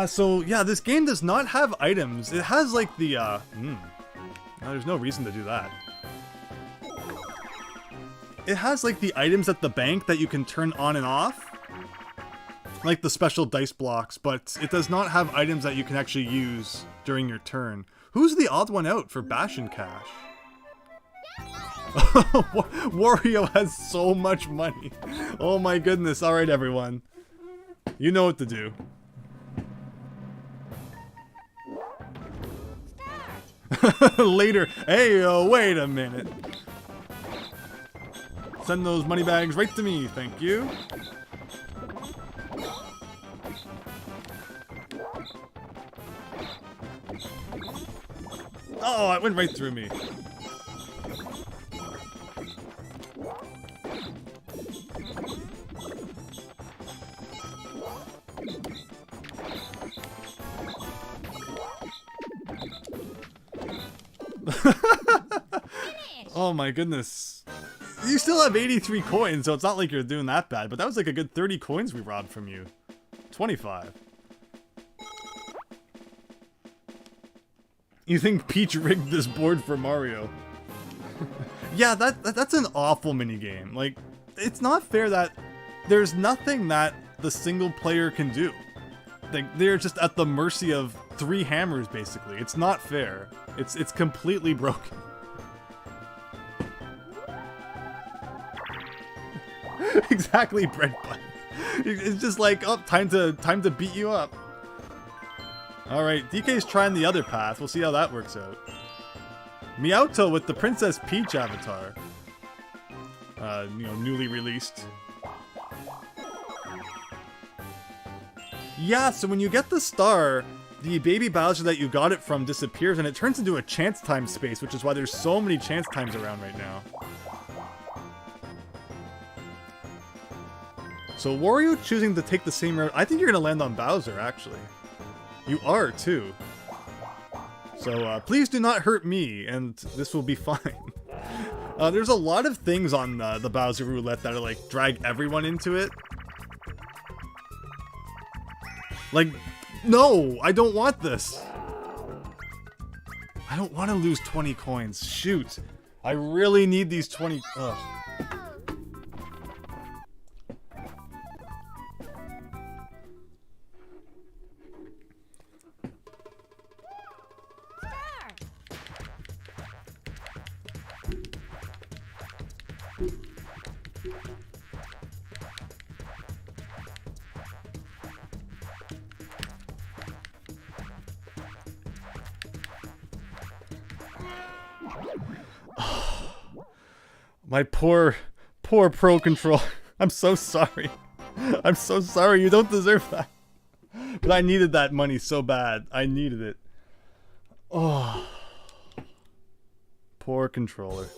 A: So yeah, this game does not have items. It has like the, no, there's no reason to do that. It has like the items at the bank that you can turn on and off. Like the special dice blocks, but it does not have items that you can actually use during your turn. Who's the odd one out for Bash and Cash? Wario has so much money. Oh my goodness. Alright, everyone. You know what to do. Later. Hey, wait a minute. Send those money bags right to me, thank you. Oh, it went right through me. Oh my goodness. You still have 83 coins, so it's not like you're doing that bad, but that was like a good 30 coins we robbed from you. 25. You think Peach rigged this board for Mario? Yeah, that's an awful minigame. Like, it's not fair that there's nothing that the single player can do. Like, they're just at the mercy of 3 hammers, basically. It's not fair. It's completely broken. Exactly, bread bun. It's just like, oh, time to beat you up. Alright, DK's trying the other path. We'll see how that works out. Meowto with the Princess Peach avatar. You know, newly released. Yeah, so when you get the star, the baby Bowser that you got it from disappears and it turns into a chance time space, which is why there's so many chance times around right now. So Wario choosing to take the same route, I think you're gonna land on Bowser, actually. You are, too. So, please do not hurt me, and this will be fine. There's a lot of things on the Bowser Roulette that are like, drag everyone into it. Like, no! I don't want this! I don't want to lose 20 coins. Shoot. I really need these 20... Ugh. My poor Pro Controller. I'm so sorry. I'm so sorry. You don't deserve that. But I needed that money so bad. I needed it. Oh. Poor controller.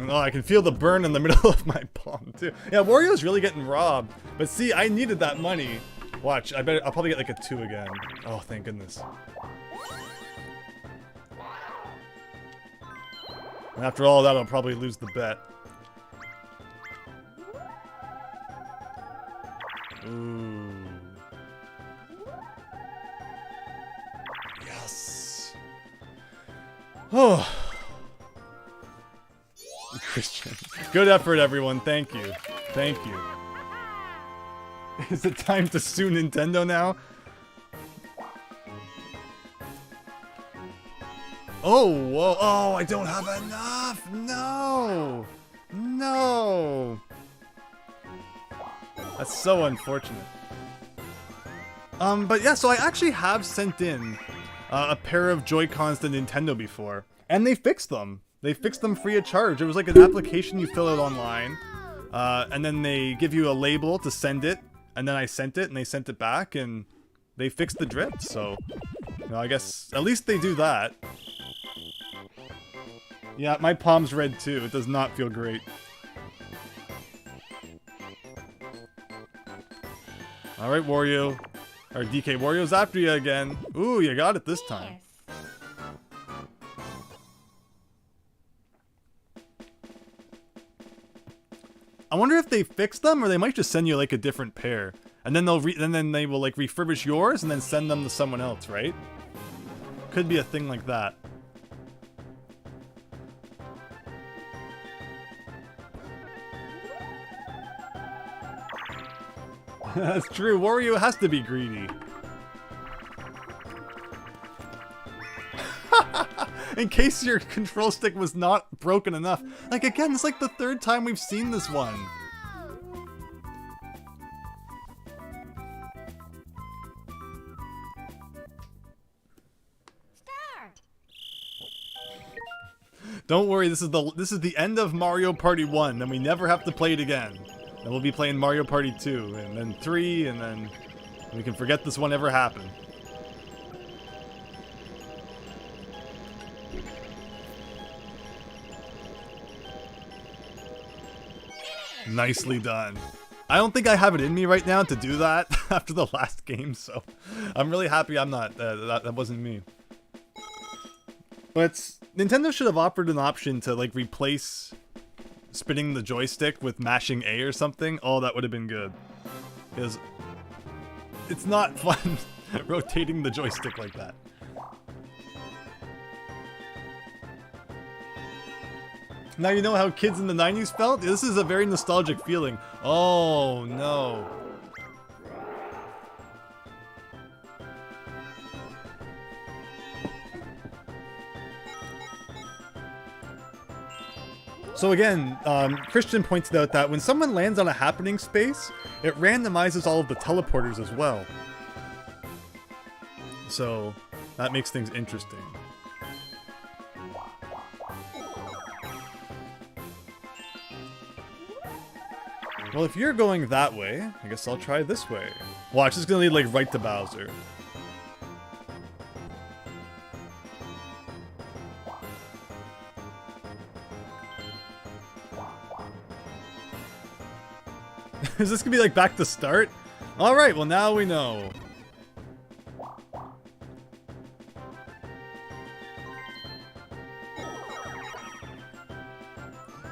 A: Oh, I can feel the burn in the middle of my palm, too. Yeah, Wario's really getting robbed. But see, I needed that money. Watch, I'll probably get like a 2 again. Oh, thank goodness. And after all that, I'll probably lose the bet. Ooh. Yes. Oh. Christian. Good effort, everyone. Thank you. Thank you. Is it time to sue Nintendo now? Oh, whoa. Oh, I don't have enough. No. No. That's so unfortunate. But yeah, so I actually have sent in a pair of Joy-Cons to Nintendo before. And they fixed them. They fixed them free of charge. It was like an application you fill out online. And then they give you a label to send it. And then I sent it, and they sent it back, and they fixed the drift. So, you know, I guess at least they do that. Yeah, my palm's red too. It does not feel great. Alright, Wario. Or DK, Wario's after you again. Ooh, you got it this time. I wonder if they fixed them, or they might just send you like a different pair, and then then they will like refurbish yours and then send them to someone else, right? Could be a thing like that. That's true. Wario has to be greedy. In case your control stick was not broken enough. Like, again, it's like the third time we've seen this one.
B: Start.
A: Don't worry, this is the end of Mario Party 1, then we never have to play it again. Then we'll be playing Mario Party 2, and then 3, and then we can forget this one ever happened. Nicely done. I don't think I have it in me right now to do that after the last game, so I'm really happy I'm not, that wasn't me. But Nintendo should have offered an option to like replace spinning the joystick with mashing A or something. Oh, that would have been good. Because it's not fun rotating the joystick like that. Now you know how kids in the 90s felt? This is a very nostalgic feeling. Oh, no. So again, Christian pointed out that when someone lands on a happening space, it randomizes all of the teleporters as well. So that makes things interesting. Well, if you're going that way, I guess I'll try this way. Watch, it's gonna lead like right to Bowser. Is this gonna be like back to start? Alright, well now we know.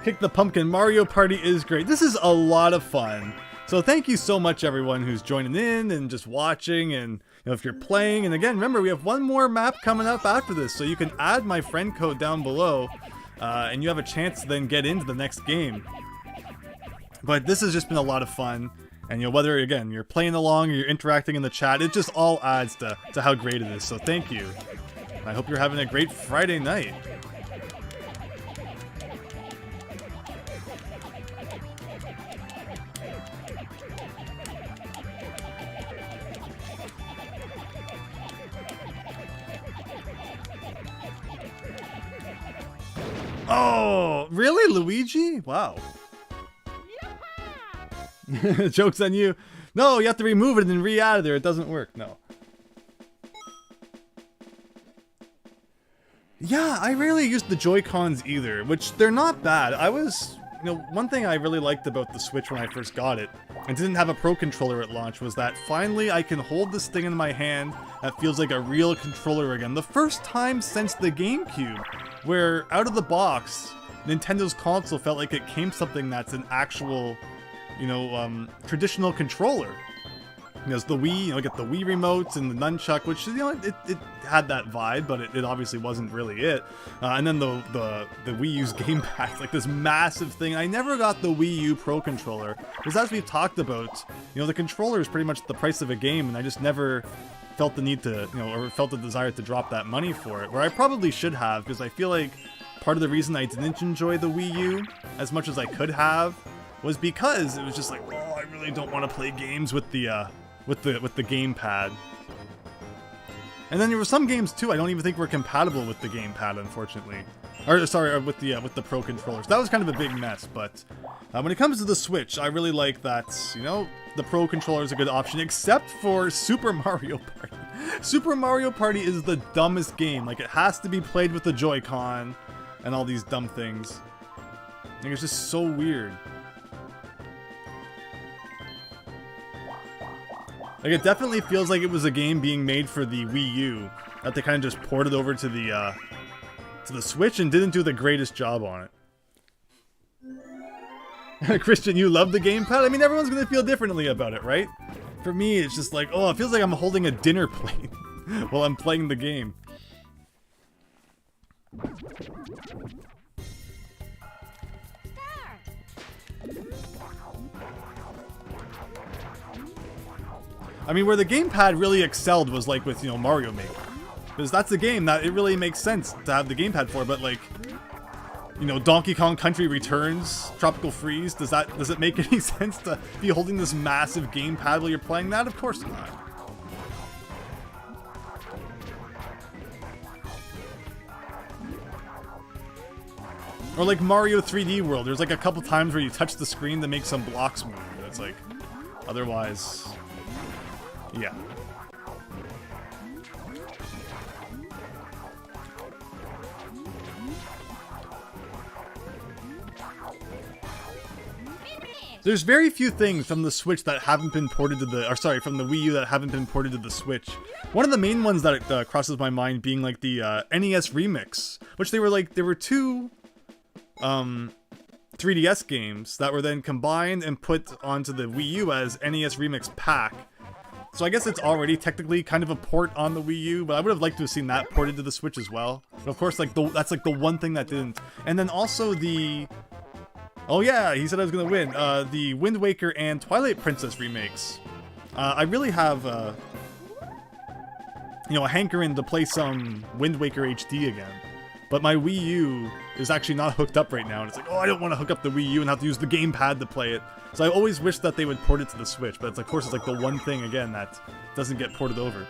A: Kick the pumpkin. Mario Party is great. This is a lot of fun. So thank you so much everyone who's joining in and just watching, and you know, if you're playing. And again, remember we have one more map coming up after this, so you can add my friend code down below and you have a chance to then get into the next game. But this has just been a lot of fun, and you know, whether again you're playing along or you're interacting in the chat, it just all adds to how great it is. So thank you. I hope you're having a great Friday night. Oh, really, Luigi? Wow. Joke's on you. No, you have to remove it and then re-add it there. It doesn't work. No. Yeah, I rarely used the Joy-Cons either, which they're not bad. You know, one thing I really liked about the Switch when I first got it, and didn't have a Pro Controller at launch, was that finally I can hold this thing in my hand that feels like a real controller again. The first time since the GameCube, where out of the box, Nintendo's console felt like it came something that's an actual, you know, traditional controller. You know, it's the Wii, you know, get the Wii remotes and the nunchuck, which, you know, it had that vibe, but it obviously wasn't really it. And then the Wii U's gamepad, like this massive thing. I never got the Wii U Pro Controller, because as we've talked about, you know, the controller is pretty much the price of a game, and I just never felt the need to, you know, or felt the desire to drop that money for it, where I probably should have, because I feel like part of the reason I didn't enjoy the Wii U as much as I could have was because it was just like, oh, I really don't want to play games with the gamepad. And then there were some games too I don't even think were compatible with the gamepad, unfortunately. Or sorry, with the Pro controllers. That was kind of a big mess, but when it comes to the Switch, I really like that, you know, the Pro controller is a good option, except for Super Mario Party. Super Mario Party is the dumbest game. Like, it has to be played with the Joy-Con and all these dumb things. Like, it's just so weird. Like, it definitely feels like it was a game being made for the Wii U that they kind of just ported over to the Switch and didn't do the greatest job on it. Christian, you love the gamepad? I mean, everyone's gonna feel differently about it, right? For me, it's just like, oh, it feels like I'm holding a dinner plate while I'm playing the game. I mean, where the gamepad really excelled was like with, you know, Mario Maker. Because that's a game that it really makes sense to have the gamepad for, but like, you know, Donkey Kong Country Returns, Tropical Freeze, does it make any sense to be holding this massive gamepad while you're playing that? Of course not. Or like Mario 3D World, there's like a couple times where you touch the screen to make some blocks move, but it's like, otherwise, yeah. There's very few things from the Switch that haven't been ported to the, or sorry, from the Wii U that haven't been ported to the Switch. One of the main ones that crosses my mind being like the NES Remix, which there were two 3DS games that were then combined and put onto the Wii U as NES Remix Pack. So I guess it's already technically kind of a port on the Wii U, but I would have liked to have seen that ported to the Switch as well. But of course, like that's like the one thing that didn't. And then also the... Oh yeah, he said I was gonna win. The Wind Waker and Twilight Princess remakes. I really have, you know, a hankering to play some Wind Waker HD again. But my Wii U is actually not hooked up right now, and it's like, oh, I don't want to hook up the Wii U and have to use the gamepad to play it. So I always wish that they would port it to the Switch, but it's, of course, it's like the one thing, again, that doesn't get ported over.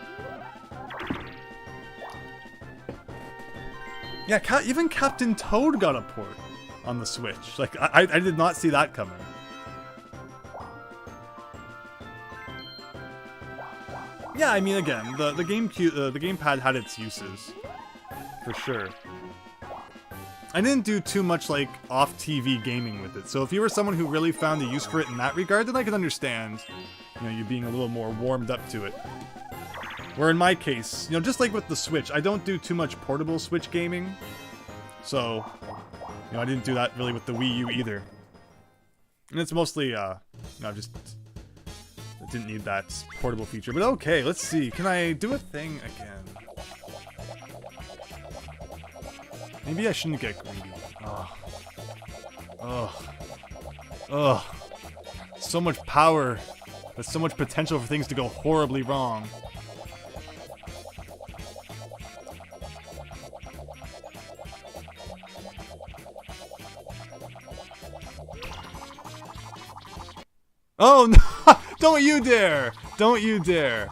A: Yeah, even Captain Toad got a port on the Switch. Like, I did not see that coming. Yeah, I mean, again, the gamepad had its uses, for sure. I didn't do too much, like, off-TV gaming with it, so if you were someone who really found a use for it in that regard, then I could understand, you know, you being a little more warmed up to it. Where in my case, you know, just like with the Switch, I don't do too much portable Switch gaming, so... You know, I didn't do that really with the Wii U either. And it's mostly, you know, just... I didn't need that portable feature. But okay, let's see. Can I do a thing again? Maybe I shouldn't get greedy. Ugh. Ugh. Ugh. So much power. There's so much potential for things to go horribly wrong. Oh no! Don't you dare! Don't you dare!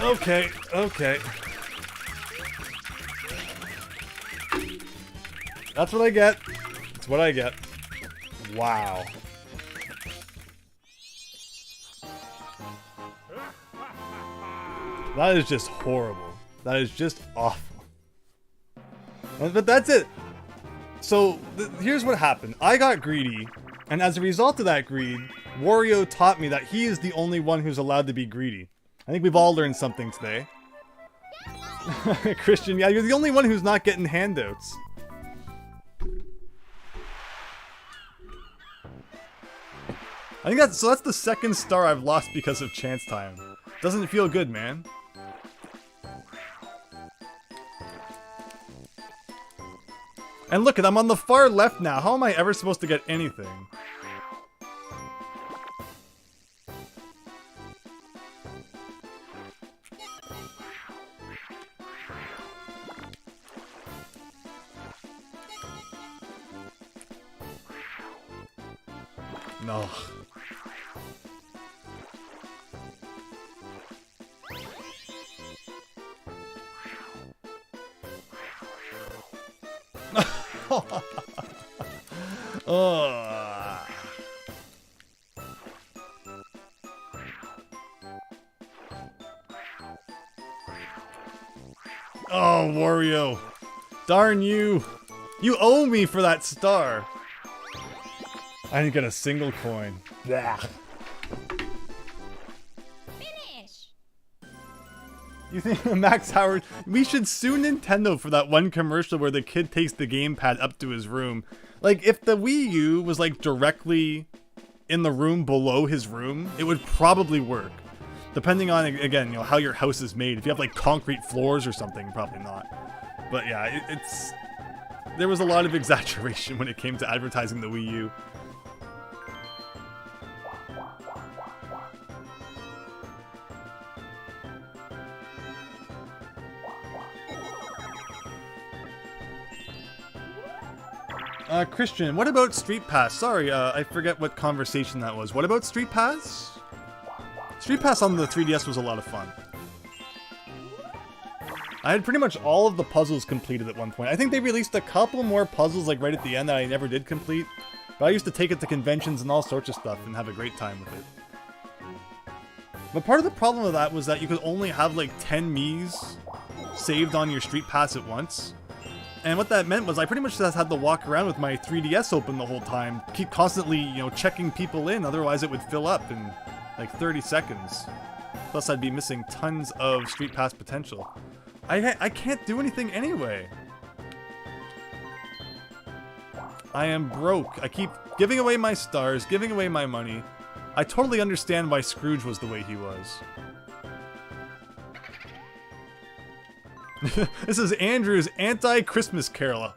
A: Okay, okay. That's what I get. That's what I get. Wow. That is just horrible. That is just awful. But that's it. So, here's what happened. I got greedy, and as a result of that greed, Wario taught me that he is the only one who's allowed to be greedy. I think we've all learned something today. Christian, yeah, you're the only one who's not getting handouts. I think that's the second star I've lost because of chance time. Doesn't feel good, man. And look, I'm on the far left now. How am I ever supposed to get anything? No. Oh. Oh, Wario. Darn you. You owe me for that star. I didn't get a single coin. Blah.
B: Finish.
A: You think Max Howard... We should sue Nintendo for that one commercial where the kid takes the gamepad up to his room. Like, if the Wii U was, like, directly in the room below his room, it would probably work. Depending on, again, you know, how your house is made. If you have, like, concrete floors or something, probably not. But yeah, it's... There was a lot of exaggeration when it came to advertising the Wii U. Christian, what about Street Pass? Sorry, I forget what conversation that was. What about Street Pass? Street Pass on the 3DS was a lot of fun. I had pretty much all of the puzzles completed at one point. I think they released a couple more puzzles like right at the end that I never did complete. But I used to take it to conventions and all sorts of stuff and have a great time with it. But part of the problem with that was that you could only have like 10 Miis saved on your Street Pass at once. And what that meant was I pretty much just had to walk around with my 3DS open the whole time, keep constantly, you know, checking people in, otherwise it would fill up in like 30 seconds. Plus I'd be missing tons of Street Pass potential. I can't do anything anyway. I am broke. I keep giving away my stars, giving away my money. I totally understand why Scrooge was the way he was. This is Andrew's anti-Christmas Carol.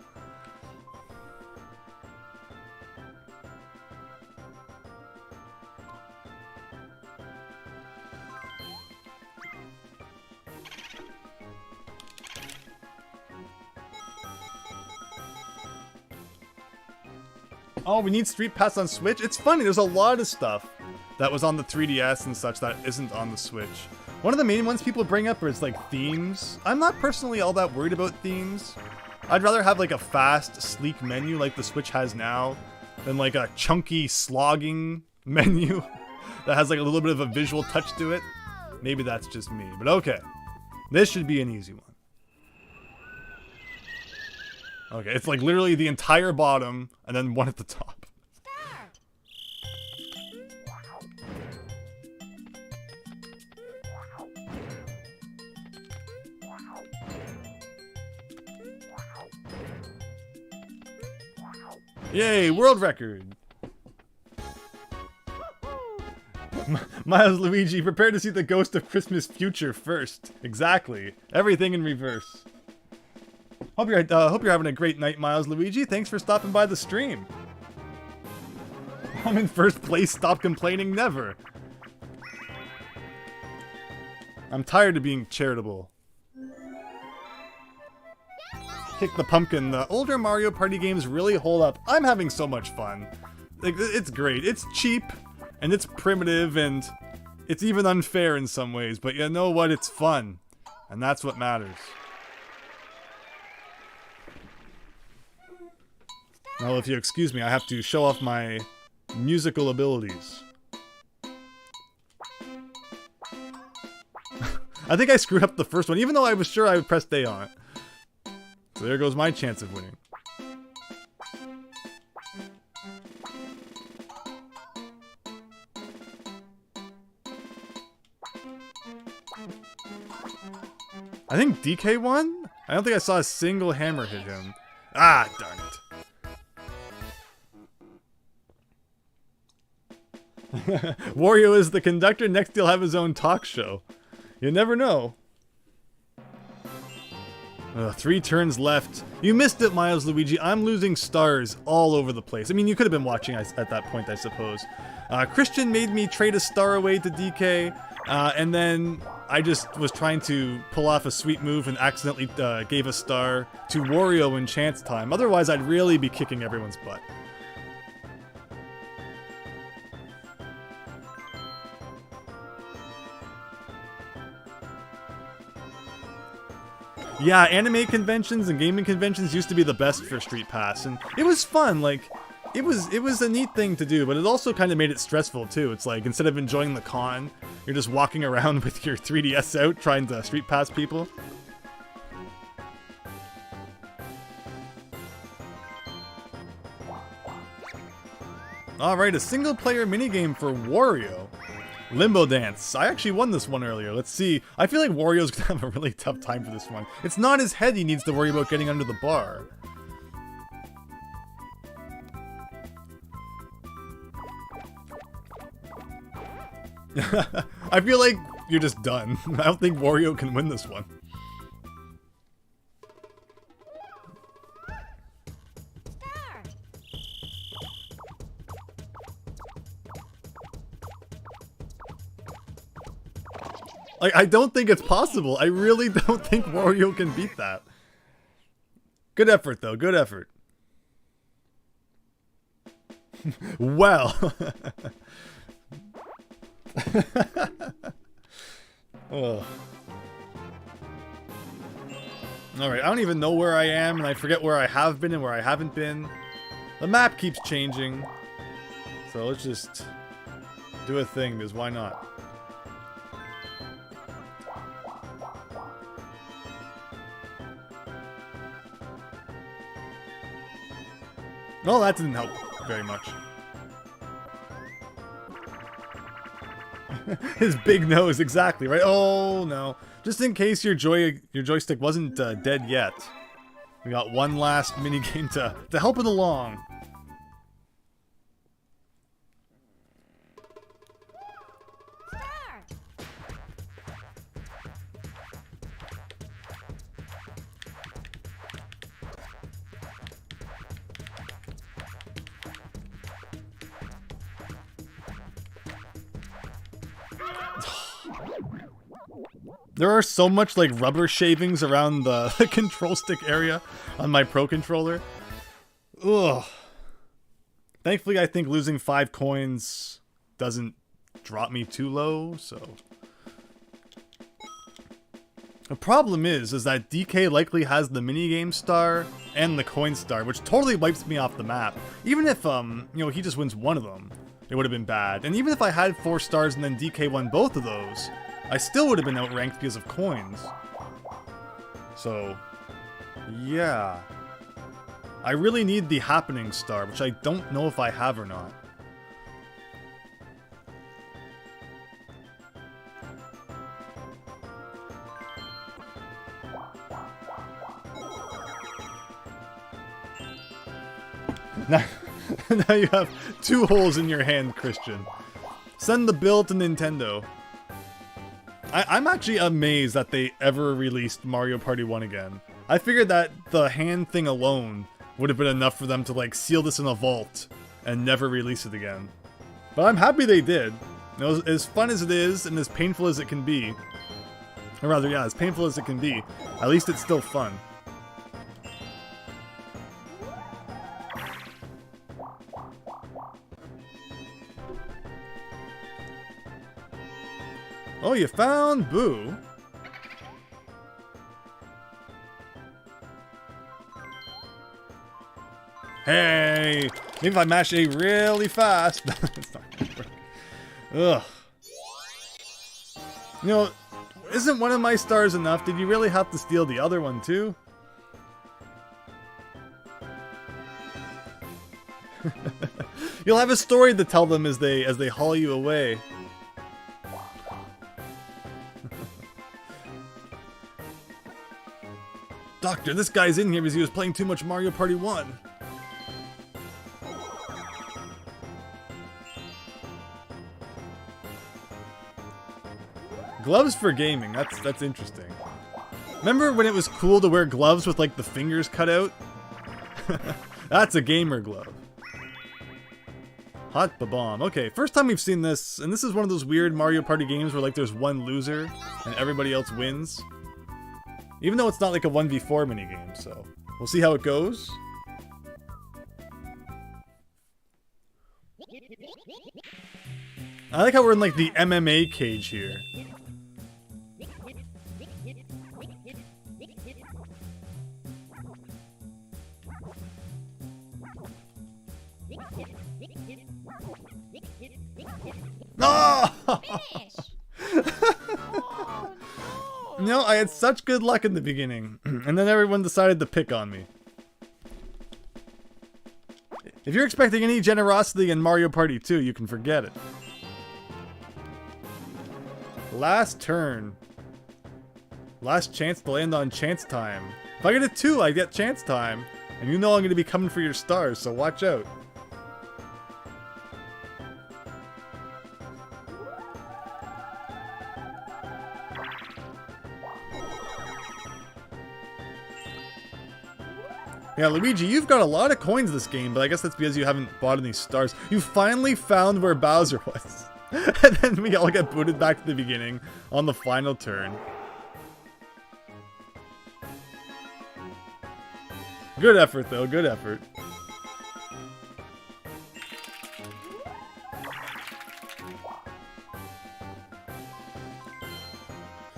A: Oh, we need Street Pass on Switch? It's funny, there's a lot of stuff that was on the 3DS and such that isn't on the Switch. One of the main ones people bring up is like themes. I'm not personally all that worried about themes. I'd rather have like a fast, sleek menu like the Switch has now than like a chunky, slogging menu that has like a little bit of a visual touch to it. Maybe that's just me, but okay. This should be an easy one. Okay, it's like literally the entire bottom and then one at the top.
B: Start.
A: Yay, world record! Miles Luigi, prepare to see the ghost of Christmas future first. Exactly. Everything in reverse. Hope you're having a great night, Miles Luigi. Thanks for stopping by the stream. I'm in first place. Stop complaining. Never. I'm tired of being charitable. Kick the pumpkin. The older Mario Party games really hold up. I'm having so much fun. Like, it's great. It's cheap, and it's primitive, and it's even unfair in some ways. But you know what? It's fun, and that's what matters. Now, if you excuse me, I have to show off my musical abilities. I think I screwed up the first one, even though I was sure I would press A on it. So there goes my chance of winning. I think DK won? I don't think I saw a single hammer hit him. Ah, darn it. Wario is the conductor. Next he'll have his own talk show. You never know. 3 turns left. You missed it, Miles Luigi. I'm losing stars all over the place. I mean, you could have been watching at that point, I suppose. Christian made me trade a star away to DK, and then I just was trying to pull off a sweet move and accidentally gave a star to Wario in chance time. Otherwise, I'd really be kicking everyone's butt. Yeah, anime conventions and gaming conventions used to be the best for Street Pass, and it was fun. Like, it was a neat thing to do, but it also kind of made it stressful too. It's like, instead of enjoying the con, you're just walking around with your 3DS out trying to Street Pass people. Alright, a single-player minigame for Wario. Limbo Dance. I actually won this one earlier. Let's see. I feel like Wario's gonna have a really tough time for this one. It's not his head he needs to worry about getting under the bar. I feel like you're just done. I don't think Wario can win this one. Like, I don't think it's possible. I really don't think Wario can beat that. Good effort, though. Good effort. Well. Ugh. Alright, I don't even know where I am, and I forget where I have been and where I haven't been. The map keeps changing. So let's just do a thing, because why not? Well, that didn't help very much. His big nose, exactly, right? Oh, no. Just in case your joystick wasn't dead yet. We got one last minigame to help it along. There are so much like rubber shavings around the control stick area on my Pro controller. Ugh. Thankfully, I think losing 5 coins doesn't drop me too low, so. The problem is that DK likely has the minigame star and the coin star, which totally wipes me off the map. Even if, you know, he just wins one of them, it would have been bad. And even if I had 4 stars and then DK won both of those, I still would have been outranked because of coins. So, yeah. I really need the happening star, which I don't know if I have or not. Now you have 2 holes in your hand, Christian. Send the bill to Nintendo. I'm actually amazed that they ever released Mario Party 1 again. I figured that the hand thing alone would have been enough for them to like seal this in a vault and never release it again. But I'm happy they did. You know, as fun as it is and as painful as it can be, or rather, yeah, as painful as it can be, at least it's still fun. Oh, you found Boo. Hey! Maybe if I mash A really fast. It's not gonna work. Ugh. You know, isn't one of my stars enough? Did you really have to steal the other one too? You'll have a story to tell them as they haul you away. Doctor, this guy's in here because he was playing too much Mario Party 1. Gloves for gaming, that's interesting. Remember when it was cool to wear gloves with like the fingers cut out? That's a gamer glove. Hot Ba-Bomb. Okay, first time we've seen this, and this is one of those weird Mario Party games where like there's one loser and everybody else wins. Even though it's not like a 1v4 minigame, so we'll see how it goes. I like how we're in like the MMA cage here. Oh!
B: Finish.
A: No, I had such good luck in the beginning, and then everyone decided to pick on me. If you're expecting any generosity in Mario Party 2, you can forget it. Last turn. Last chance to land on chance time. If I get a 2, I get chance time. And you know I'm going to be coming for your stars, so watch out. Yeah, Luigi, you've got a lot of coins this game, but I guess that's because you haven't bought any stars. You finally found where Bowser was. And then we all get booted back to the beginning on the final turn. Good effort, though. Good effort.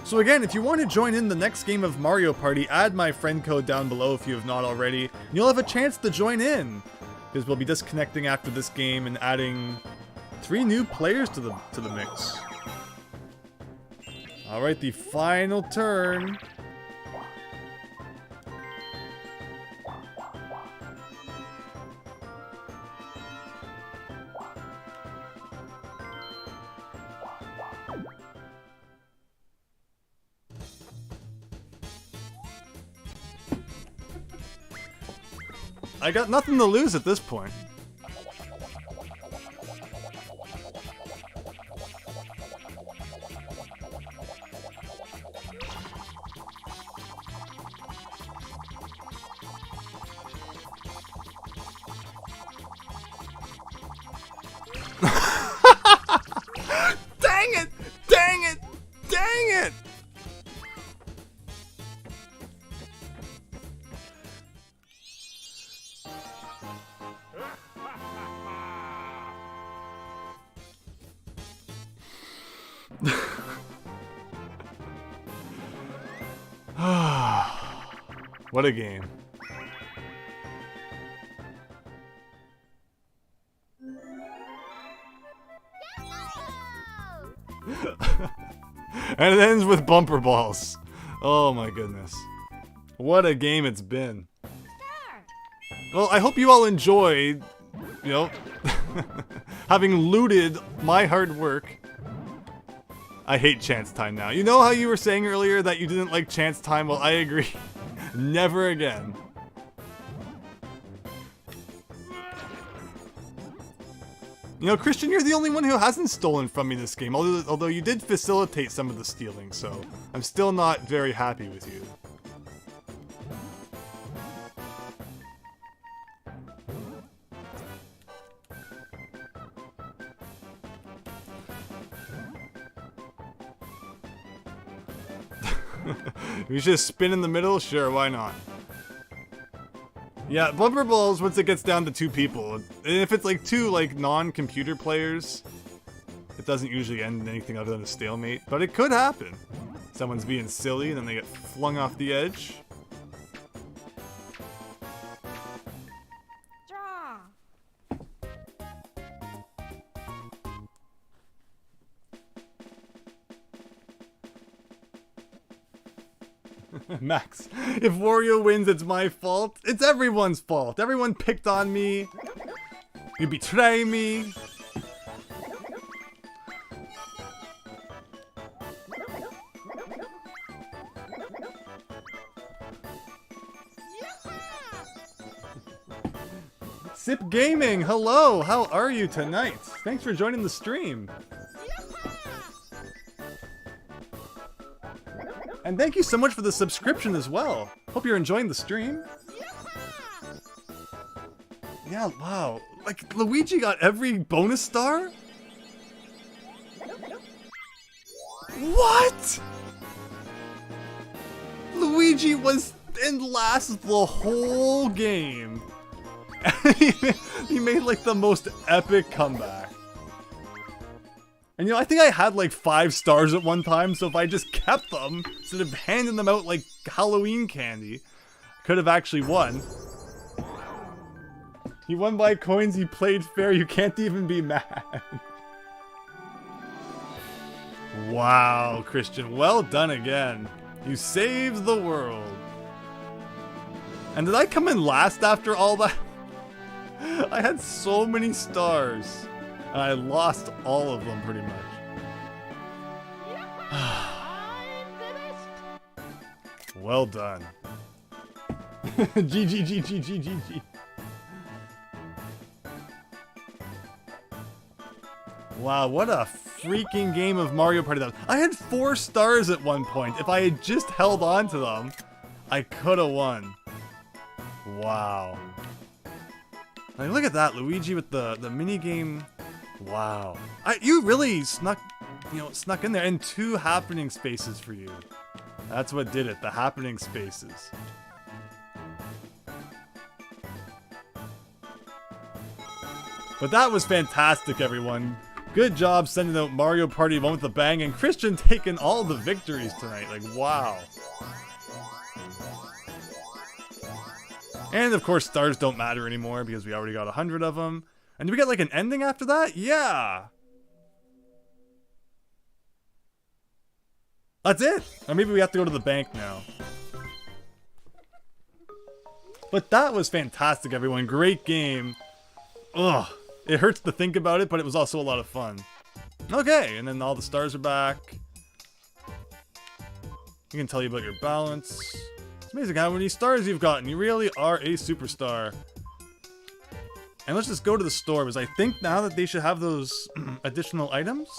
A: So again, if you want to join in the next game of Mario Party, add my friend code down below if you have not already. And you'll have a chance to join in, because we'll be disconnecting after this game and adding 3 new players to the mix. All right, the final turn. I got nothing to lose at this point. Dang it! Dang it! Dang it! What a game. And it ends with bumper balls. Oh my goodness. What a game it's been. Well, I hope you all enjoyed, you know, having looted my hard work. I hate chance time now. You know how you were saying earlier that you didn't like chance time? Well, I agree. Never again. You know, Christian, you're the only one who hasn't stolen from me this game, although you did facilitate some of the stealing, so I'm still not very happy with you. We should spin in the middle? Sure, why not? Yeah, bumper balls once it gets down to 2 people. And if it's like 2 like non-computer players, it doesn't usually end in anything other than a stalemate. But it could happen. Someone's being silly and then they get flung off the edge.
B: Draw.
A: Max, if Wario wins, it's my fault. It's everyone's fault. Everyone picked on me. You betray me. Sip Gaming, hello. How are you tonight? Thanks for joining the stream. And thank you so much for the subscription as well. Hope you're enjoying the stream. Yeah, wow. Like, Luigi got every bonus star? What? Luigi was in last the whole game. And he made like the most epic comeback. And you know, I think I had like 5 stars at one time, so if I just kept them, instead of handing them out like Halloween candy, I could have actually won. He won by coins, he played fair, you can't even be mad. Wow, Christian, well done again. You saved the world. And did I come in last after all that? I had so many stars, and I lost all of them pretty much. Well done. GG. Wow, what a freaking game of Mario Party that was. I had 4 stars at one point. If I had just held on to them, I could have won. Wow. Like, look at that, Luigi with the mini game. Wow. You really snuck in there, and 2 happening spaces for you. That's what did it, the happening spaces. But that was fantastic, everyone. Good job sending out Mario Party 1 with a bang, and Christian taking all the victories tonight. Like, wow. And of course, stars don't matter anymore because we already got 100 of them. And do we get like an ending after that? Yeah. That's it. Or maybe we have to go to the bank now. But that was fantastic, everyone. Great game. Ugh. It hurts to think about it, but it was also a lot of fun. Okay, and then all the stars are back. We can tell you about your balance. It's amazing how many stars you've gotten. You really are a superstar. And let's just go to the store, because I think now that they should have those additional items.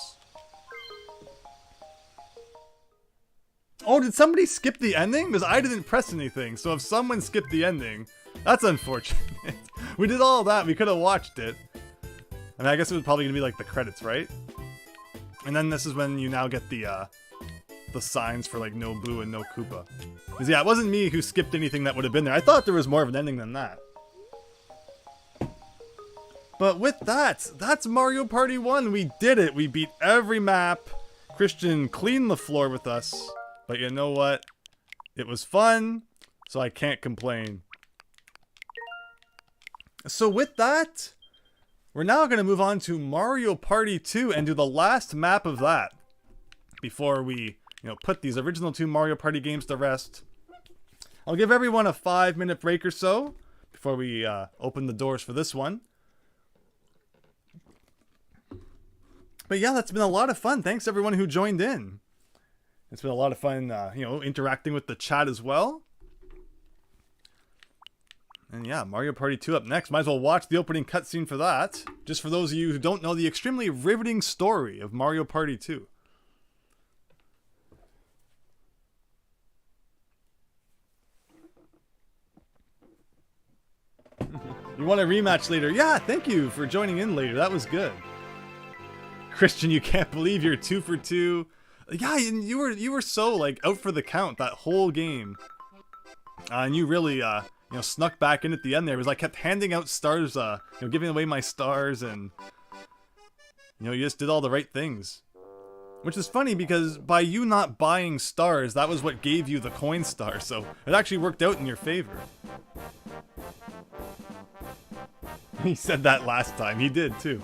A: Oh, did somebody skip the ending? Because I didn't press anything, so if someone skipped the ending, that's unfortunate. We did all that, we could have watched it. I mean, I guess it was probably going to be like the credits, right? And then this is when you now get the signs for like no Boo and no Koopa. Because yeah, it wasn't me who skipped anything that would have been there. I thought there was more of an ending than that. But with that, that's Mario Party 1. We did it. We beat every map. Christian cleaned the floor with us. But you know what? It was fun, so I can't complain. So with that, we're now going to move on to Mario Party 2 and do the last map of that before we, put these original 2 Mario Party games to rest. I'll give everyone a 5-minute break or so before we open the doors for this one. But yeah, that's been a lot of fun. Thanks everyone who joined in. It's been a lot of fun, interacting with the chat as well. And yeah, Mario Party 2 up next. Might as well watch the opening cutscene for that. Just for those of you who don't know the extremely riveting story of Mario Party 2. You want a rematch later? Yeah, thank you for joining in later. That was good. Christian, you can't believe you're 2 for 2. Yeah, and you were so like out for the count that whole game. And you really snuck back in at the end there. It was like kept handing out stars, giving away my stars, and you just did all the right things. Which is funny because by you not buying stars, that was what gave you the coin star, so it actually worked out in your favor. He said that last time. He did too.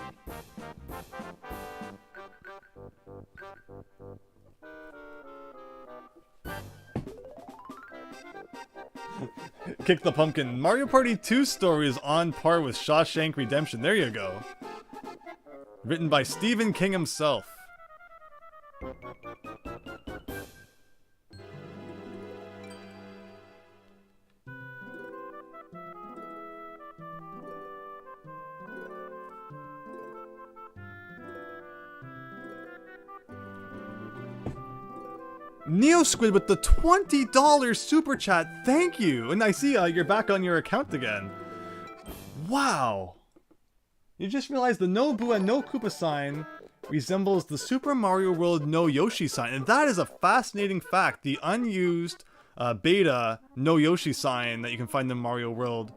A: Kick the pumpkin. Mario Party 2 story is on par with Shawshank Redemption. There you go. Written by Stephen King himself. Neo Squid with the $20 super chat. Thank you. And I see you're back on your account again. Wow. You just realized the no Boo and no Koopa sign resembles the Super Mario World no Yoshi sign. And that is a fascinating fact. The unused beta no Yoshi sign that you can find in Mario World.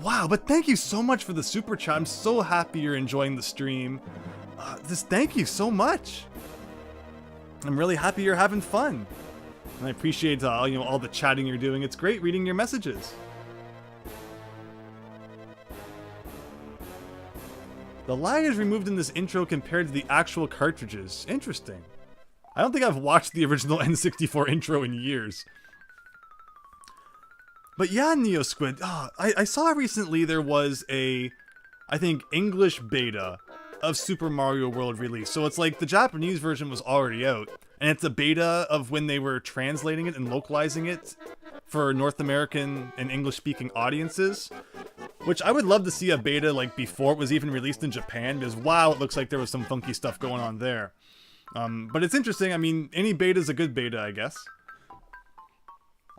A: Wow, but thank you so much for the super chat. I'm so happy you're enjoying the stream. Just thank you so much. I'm really happy you're having fun. And I appreciate all the chatting you're doing. It's great reading your messages. The lag is removed in this intro compared to the actual cartridges. Interesting. I don't think I've watched the original N64 intro in years. But yeah, NeoSquid, I saw recently there was a, I think, English beta of Super Mario World release. So it's like the Japanese version was already out, and it's a beta of when they were translating it and localizing it for North American and English-speaking audiences. Which I would love to see a beta like before it was even released in Japan, because wow, it looks like there was some funky stuff going on there. But it's interesting. I mean, any beta is a good beta, I guess.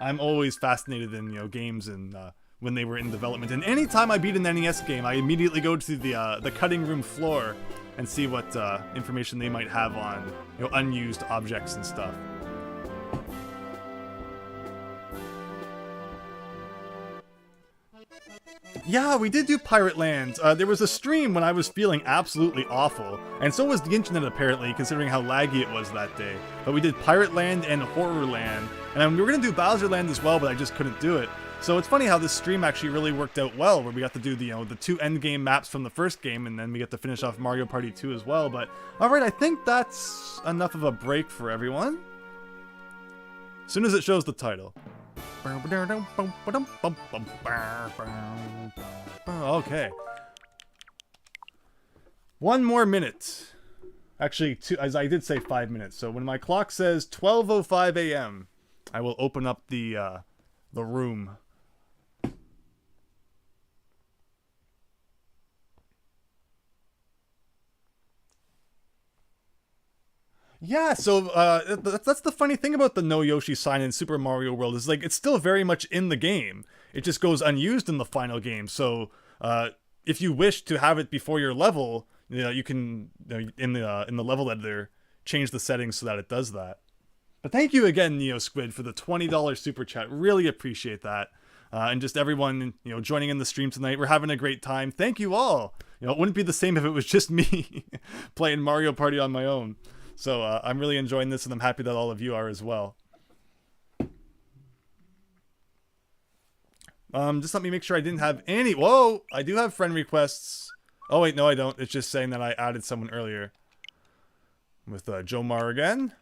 A: I'm always fascinated in, you know, games and when they were in development. And anytime I beat an NES game, I immediately go to the cutting room floor and see what information they might have on, you know, unused objects and stuff. Yeah, we did do Pirate Land. There was a stream when I was feeling absolutely awful, and so was the internet apparently, considering how laggy it was that day. But we did Pirate Land and Horror Land, and we were gonna do Bowser Land as well, but I just couldn't do it. So it's funny how this stream actually really worked out well, where we got to do the, you know, the 2 endgame maps from the first game, and then we get to finish off Mario Party 2 as well. But alright, I think that's enough of a break for everyone. As soon as it shows the title. Okay. 1 more minute. Actually, as I did say 5 minutes. So when my clock says 12:05 a.m., I will open up the room. Yeah, so that's the funny thing about the No Yoshi sign in Super Mario World is like it's still very much in the game. It just goes unused in the final game. So if you wish to have it before your level, you know, you can, in the level editor, change the settings so that it does that. But thank you again, NeoSquid, for the $20 super chat. Really appreciate that. And just everyone, you know, joining in the stream tonight. We're having a great time. Thank you all. You know, it wouldn't be the same if it was just me playing Mario Party on my own. So I'm really enjoying this, and I'm happy that all of you are as well. Just let me make sure I didn't have any... Whoa! I do have friend requests. Oh, wait, no, I don't. It's just saying that I added someone earlier. With Jomar again.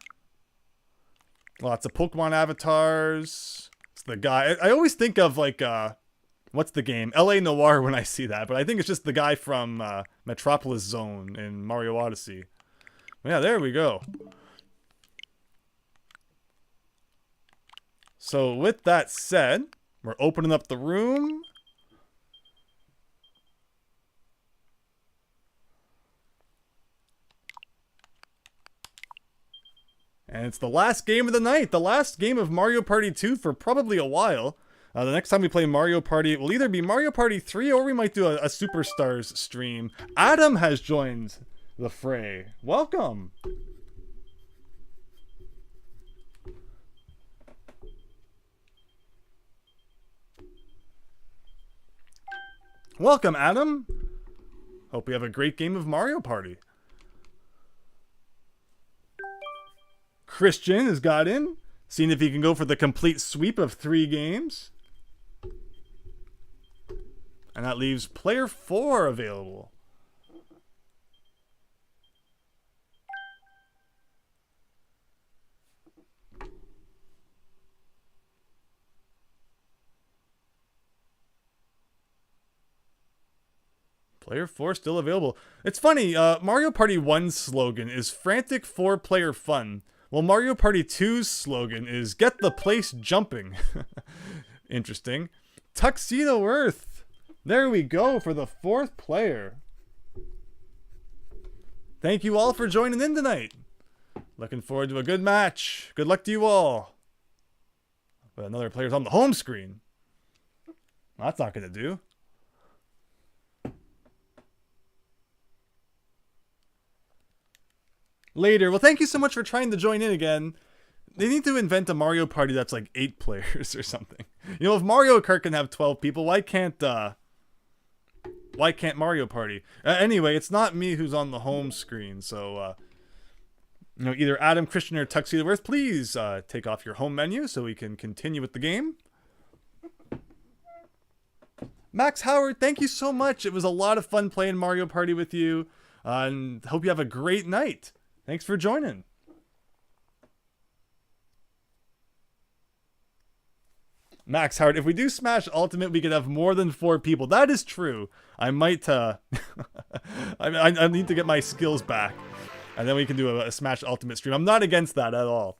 A: Lots of Pokemon avatars. It's the guy... I always think of, like, what's the game? L.A. Noire when I see that, but I think it's just the guy from Metropolis Zone in Mario Odyssey. Yeah, there we go. So with that said, we're opening up the room. And it's the last game of the night, the last game of Mario Party 2 for probably a while. The next time we play Mario Party, it will either be Mario Party 3 or we might do a Superstars stream. Adam has joined the fray. Welcome. Welcome, Adam. Hope we have a great game of Mario Party. Christian has got in, seeing if he can go for the complete sweep of 3 games. And that leaves player 4 available. Player 4 still available. It's funny, Mario Party 1's slogan is frantic 4-player fun, while Mario Party 2's slogan is get the place jumping. Interesting. Tuxedo Earth. There we go for the 4th player. Thank you all for joining in tonight. Looking forward to a good match. Good luck to you all. But another player's on the home screen. Well, that's not going to do. Later. Well, thank you so much for trying to join in again. They need to invent a Mario Party that's like 8 players or something. You know, if Mario Kart can have 12 people, why can't Mario Party? Anyway, it's not me who's on the home screen, so you know, either Adam, Christian, or Tuxedo Earth, please take off your home menu so we can continue with the game. Max Howard, thank you so much. It was a lot of fun playing Mario Party with you, and hope you have a great night. Thanks for joining. Max Howard, if we do Smash Ultimate, we could have more than 4 people. That is true. I might, I need to get my skills back. And then we can do a Smash Ultimate stream. I'm not against that at all.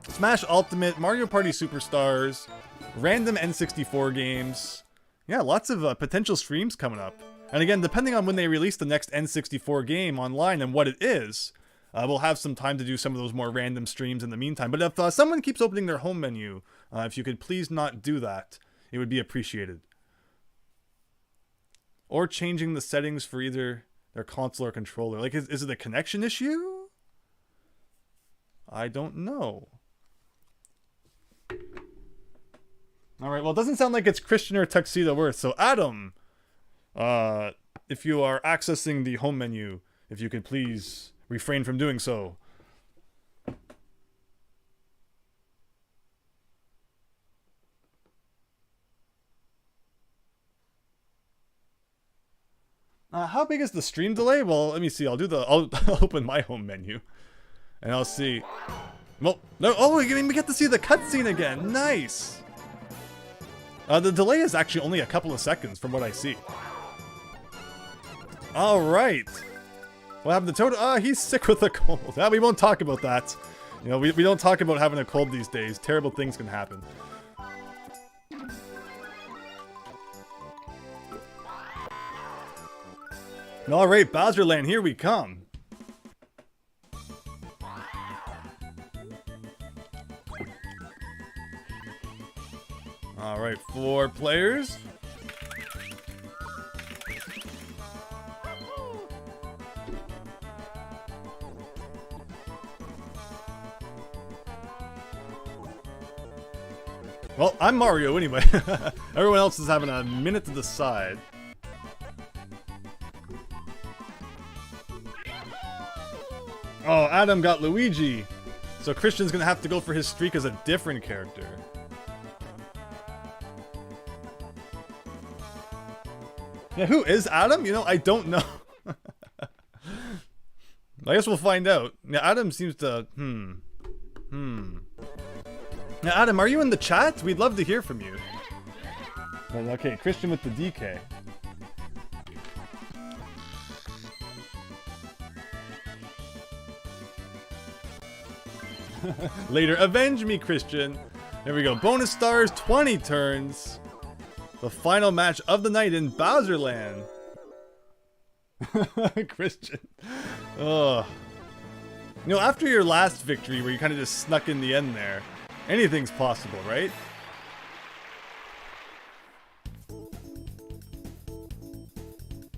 A: Smash Ultimate, Mario Party Superstars, random N64 games. Yeah, lots of potential streams coming up. And again, depending on when they release the next N64 game online and what it is, we'll have some time to do some of those more random streams in the meantime. But if someone keeps opening their home menu, if you could please not do that, it would be appreciated. Or changing the settings for either their console or controller. Like, is it a connection issue? I don't know. Alright, well, it doesn't sound like it's Christian or Tuxedo Worth. So, Adam, if you are accessing the home menu, if you could please refrain from doing so. How big is the stream delay? Well, let me see. I'll open my home menu, and I'll see. Well, no. Oh, we get to see the cutscene again. Nice. The delay is actually only a couple of seconds from what I see. All right. What happened to Toto? He's sick with a cold. We won't talk about that. You know, we don't talk about having a cold these days. Terrible things can happen. Alright, Bowserland, here we come. Alright, 4 players. Well, I'm Mario anyway. Everyone else is having a minute to decide. Oh, Adam got Luigi. So Christian's gonna have to go for his streak as a different character. Yeah, who is Adam? You know, I don't know. I guess we'll find out. Yeah, Adam seems to... Now, Adam, are you in the chat? We'd love to hear from you. Okay, Christian with the DK. Later, avenge me, Christian. There we go. Bonus stars, 20 turns. The final match of the night in Bowserland. Christian. Ugh. You know, after your last victory where you kind of just snuck in the end there, anything's possible, right?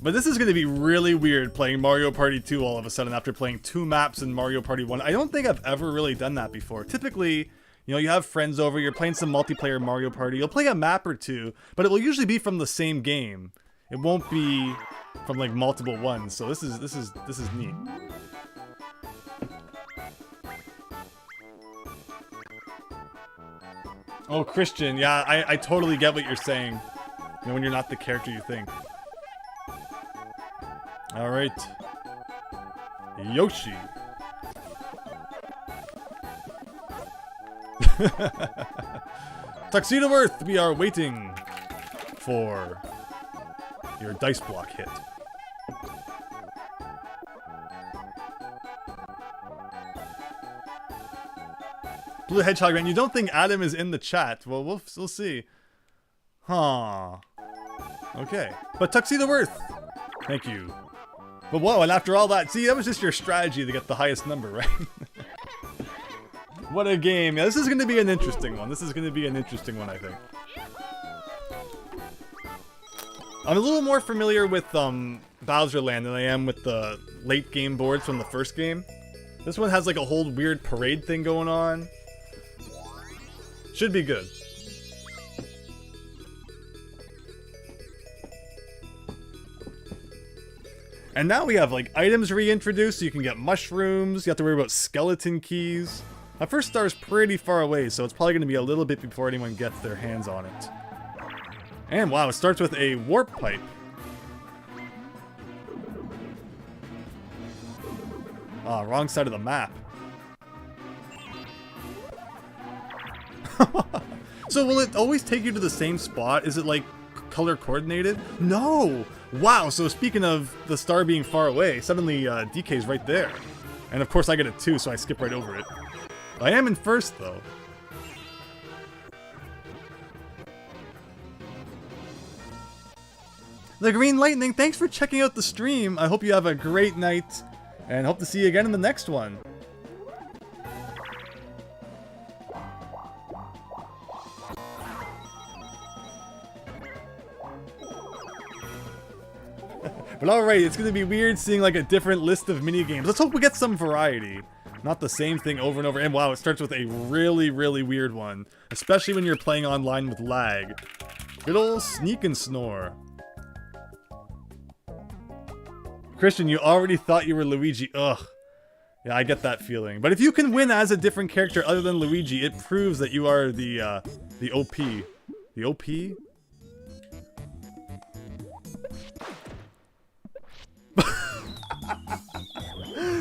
A: But this is going to be really weird playing Mario Party 2 all of a sudden after playing 2 maps in Mario Party 1. I don't think I've ever really done that before. Typically, you know, you have friends over, you're playing some multiplayer Mario Party, you'll play a map or 2, but it will usually be from the same game. It won't be from like multiple ones. So this is neat. Oh, Christian, yeah, I totally get what you're saying. You know, when you're not the character you think. Alright. Yoshi. Tuxedo Earth, we are waiting for your dice block hit. Blue Hedgehog Ran, you don't think Adam is in the chat? Well, we'll see. Huh. Okay. But Tuxedo Earth, thank you. But whoa, and after all that, see, that was just your strategy to get the highest number, right? What a game. Yeah, this is going to be an interesting one. This is going to be an interesting one, I think. I'm a little more familiar with Bowserland than I am with the late game boards from the first game. This one has like a whole weird parade thing going on. Should be good. And now we have like items reintroduced, so you can get mushrooms, you have to worry about skeleton keys. My first star is pretty far away, so it's probably going to be a little bit before anyone gets their hands on it. And wow, it starts with a warp pipe. Ah, wrong side of So will it always take you to the same spot? Is it like color coordinated? No! Wow, so speaking of the star being far away, suddenly DK's right there. And of course I get it too, so I skip right over it. I am in first though. The Green Lightning, thanks for checking out the stream. I hope you have a great night, and hope to see you again in the next one. But alright, it's gonna be weird seeing like a different list of minigames. Let's hope we get some variety. Not the same thing over and over. And wow, it starts with a really, really weird one. Especially when you're playing online with lag. Good old Sneak and Snore. Christian, you already thought you were Luigi. Ugh. Yeah, I get that feeling. But if you can win as a different character other than Luigi, it proves that you are the OP. The OP?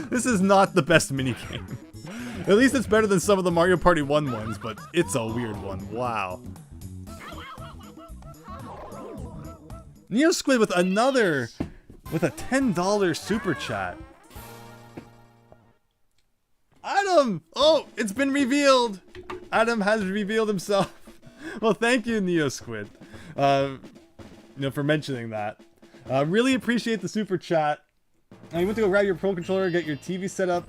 A: This is not the best minigame. At least it's better than some of the Mario Party 1 ones, but it's a weird one. Wow. Neo Squid with another... with a $10 super chat. Adam! Oh, it's been revealed! Adam has revealed himself. Well, thank you, Neo Squid. You know, for mentioning that. Really appreciate the super chat. You went to go grab your Pro Controller, get your TV set up,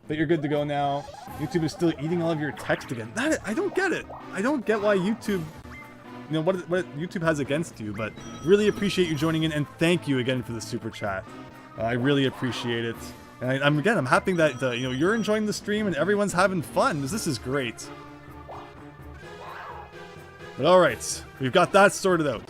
A: but you're good to go now. YouTube is still eating all of your text again. I don't get it. I don't get why YouTube... You know, what YouTube has against you, but really appreciate you joining in, and thank you again for the super chat. I really appreciate it. And I'm happy that, you know, you're enjoying the stream and everyone's having fun. This is great. But alright, we've got that sorted out.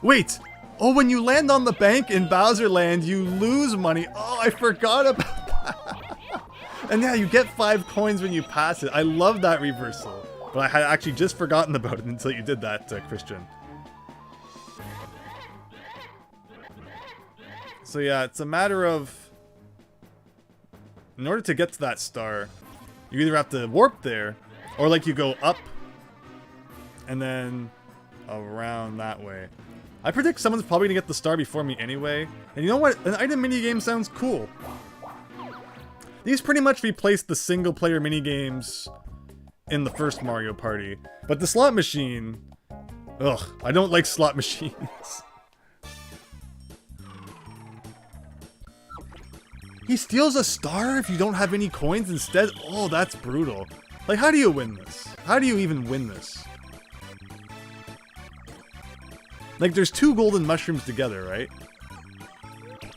A: Wait! Oh, when you land on the bank in Bowser Land, you lose money. Oh, I forgot about that. And yeah, you get 5 coins when you pass it. I love that reversal. But I had actually just forgotten about it until you did that, Christian. So yeah, it's a matter of... In order to get to that star, you either have to warp there, or like you go up, and then around that way. I predict someone's probably gonna get the star before me anyway. And you know what? An item minigame sounds cool. These pretty much replaced the single-player minigames in the first Mario Party. But the slot machine... Ugh, I don't like slot machines. He steals a star if you don't have any coins instead? Oh, that's brutal. Like, how do you win this? How do you even win this? Like, there's 2 golden mushrooms together, right?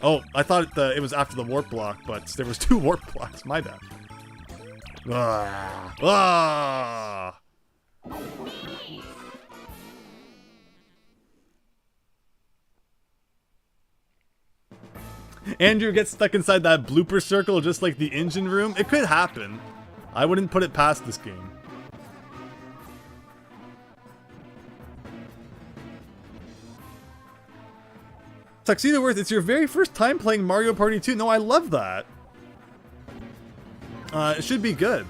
A: Oh, I thought it was after the warp block, but there was 2 warp blocks. My bad. Ah! Ah! Andrew gets stuck inside that blooper circle just like the engine room. It could happen. I wouldn't put it past this game. Tuxedo Worth, it's your very first time playing Mario Party 2. No, I love that. It should be good.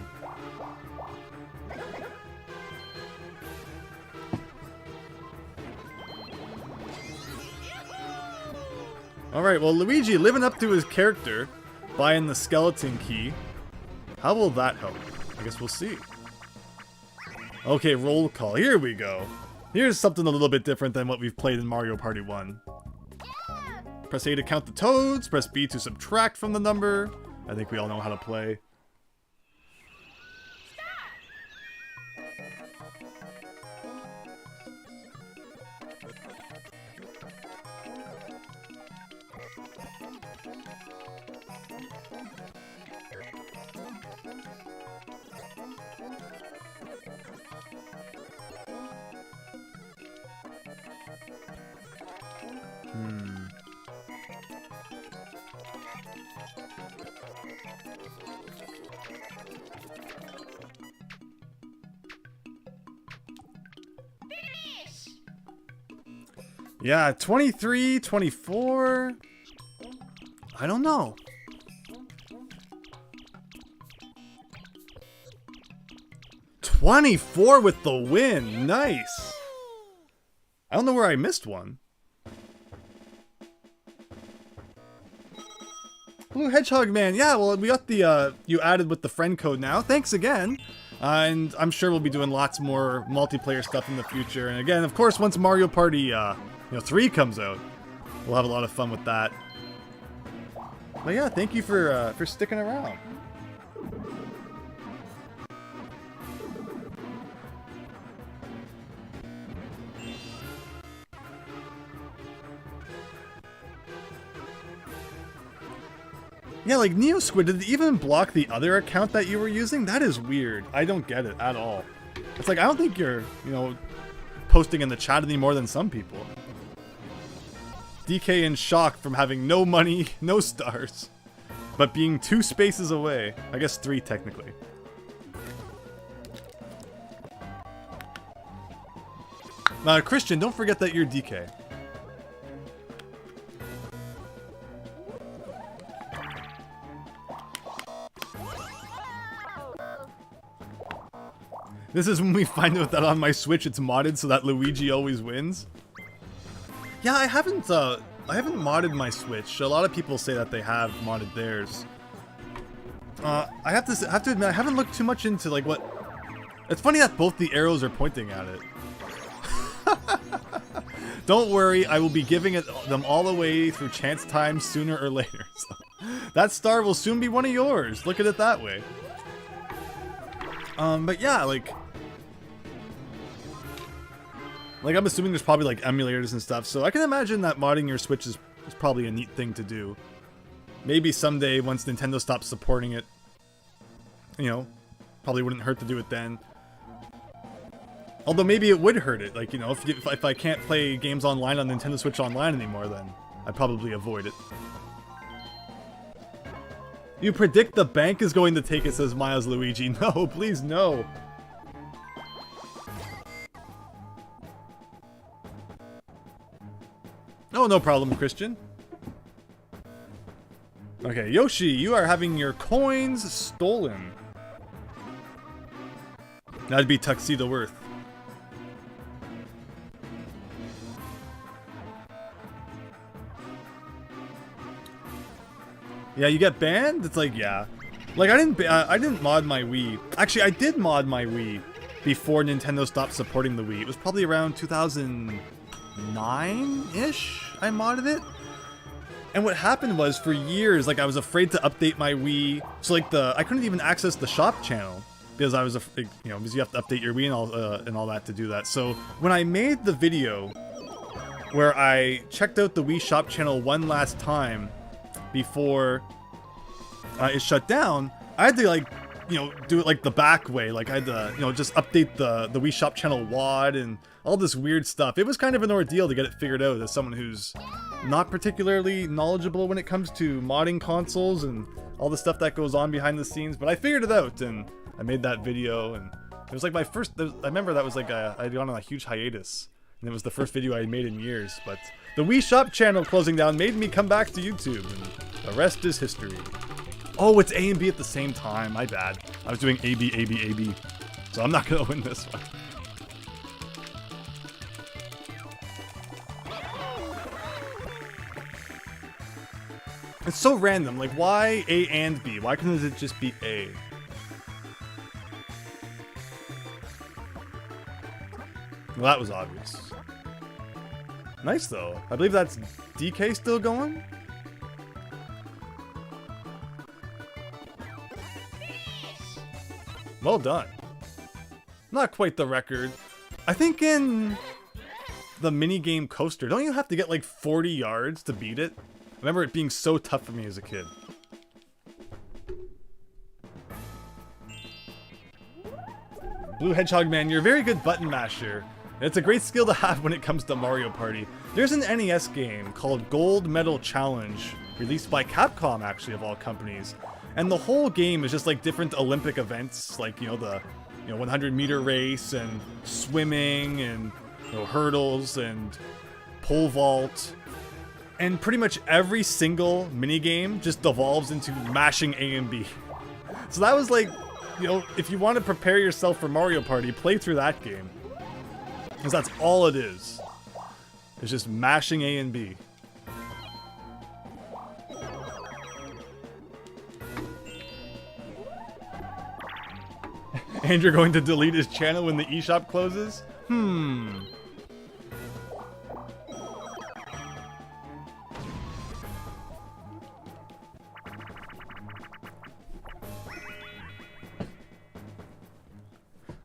A: Alright, well, Luigi living up to his character, buying the skeleton key. How will that help? I guess we'll see. Okay, roll call. Here we go. Here's something a little bit different than what we've played in Mario Party 1. Press A to count the toads, press B to subtract from the number. I think we all know how to play. Yeah, 23, 24. I don't know. $24 with the win. Nice. I don't know where I missed one. Blue Hedgehog Man. Yeah, well, we got the, you added with the friend code now. Thanks again. And I'm sure we'll be doing lots more multiplayer stuff in the future. And again, of course, once Mario Party, 3 comes out, we'll have a lot of fun with that. But yeah, thank you for sticking around. Yeah, like Neo Squid, did it even block the other account that you were using? That is weird. I don't get it at all. It's like, I don't think you're, posting in the chat any more than some people. DK in shock from having no money, no stars, but being 2 spaces away. I guess 3 technically. Christian, don't forget that you're DK. This is when we find out that on my Switch it's modded so that Luigi always wins. Yeah, I haven't modded my Switch. A lot of people say that they have modded theirs. I have to admit, I haven't looked too much into like what. It's funny that both the arrows are pointing at it. Don't worry, I will be giving them all away through chance time sooner or later. So, that star will soon be one of yours. Look at it that way. But yeah, like I'm assuming there's probably like emulators and stuff, so I can imagine that modding your Switch is probably a neat thing to do. Maybe someday once Nintendo stops supporting it, probably wouldn't hurt to do it then. Although maybe it would hurt it, like, if I can't play games online on Nintendo Switch Online anymore, then I'd probably avoid it. You predict the bank is going to take it, says Miles Luigi. No, please, no. Oh, no problem, Christian. Okay, Yoshi, you are having your coins stolen. That'd be Tuxedo worth. Yeah, you get banned? It's like, yeah. Like, I didn't mod my Wii. Actually, I did mod my Wii before Nintendo stopped supporting the Wii. It was probably around 2009-ish I modded it. And what happened was, for years, like, I was afraid to update my Wii. So, like, I couldn't even access the shop channel because I was, because you have to update your Wii and all that to do that. So, when I made the video where I checked out the Wii shop channel one last time before it shut down, I had to, like, do it like the back way. Like, I had to, just update the Wii shop channel WAD and all this weird stuff. It was kind of an ordeal to get it figured out as someone who's not particularly knowledgeable when it comes to modding consoles and all the stuff that goes on behind the scenes. But I figured it out and I made that video, and it was like my first. I remember that was like I'd gone on a huge hiatus, and it was the first video I had made in years. But the Wii shop channel closing down made me come back to YouTube, and the rest is history. Oh, it's A and B at the same time. My bad. I was doing A, B, A, B, A, B. So I'm not going to win this one. It's so random. Like, why A and B? Why couldn't it just be A? Well, that was obvious. Nice, though. I believe that's DK still going? Well done. Not quite the record. I think in the minigame Coaster, don't you have to get like 40 yards to beat it? I remember it being so tough for me as a kid. Blue Hedgehog Man, you're a very good button masher. It's a great skill to have when it comes to Mario Party. There's an NES game called Gold Medal Challenge, released by Capcom, actually, of all companies. And the whole game is just like different Olympic events, like, the 100-meter race and swimming and hurdles and pole vault, and pretty much every single minigame just devolves into mashing A and B. So that was like, you know, if you want to prepare yourself for Mario Party, play through that game. Because that's all it is. It's just mashing A and B. And you're going to delete his channel when the eShop closes?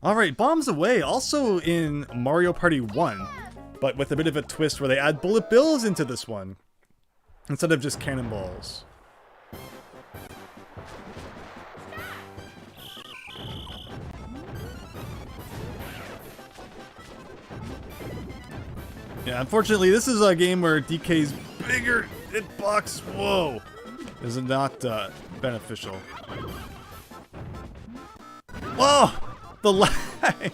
A: Alright, Bombs Away, also in Mario Party 1, but with a bit of a twist where they add bullet bills into this one, instead of just cannonballs. Yeah, unfortunately, this is a game where DK's bigger hitbox, whoa, is not beneficial. Whoa! The lag!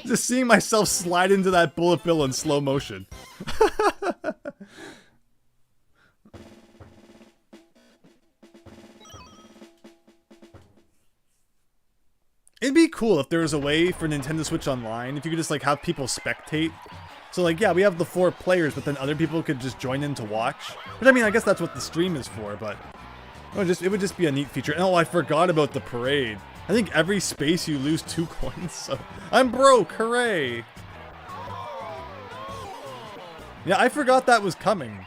A: Just seeing myself slide into that bullet bill in slow motion. It'd be cool if there was a way for Nintendo Switch Online, if you could just like have people spectate. So like, yeah, we have the 4 players, but then other people could just join in to watch. But I mean, I guess that's what the stream is for, but it would just be a neat feature. And oh, I forgot about the parade. I think every space you lose 2 coins, so I'm broke, hooray! Yeah, I forgot that was coming.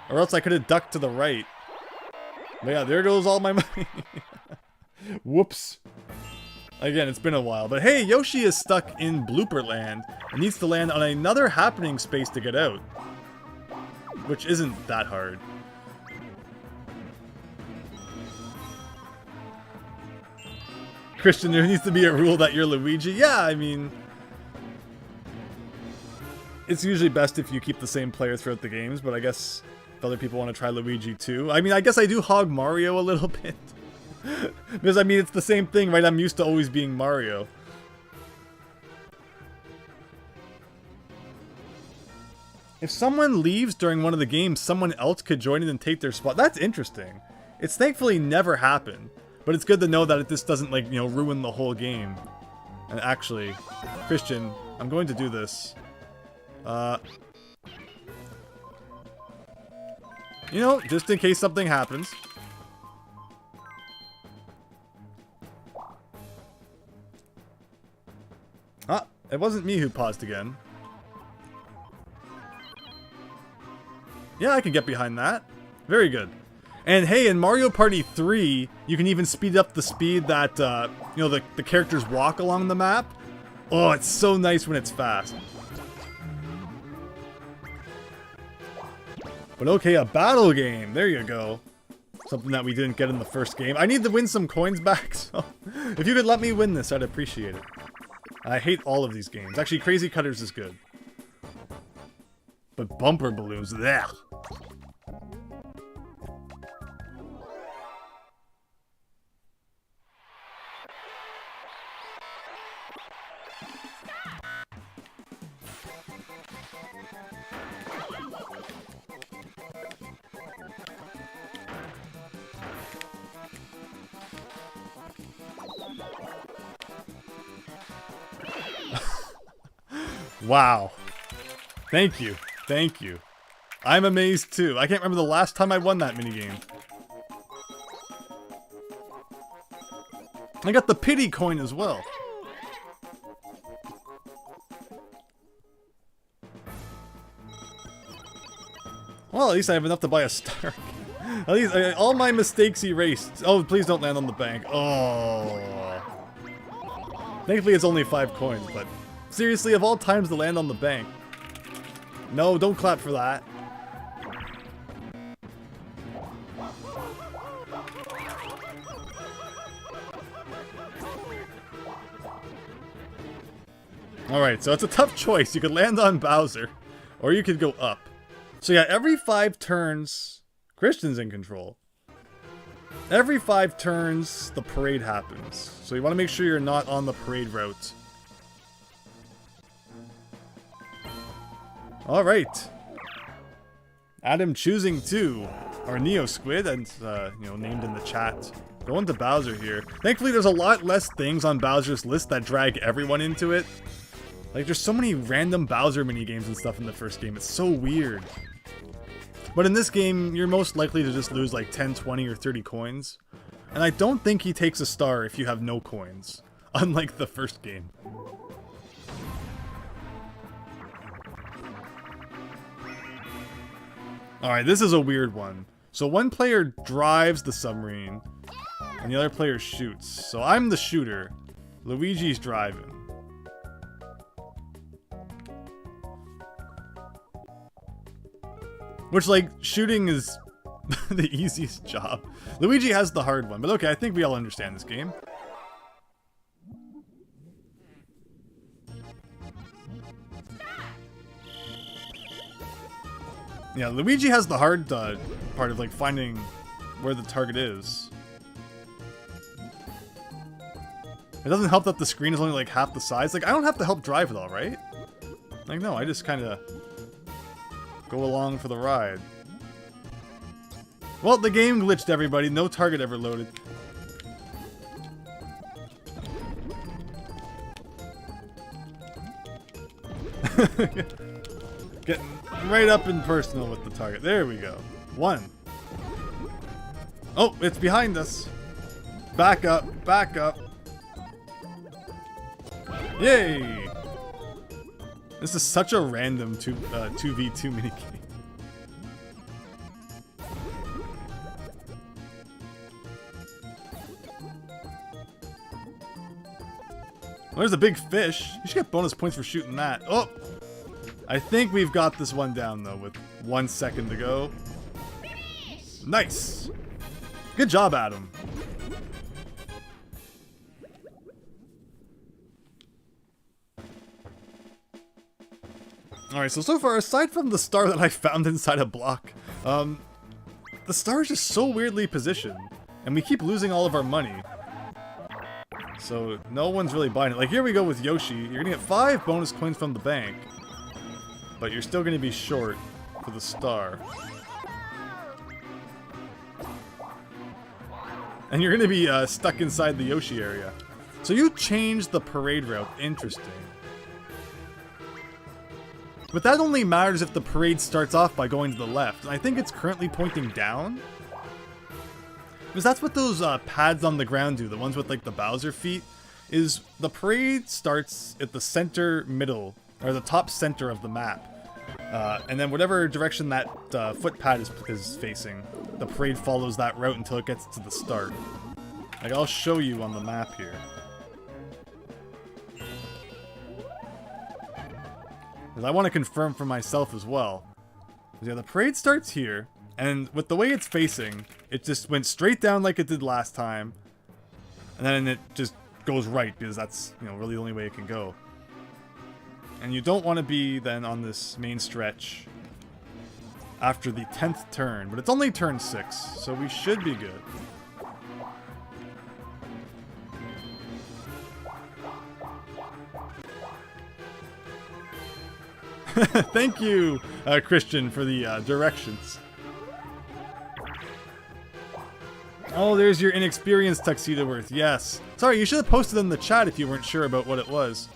A: Or else I could have ducked to the right. But yeah, there goes all my money. Whoops. Again, it's been a while, but hey, Yoshi is stuck in Blooper Land and needs to land on another happening space to get out. Which isn't that hard. Christian, there needs to be a rule that you're Luigi. Yeah, I mean, it's usually best if you keep the same player throughout the games, but I guess if other people want to try Luigi too. I mean, I guess I do hog Mario a little bit. Because, I mean, it's the same thing, right? I'm used to always being Mario. If someone leaves during one of the games, someone else could join in and take their spot. That's interesting. It's thankfully never happened. But it's good to know that this doesn't, like, you know, ruin the whole game. And actually, Christian, I'm going to do this. You know, just in case something happens. Ah, it wasn't me who paused again. Yeah, I can get behind that. Very good. And hey, in Mario Party 3, you can even speed up the speed that, you know, the characters walk along the map. Oh, it's so nice when it's fast. But okay, a battle game. There you go. Something that we didn't get in the first game. I need to win some coins back, so if you could let me win this, I'd appreciate it. I hate all of these games. Actually, Crazy Cutters is good. But bumper balloons, there. Wow. Thank you. Thank you. I'm amazed too. I can't remember the last time I won that minigame. I got the pity coin as well. Well, at least I have enough to buy a star. At least all my mistakes erased. Oh, please don't land on the bank. Oh. Thankfully it's only 5 coins, but seriously, of all times to land on the bank. No, don't clap for that. Alright, so it's a tough choice. You could land on Bowser, or you could go up. So yeah, every 5 turns, Christian's in control. Every 5 turns, the parade happens. So you want to make sure you're not on the parade route. Alright. Adam choosing 2. Our Neo Squid, and you know, named in the chat. Going to Bowser here. Thankfully, there's a lot less things on Bowser's list that drag everyone into it. Like, there's so many random Bowser minigames and stuff in the first game. It's so weird. But in this game, you're most likely to just lose like 10, 20, or 30 coins. And I don't think he takes a star if you have no coins. Unlike the first game. Alright, this is a weird one. So one player drives the submarine, and the other player shoots. So I'm the shooter. Luigi's driving. Which, like, shooting is the easiest job. Luigi has the hard one, but okay, I think we all understand this game. Yeah, Luigi has the hard part of, like, finding where the target is. It doesn't help that the screen is only, like, half the size. Like, I don't have to help drive it all, right? Like, no, I just kind of go along for the ride. Well, the game glitched, everybody. No target ever loaded. Getting right up and personal with the target. There we go. 1. Oh, it's behind us. Back up, back up. Yay! This is such a random 2v2 minigame. Well, there's a big fish. You should get bonus points for shooting that. Oh! I think we've got this one down, though, with 1 second to go.
B: Finish.
A: Nice! Good job, Adam. Alright, so far, aside from the star that I found inside a block, the star is just so weirdly positioned, and we keep losing all of our money. So, no one's really buying it. Like, here we go with Yoshi. You're gonna get 5 bonus coins from the bank, but you're still gonna be short for the star. And you're gonna be stuck inside the Yoshi area. So you changed the parade route. Interesting. But that only matters if the parade starts off by going to the left. And I think it's currently pointing down. Because that's what those pads on the ground do, the ones with like the Bowser feet, is the parade starts at the center middle, or the top center of the map. And then whatever direction that foot pad is facing, the parade follows that route until it gets to the start. Like, I'll show you on the map here. Because I want to confirm for myself as well. Yeah, the parade starts here, and with the way it's facing, it just went straight down like it did last time, and then it just goes right, because that's, you know, really the only way it can go. And you don't want to be then on this main stretch after the 10th turn, but it's only turn 6, so we should be good. Thank you, Christian, for the directions. Oh, there's your inexperienced tuxedo worth. Yes. Sorry, you should have posted in the chat if you weren't sure about what it was.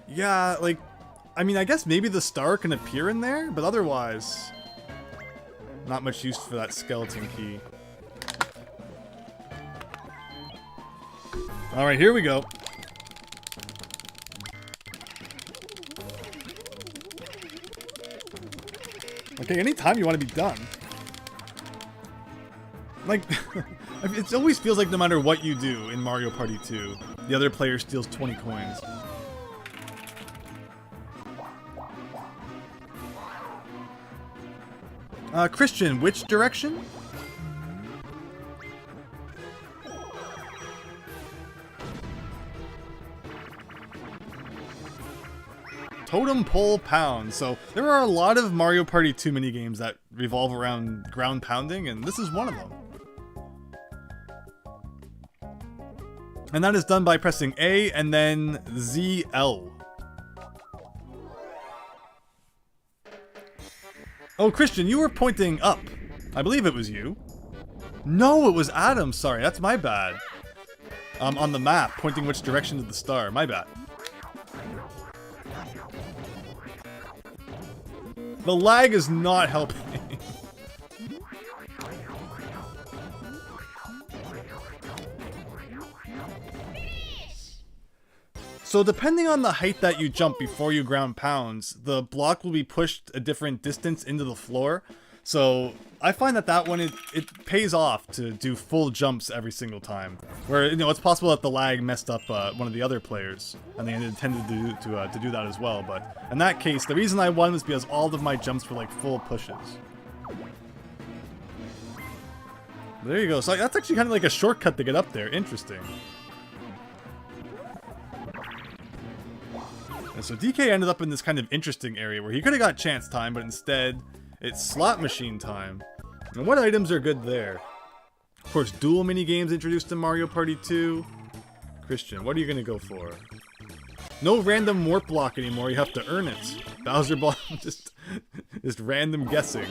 A: Yeah, like, I mean, I guess maybe the star can appear in there, but otherwise, not much use for that skeleton key. Alright, here we go. Okay, anytime you want to be done. Like, it always feels like no matter what you do in Mario Party 2, the other player steals 20 coins. Christian, which direction? Totem Pole Pound. So there are a lot of Mario Party 2 minigames that revolve around ground pounding, and this is one of them. And that is done by pressing A and then ZL. Oh, Christian, you were pointing up. I believe it was you. No, it was Adam. Sorry, that's my bad. On the map, pointing which direction to the star. My bad. The lag is not helping. So depending on the height that you jump before you ground pounds, the block will be pushed a different distance into the floor. So I find that one, it pays off to do full jumps every single time. Where, you know, it's possible that the lag messed up one of the other players, and they intended to do that as well. But in that case, the reason I won was because all of my jumps were like full pushes. There you go. So that's actually kind of like a shortcut to get up there. Interesting. And so DK ended up in this kind of interesting area where he could have got chance time, but instead, it's slot machine time. And what items are good there? Of course, dual minigames introduced in Mario Party 2. Christian, what are you going to go for? No random warp block anymore, you have to earn it. Bowser block, just random guessing.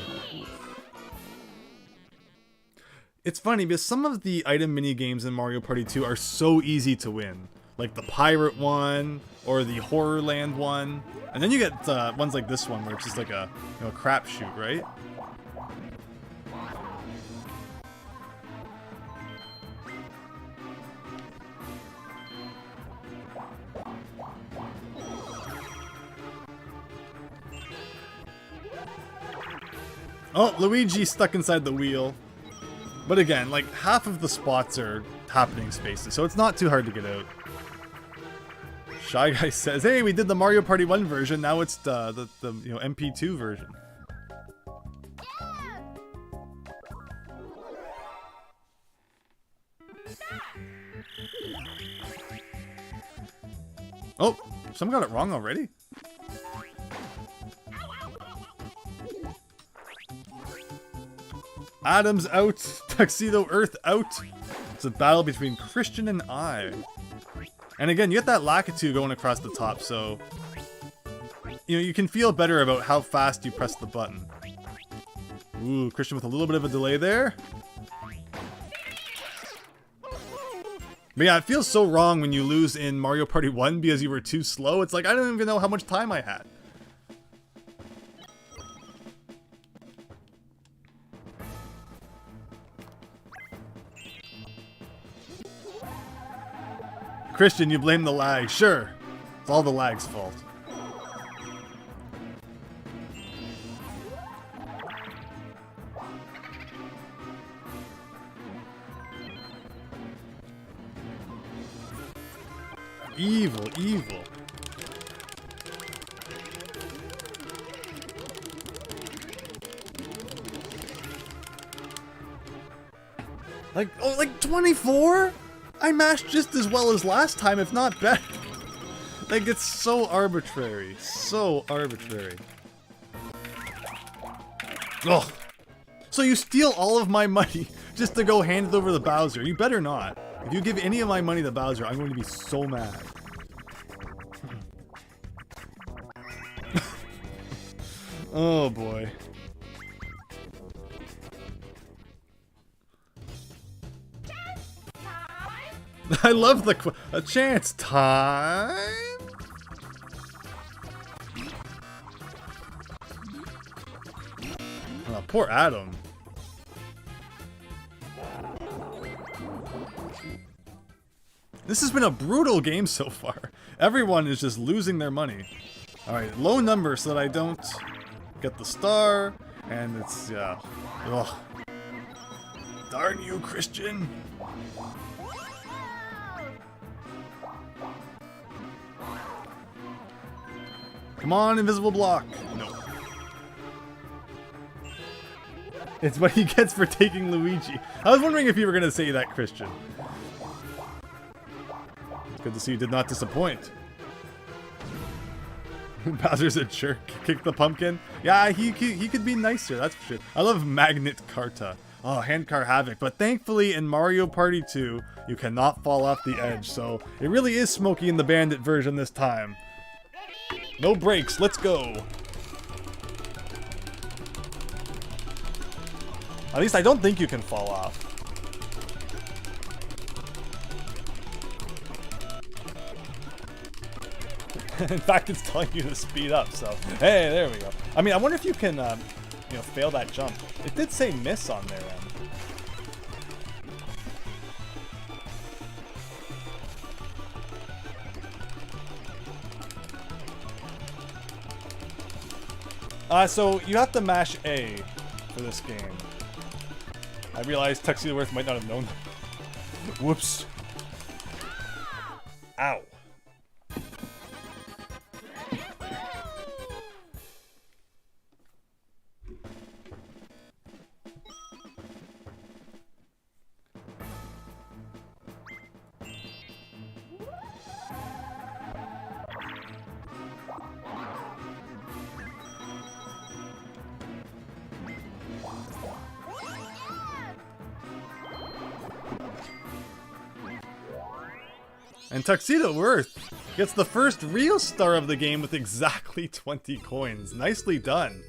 A: It's funny because some of the item minigames in Mario Party 2 are so easy to win. Like the pirate one, or the horror land one. And then you get ones like this one, where it's just like a, you know, crapshoot, right? Oh, Luigi stuck inside the wheel. But again, like half of the spots are happening spaces, so it's not too hard to get out. Shy Guy says, "Hey, we did the Mario Party 1 version. Now it's the you know, MP2 version." Oh, some got it wrong already. Adam's out. Tuxedo Earth out. It's a battle between Christian and I. And again, you get that Lakitu going across the top, so you know, you can feel better about how fast you press the button. Ooh, Christian with a little bit of a delay there. But yeah, it feels so wrong when you lose in Mario Party 1 because you were too slow. It's like, I don't even know how much time I had. Christian, you blame the lag. Sure. It's all the lag's fault. Evil, evil. Like, oh, like 24? I mashed just as well as last time, if not better. Like, it's so arbitrary. So arbitrary. Ugh. So you steal all of my money just to go hand it over to Bowser. You better not. If you give any of my money to Bowser, I'm going to be so mad. Oh boy. I love the a chance time. Oh, poor Adam. This has been a brutal game so far. Everyone is just losing their money. Alright, low number so that I don't get the star. And it's, yeah. Ugh. Darn you, Christian. Come on, invisible block. No. It's what he gets for taking Luigi. I was wondering if you were going to say that, Christian. Good to see you did not disappoint. Bowser's a jerk. Kick the pumpkin. Yeah, he could be nicer, that's for sure. I love Magnet Carta. Oh, Handcar Havoc. But thankfully in Mario Party 2, you cannot fall off the edge. So it really is Smokey and the Bandit version this time. No brakes, let's go. At least I don't think you can fall off. In fact, it's telling you to speed up, so hey, there we go. I mean, I wonder if you can, you know, fail that jump. It did say miss on their end. So you have to mash A for this game. I realized Tuxedo Worth might not have known that. Whoops. Ow. And Tuxedo Worth gets the first real star of the game with exactly 20 coins. Nicely done.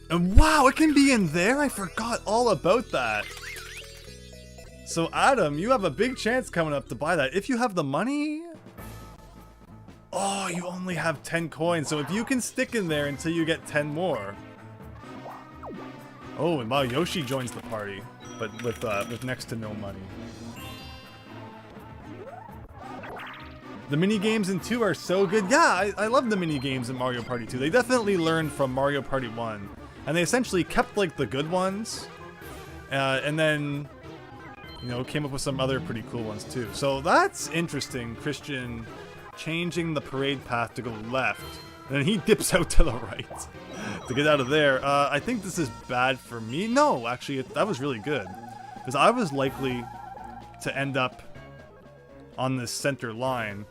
A: And wow, it can be in there? I forgot all about that. So Adam, you have a big chance coming up to buy that. If you have the money... Oh, you only have 10 coins, so if you can stick in there until you get 10 more. Oh, and Wayoshi joins the party, but with next to no money. The mini games in 2 are so good. Yeah, I love the mini games in Mario Party 2. They definitely learned from Mario Party 1, and they essentially kept like the good ones, and then, you know, came up with some other pretty cool ones too. So that's interesting. Christian changing the parade path to go left, and then he dips out to the right to get out of there. I think this is bad for me. No, actually, that was really good, because I was likely to end up on this center line,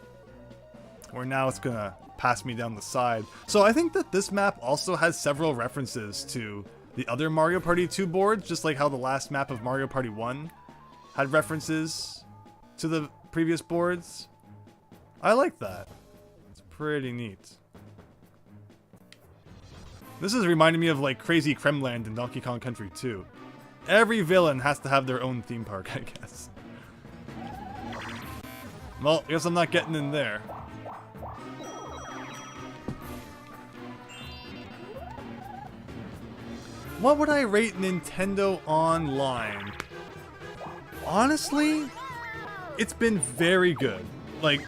A: where now it's gonna pass me down the side. So I think that this map also has several references to the other Mario Party 2 boards, just like how the last map of Mario Party 1 had references to the previous boards. I like that. It's pretty neat. This is reminding me of like Crazy Kremland in Donkey Kong Country 2. Every villain has to have their own theme park, I guess. Well, I guess I'm not getting in there. What would I rate Nintendo Online? Honestly, it's been very good. Like,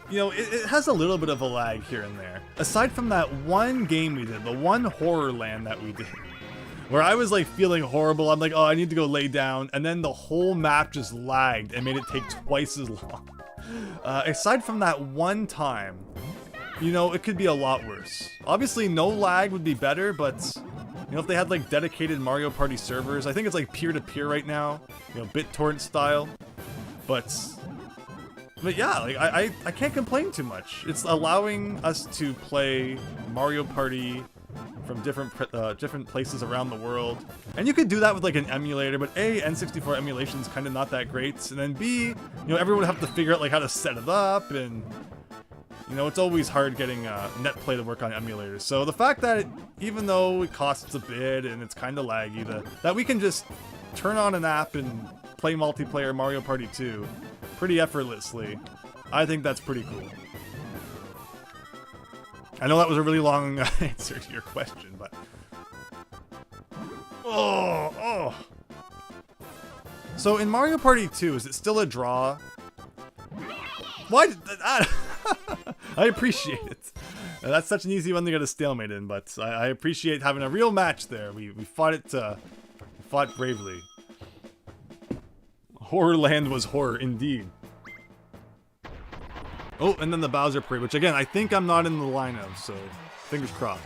A: you know, it has a little bit of a lag here and there. Aside from that one game we did, the one horror land that we did, where I was like feeling horrible. I'm like, oh, I need to go lay down. And then the whole map just lagged and made it take twice as long. Aside from that one time, you know, it could be a lot worse. Obviously, no lag would be better, but, you know, if they had like dedicated Mario Party servers, I think it's like peer-to-peer right now, you know, BitTorrent style. But yeah, like I can't complain too much. It's allowing us to play Mario Party from different places around the world, and you could do that with like an emulator. But A, N64 emulation is kind of not that great, and then B, you know, everyone would have to figure out like how to set it up, and you know, it's always hard getting NetPlay to work on emulators. So the fact that even though it costs a bit and it's kind of laggy, that we can just turn on an app and play multiplayer Mario Party 2 pretty effortlessly, I think that's pretty cool. I know that was a really long answer to your question, but... Oh! So in Mario Party 2, is it still a draw? Why? I appreciate it. That's such an easy one to get a stalemate in, but I appreciate having a real match there. We fought it, fought bravely. Horrorland was horror, indeed. Oh, and then the Bowser Parade, which again, I think I'm not in the line of, so fingers crossed.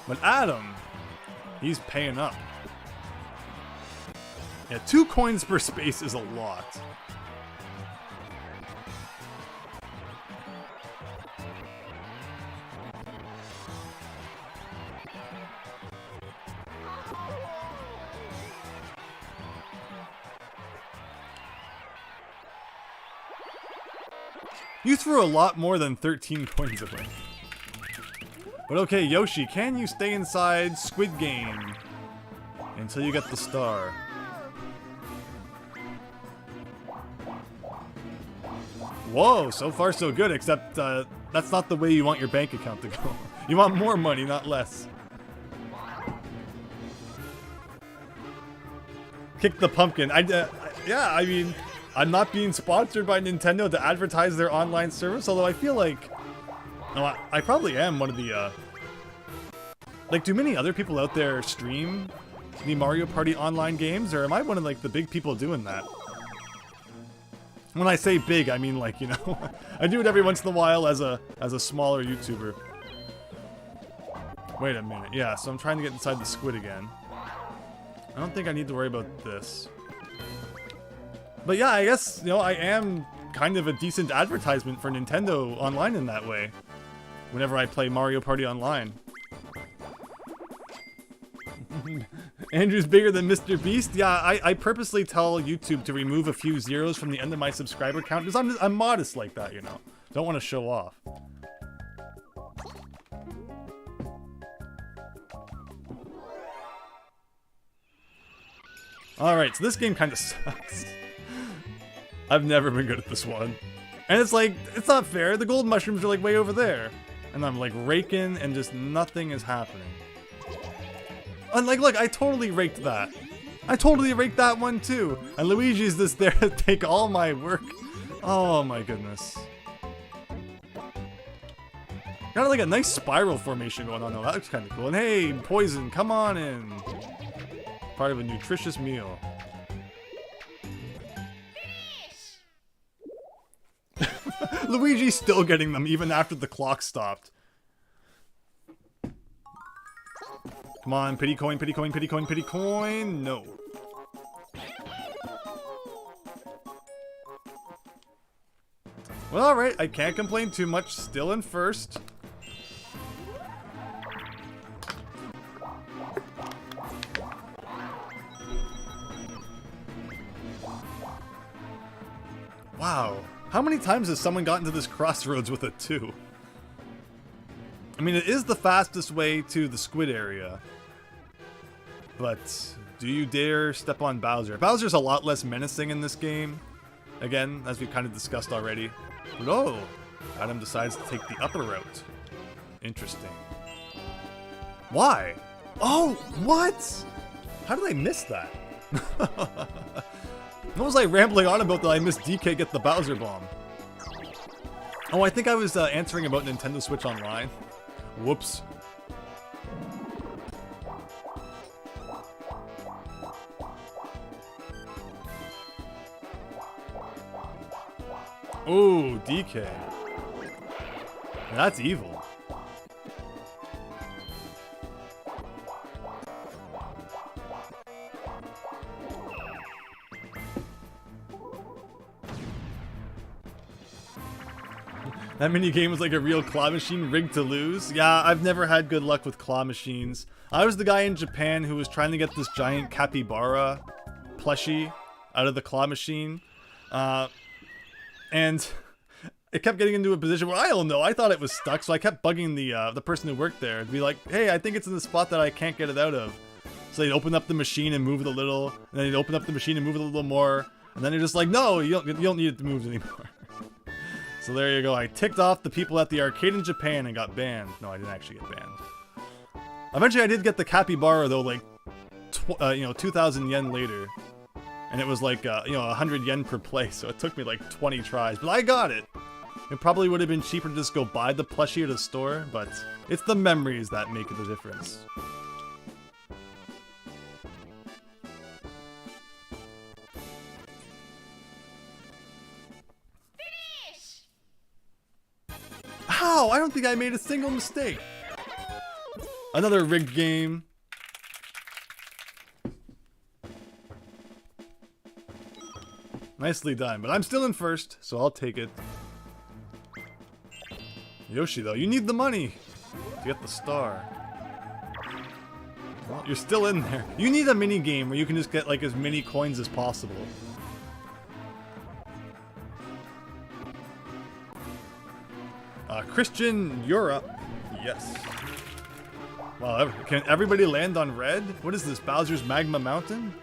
A: But Adam, he's paying up. Yeah, 2 coins per space is a lot. You threw a lot more than 13 coins away. But okay, Yoshi, can you stay inside Squid Game until you get the star? Whoa, so far so good, except that's not the way you want your bank account to go. You want more money, not less. Kick the pumpkin. Yeah, I mean, I'm not being sponsored by Nintendo to advertise their online service, although I feel like... No, I probably am one of the, Like, do many other people out there stream the Mario Party online games, or am I one of, like, the big people doing that? When I say big, I mean, like, you know, I do it every once in a while as a smaller YouTuber. Wait a minute. Yeah, so I'm trying to get inside the squid again. I don't think I need to worry about this. But yeah, I guess, you know, I am kind of a decent advertisement for Nintendo Online in that way. Whenever I play Mario Party Online. Andrew's bigger than Mr. Beast? Yeah, I purposely tell YouTube to remove a few zeros from the end of my subscriber count because I'm modest like that, you know. Don't want to show off. Alright, so this game kind of sucks. I've never been good at this one. And it's like, it's not fair. The gold mushrooms are like way over there. And I'm like raking and just nothing is happening. And like, look, I totally raked that. I totally raked that one too. And Luigi's just there to take all my work. Oh my goodness. Got like a nice spiral formation going on though. That looks kind of cool. And hey, poison, come on in. Part of a nutritious meal. Luigi's still getting them even after the clock stopped. Come on, pity coin, pity coin, pity coin, pity coin. No. Well, alright, I can't complain too much. Still in first. Wow. How many times has someone gotten to this crossroads with a 2? I mean, it is the fastest way to the squid area. But do you dare step on Bowser? Bowser's a lot less menacing in this game. Again, as we've kind of discussed already. But oh, Adam decides to take the upper route. Interesting. Why? Oh, what? How did I miss that? What was I rambling on about that I missed DK get the Bowser Bomb? Oh, I think I was answering about Nintendo Switch Online. Whoops. Ooh, DK. That's evil. That mini game was like a real claw machine rigged to lose. Yeah, I've never had good luck with claw machines. I was the guy in Japan who was trying to get this giant capybara plushie out of the claw machine. And it kept getting into a position where I don't know. I thought it was stuck, so I kept bugging the person who worked there to be like, "Hey, I think it's in the spot that I can't get it out of." So they'd open up the machine and move it a little, and then they'd open up the machine and move it a little more, and then they're just like, "No, you don't need it to move anymore." So there you go. I ticked off the people at the arcade in Japan and got banned. No, I didn't actually get banned. Eventually, I did get the capybara though, like 2,000 yen later. And it was like, 100 yen per play, so it took me like 20 tries, but I got it! It probably would have been cheaper to just go buy the plushie at a store, but it's the memories that make the difference.
B: Finish!
A: How? I don't think I made a single mistake! Another rigged game. Nicely done, but I'm still in first, so I'll take it. Yoshi, though, you need the money to get the star. Well, you're still in there. You need a mini game where you can just get like as many coins as possible. Christian, you're up. Yes. Wow, can everybody land on red? What is this, Bowser's Magma Mountain?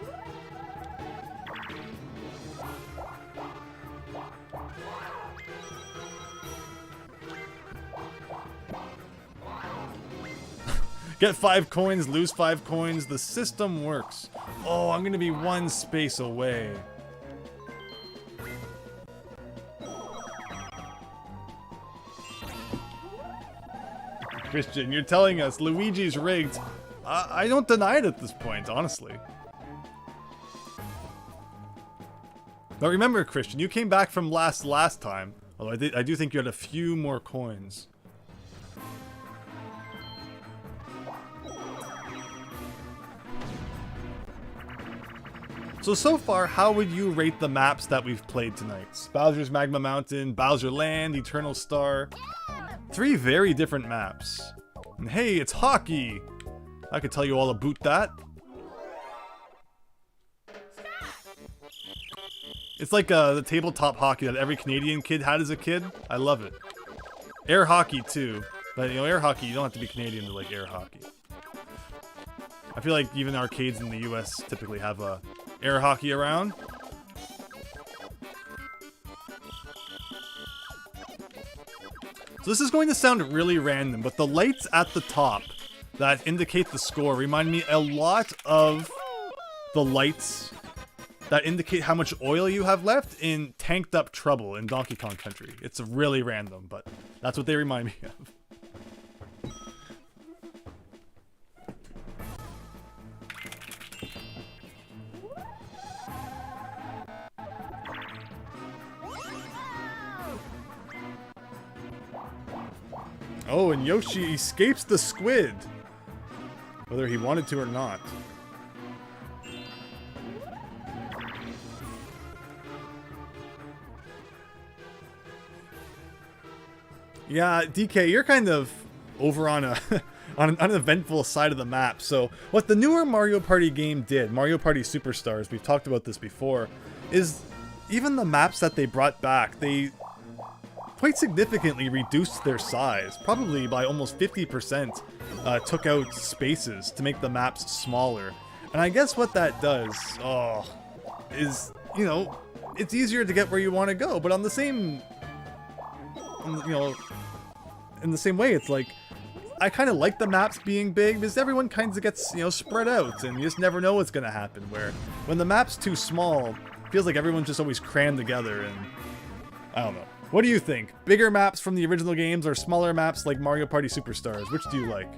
A: Get 5 coins, lose 5 coins. The system works. Oh, I'm gonna be 1 space away. Christian, you're telling us Luigi's rigged. I don't deny it at this point, honestly. But remember, Christian, you came back from last time. Although I do think you had a few more coins. So far, how would you rate the maps that we've played tonight? Bowser's Magma Mountain, Bowser Land, Eternal Star. 3 very different maps. And hey, it's hockey! I could tell you all about that. It's like the tabletop hockey that every Canadian kid had as a kid. I love it. Air hockey too. But you know, air hockey, you don't have to be Canadian to like air hockey. I feel like even arcades in the US typically have air hockey around. So this is going to sound really random, but the lights at the top that indicate the score remind me a lot of the lights that indicate how much oil you have left in Tanked Up Trouble in Donkey Kong Country. It's really random, but that's what they remind me of. Oh, and Yoshi escapes the squid! Whether he wanted to or not. Yeah, DK, you're kind of over on on an uneventful side of the map. So, what the newer Mario Party game did, Mario Party Superstars, we've talked about this before, is even the maps that they brought back, they quite significantly reduced their size, probably by almost 50%, took out spaces to make the maps smaller. And I guess what that does, is, you know, it's easier to get where you want to go, but on the same, you know, in the same way, it's like, I kind of like the maps being big, because everyone kind of gets, you know, spread out, and you just never know what's going to happen, where when the map's too small, it feels like everyone's just always crammed together, and I don't know. What do you think? Bigger maps from the original games or smaller maps like Mario Party Superstars? Which do you like?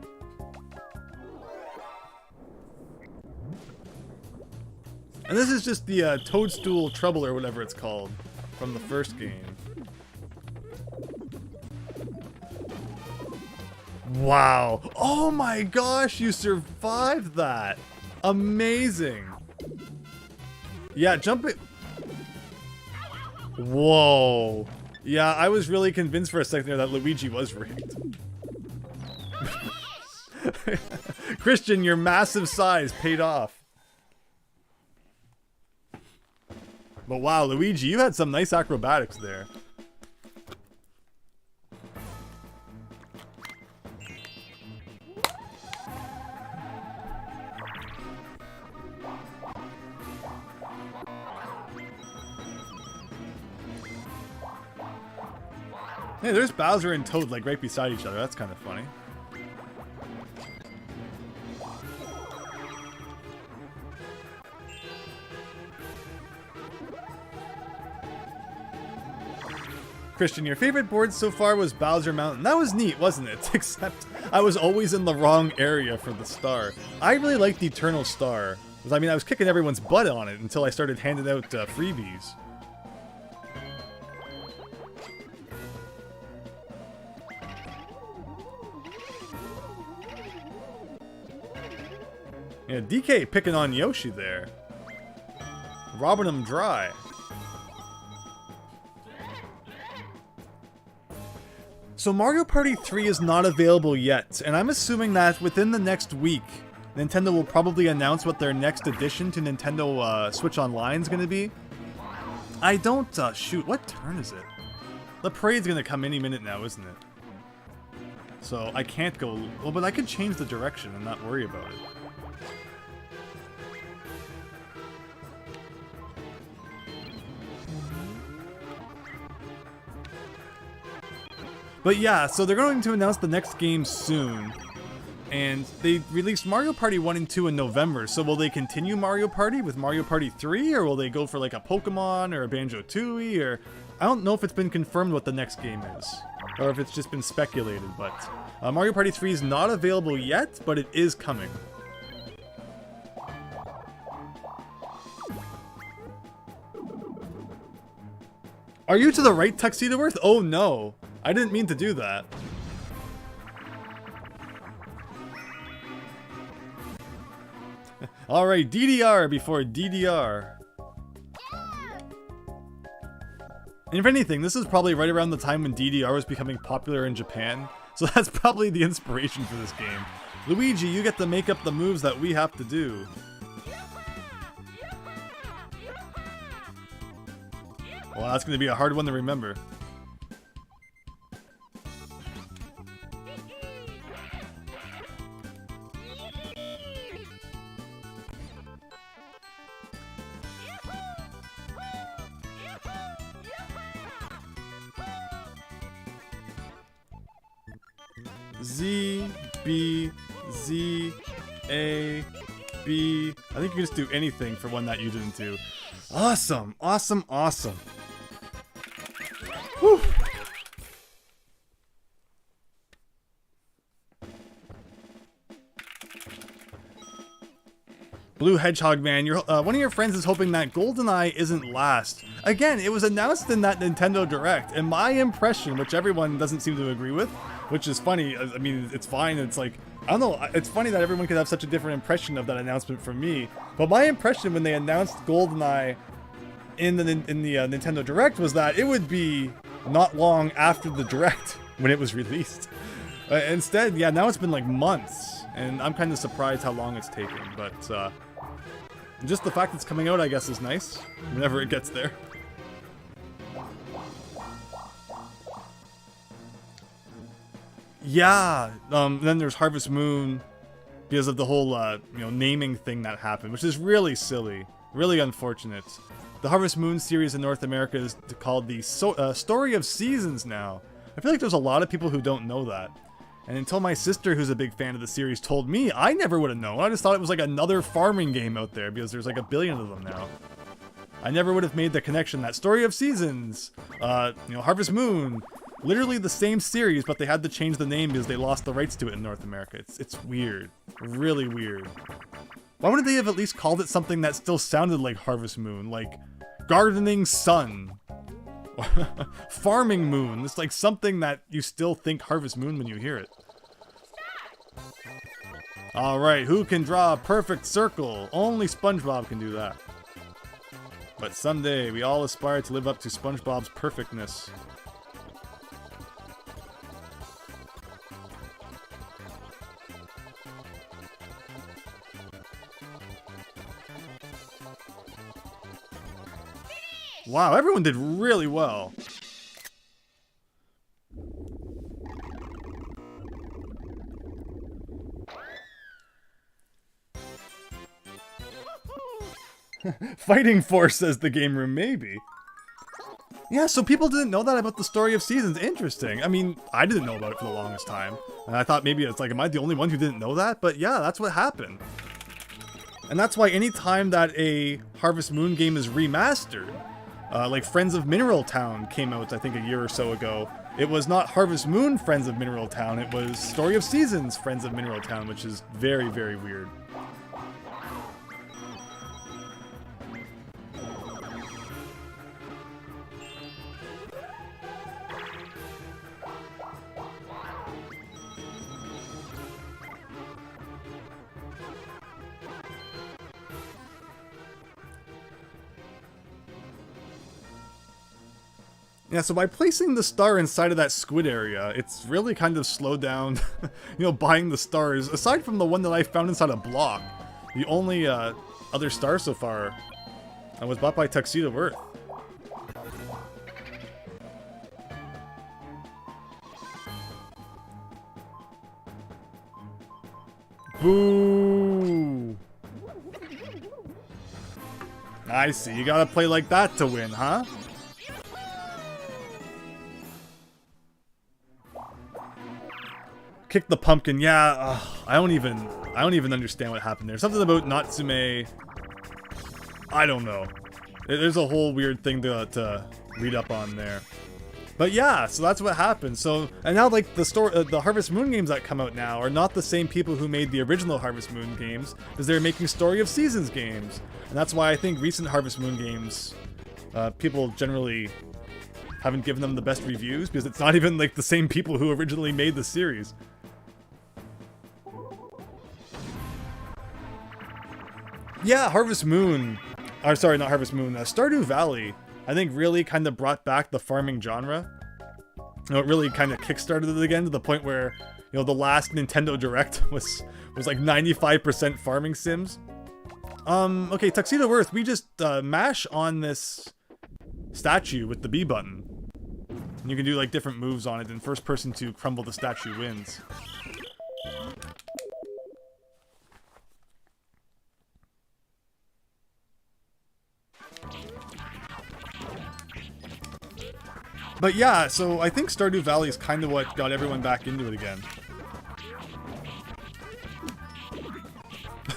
A: And this is just the Toadstool Trouble or whatever it's called from the first game. Wow. Oh my gosh, you survived that. Amazing. Yeah, jump it. Whoa. Yeah, I was really convinced for a second there that Luigi was rigged. Christian, your massive size paid off. But wow, Luigi, you had some nice acrobatics there. Hey, there's Bowser and Toad like right beside each other. That's kind of funny. Christian, your favorite board so far was Bowser Mountain. That was neat, wasn't it? Except I was always in the wrong area for the star. I really liked the Eternal Star. I mean, I was kicking everyone's butt on it until I started handing out freebies. Yeah, DK picking on Yoshi there. Robbing him dry. So Mario Party 3 is not available yet, and I'm assuming that within the next week, Nintendo will probably announce what their next addition to Nintendo Switch Online is going to be. I don't, shoot, what turn is it? The parade's going to come any minute now, isn't it? So I can't go... Well, but I could change the direction and not worry about it. But yeah, so they're going to announce the next game soon. And they released Mario Party 1 and 2 in November, so will they continue Mario Party with Mario Party 3, or will they go for like a Pokemon or a Banjo-Tooie, or... I don't know if it's been confirmed what the next game is, or if it's just been speculated, but... Mario Party 3 is not available yet, but it is coming. Are you to the right, Tuxedo Earth? Oh no, I didn't mean to do that. Alright, DDR before DDR. And if anything, this is probably right around the time when DDR was becoming popular in Japan, so that's probably the inspiration for this game. Luigi, you get to make up the moves that we have to do. Well, that's going to be a hard one to remember. Z, B, Z, A, B. I think you can just do anything for one that you didn't do. Awesome, awesome, awesome. Whew. Blue Hedgehog Man, one of your friends is hoping that GoldenEye isn't last. Again, it was announced in that Nintendo Direct, and my impression, which everyone doesn't seem to agree with, which is funny, I mean, it's fine, it's like, I don't know, it's funny that everyone could have such a different impression of that announcement from me, but my impression when they announced GoldenEye in the Nintendo Direct was that it would be not long after the Direct when it was released. Instead, yeah, now it's been like months, and I'm kind of surprised how long it's taken, but just the fact it's coming out, I guess, is nice, whenever it gets there. Yeah, then there's Harvest Moon, because of the whole, naming thing that happened, which is really silly, really unfortunate. The Harvest Moon series in North America is called the Story of Seasons now. I feel like there's a lot of people who don't know that. And until my sister, who's a big fan of the series, told me, I never would have known. I just thought it was like another farming game out there, because there's like a billion of them now. I never would have made the connection that Story of Seasons, Harvest Moon, literally the same series, but they had to change the name because they lost the rights to it in North America. It's weird. Really weird. Why wouldn't they have at least called it something that still sounded like Harvest Moon? Like Gardening Sun. Farming Moon. It's like something that you still think Harvest Moon when you hear it. Alright, who can draw a perfect circle? Only SpongeBob can do that. But someday, we all aspire to live up to SpongeBob's perfectness. Wow, everyone did really well. Fighting Force, says the game room, maybe. Yeah, so people didn't know that about the Story of Seasons. Interesting. I mean, I didn't know about it for the longest time. And I thought maybe it's like, am I the only one who didn't know that? But yeah, that's what happened. And that's why any time that a Harvest Moon game is remastered, like Friends of Mineral Town came out, I think, a year or so ago. It was not Harvest Moon Friends of Mineral Town, it was Story of Seasons Friends of Mineral Town, which is very, very weird. Yeah, so by placing the star inside of that squid area, it's really kind of slowed down, buying the stars. Aside from the one that I found inside a block, the only other star so far was bought by Tuxedo Earth. Boo! I see. You gotta play like that to win, huh? Kick the pumpkin. Yeah, I don't even understand what happened there. Something about Natsume. I don't know. There's a whole weird thing to read up on there. But yeah, so that's what happened. So, and now like the Harvest Moon games that come out now are not the same people who made the original Harvest Moon games, because they're making Story of Seasons games. And that's why I think recent Harvest Moon games, people generally haven't given them the best reviews, because it's not even like the same people who originally made the series. Yeah, Harvest Moon, or sorry, not Harvest Moon, Stardew Valley, I think really kind of brought back the farming genre. You know, it really kind of kickstarted it again to the point where, you know, the last Nintendo Direct was like 95% farming sims. Okay, Tuxedo Earth, we just mash on this statue with the B button. And you can do like different moves on it, and first person to crumble the statue wins. But yeah, so I think Stardew Valley is kind of what got everyone back into it again.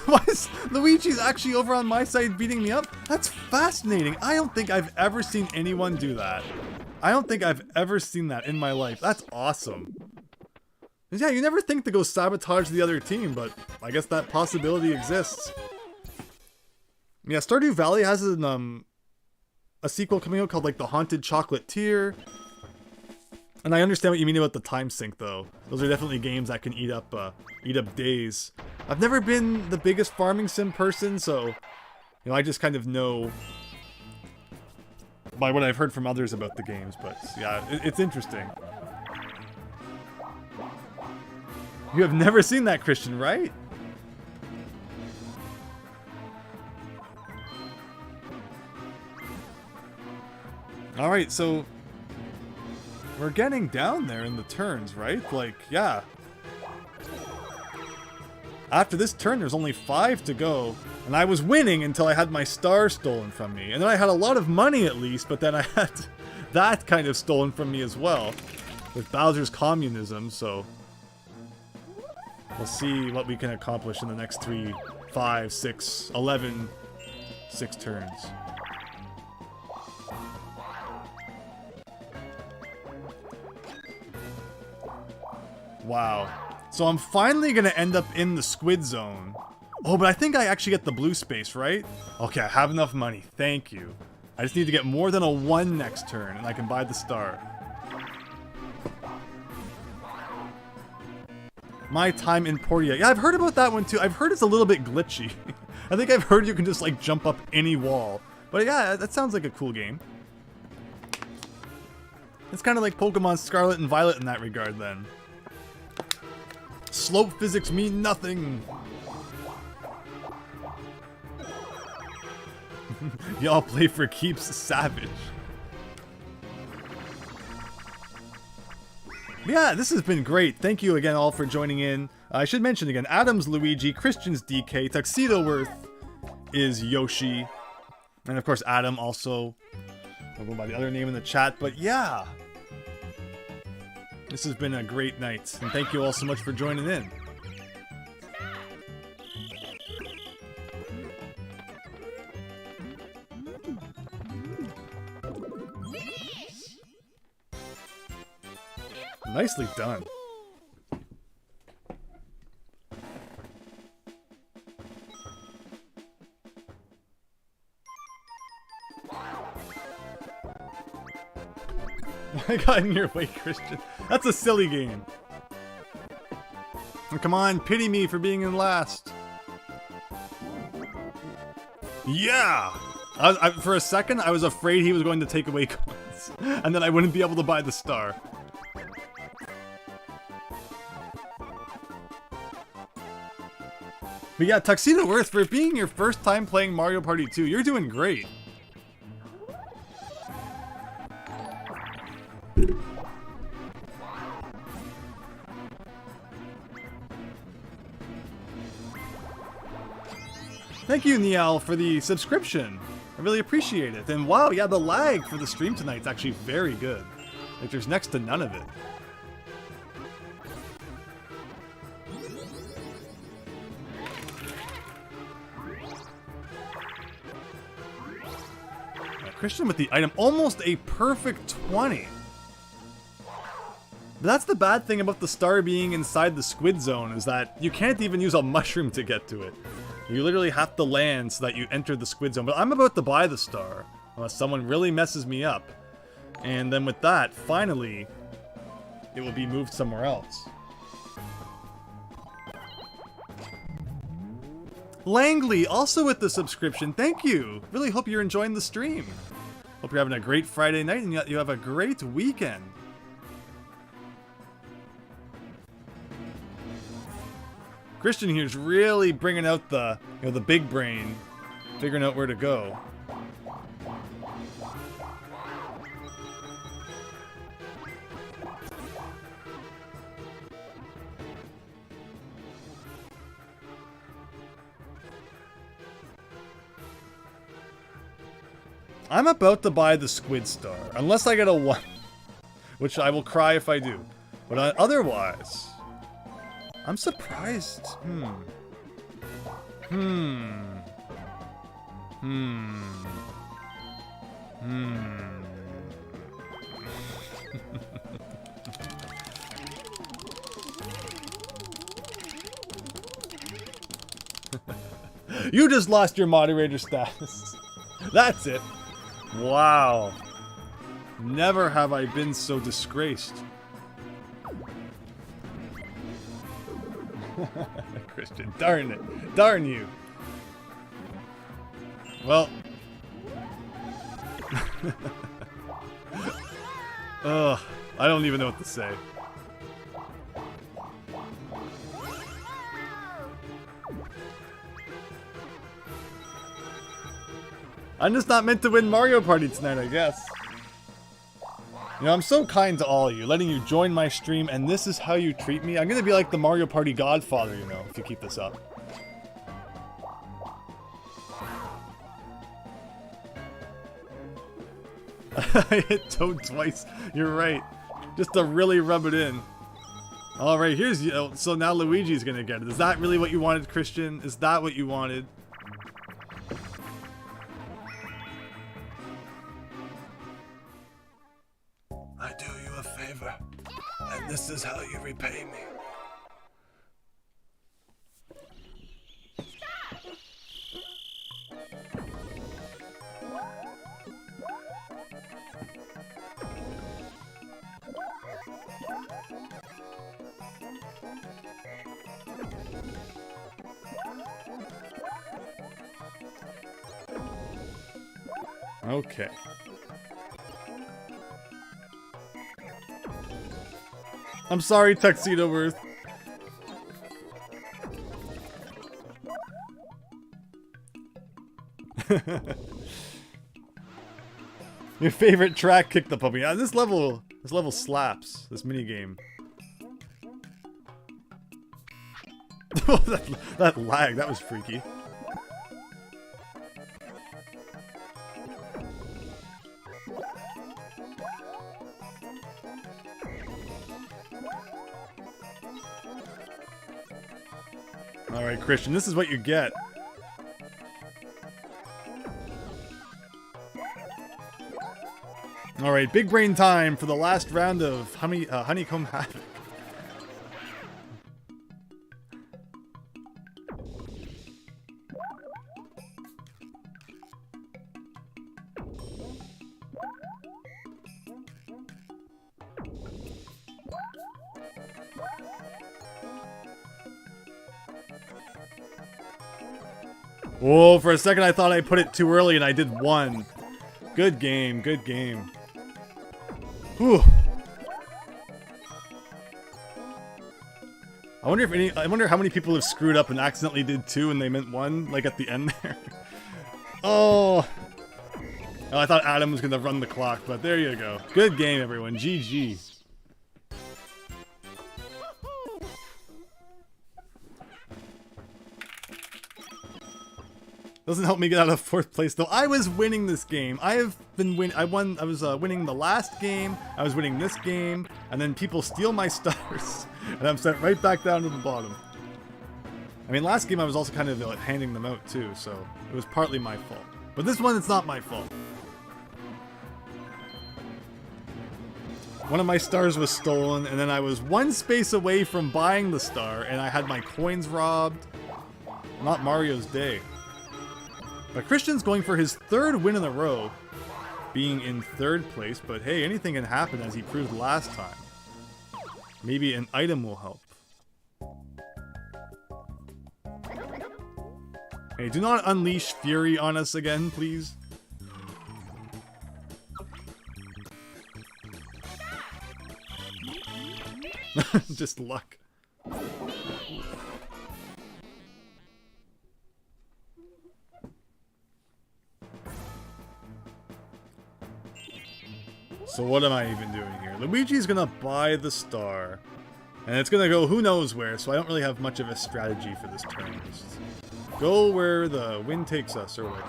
A: Why is Luigi's actually over on my side beating me up? That's fascinating. I don't think I've ever seen anyone do that. I don't think I've ever seen that in my life. That's awesome. Yeah, you never think to go sabotage the other team, but I guess that possibility exists. Yeah, Stardew Valley has a sequel coming out called like The Haunted Chocolatier. And I understand what you mean about the time sink though. Those are definitely games that can eat up days. I've never been the biggest farming sim person, so you know, I just kind of know by what I've heard from others about the games, but yeah, it's interesting. You have never seen that, Christian, right? Alright, so we're getting down there in the turns, right? Like, yeah. After this turn, there's only 5 to go, and I was winning until I had my star stolen from me. And then I had a lot of money at least, but then I had that kind of stolen from me as well, with Bowser's communism, so we'll see what we can accomplish in the next 3, 5, 6, 11, 6 turns. Wow. So I'm finally gonna end up in the squid zone. Oh, but I think I actually get the blue space, right? Okay, I have enough money. Thank you. I just need to get more than a 1 next turn, and I can buy the star. My Time in Portia. Yeah, I've heard about that one too. I've heard it's a little bit glitchy. I think I've heard you can just like jump up any wall. But yeah, that sounds like a cool game. It's kind of like Pokemon Scarlet and Violet in that regard then. Slope physics mean nothing. Y'all play for keeps, savage. Yeah, this has been great. Thank you again all for joining in. I should mention again, Adam's Luigi, Christian's DK, Tuxedo Worth is Yoshi. And of course Adam also. I'll go by the other name in the chat, but yeah. This has been a great night, and thank you all so much for joining in. Nicely done. I got in your way, Christian. That's a silly game. Come on, pity me for being in last. Yeah! For a second, I was afraid he was going to take away coins, and then I wouldn't be able to buy the star. But yeah, Tuxedo Earth, for being your first time playing Mario Party 2, you're doing great. Thank you, Niall, for the subscription. I really appreciate it. And wow, yeah, the lag for the stream tonight is actually very good. Like, there's next to none of it. Christian with the item, almost a perfect 20. But that's the bad thing about the star being inside the squid zone, is that you can't even use a mushroom to get to it. You literally have to land so that you enter the squid zone. But I'm about to buy the star, unless someone really messes me up. And then with that, finally, it will be moved somewhere else. Langley, also with the subscription, thank you! Really hope you're enjoying the stream. Hope you're having a great Friday night and you have a great weekend. Christian here's really bringing out the, the big brain, figuring out where to go. I'm about to buy the Squid Star, unless I get a 1, which I will cry if I do. But otherwise, I'm surprised. You just lost your moderator status. That's it. Wow. Never have I been so disgraced. Christian, darn it. Darn you. Well. Ugh, I don't even know what to say. I'm just not meant to win Mario Party tonight, I guess. You know, I'm so kind to all of you, letting you join my stream, and this is how you treat me. I'm gonna be like the Mario Party godfather, you know, if you keep this up. I hit Toad twice. You're right. Just to really rub it in. Alright, here's... so now Luigi's gonna get it. Is that really what you wanted, Christian? Is that what you wanted? I do you a favor, and this is how you repay me. Okay. I'm sorry, Tuxedo Worth. Your favorite track, Kick the Puppy. This level slaps. This minigame. that lag, that was freaky. Alright, Christian, this is what you get. Alright, big brain time for the last round of Honeycomb Havoc. Whoa, for a second I thought I put it too early and I did 1. Good game, good game. Whew. I wonder how many people have screwed up and accidentally did 2 and they meant 1, like at the end there. Oh, I thought Adam was gonna run the clock, but there you go. Good game, everyone. GG. Doesn't help me get out of 4th place though. I was winning this game. I have been I was winning the last game. I was winning this game, and then people steal my stars, and I'm sent right back down to the bottom. I mean, last game I was also kind of like, handing them out too, so it was partly my fault. But this one, it's not my fault. One of my stars was stolen, and then I was 1 space away from buying the star, and I had my coins robbed. Not Mario's day. But Christian's going for his 3rd win in a row, being in 3rd place, but hey, anything can happen as he proved last time. Maybe an item will help. Hey, do not unleash fury on us again, please. Just luck. So what am I even doing here? Luigi's gonna buy the star, and it's gonna go who knows where, so I don't really have much of a strategy for this turn. Just go where the wind takes us, or whatever.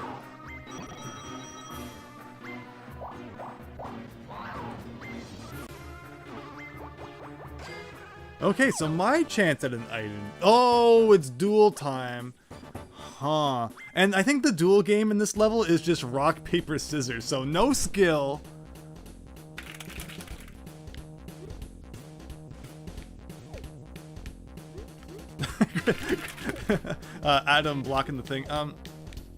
A: Okay, so my chance at an item. Oh, it's duel time. Huh. And I think the duel game in this level is just rock, paper, scissors, so no skill. Adam blocking the thing.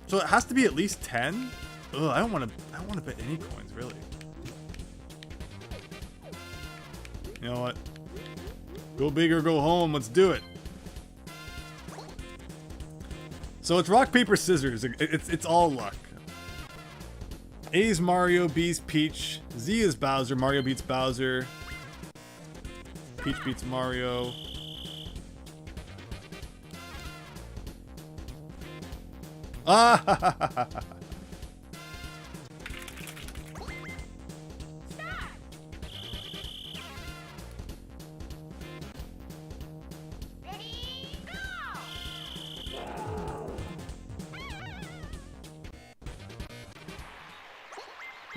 A: So it has to be at least 10? Ugh, I don't want to bet any coins, really. You know what? Go big or go home. Let's do it. So it's rock, paper, scissors. It's all luck. A's Mario, B's Peach, Z is Bowser, Mario beats Bowser, Peach beats Mario. Ah!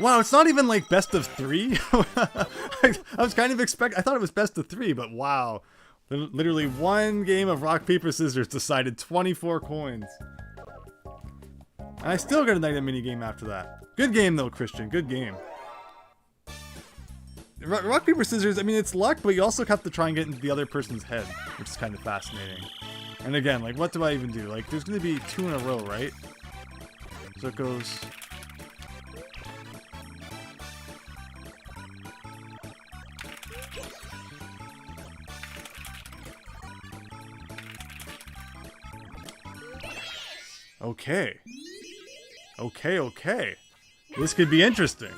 A: Wow, it's not even like best of 3. I was kind of I thought it was best of 3, but wow. Literally one game of rock, paper, scissors decided 24 coins. And I still got a night mini game after that. Good game though, Christian. Good game. Rock, paper, scissors, I mean, it's luck, but you also have to try and get into the other person's head, which is kind of fascinating. And again, like, what do I even do? Like, there's going to be 2 in a row, right? So it goes... Okay. Okay. This could be interesting.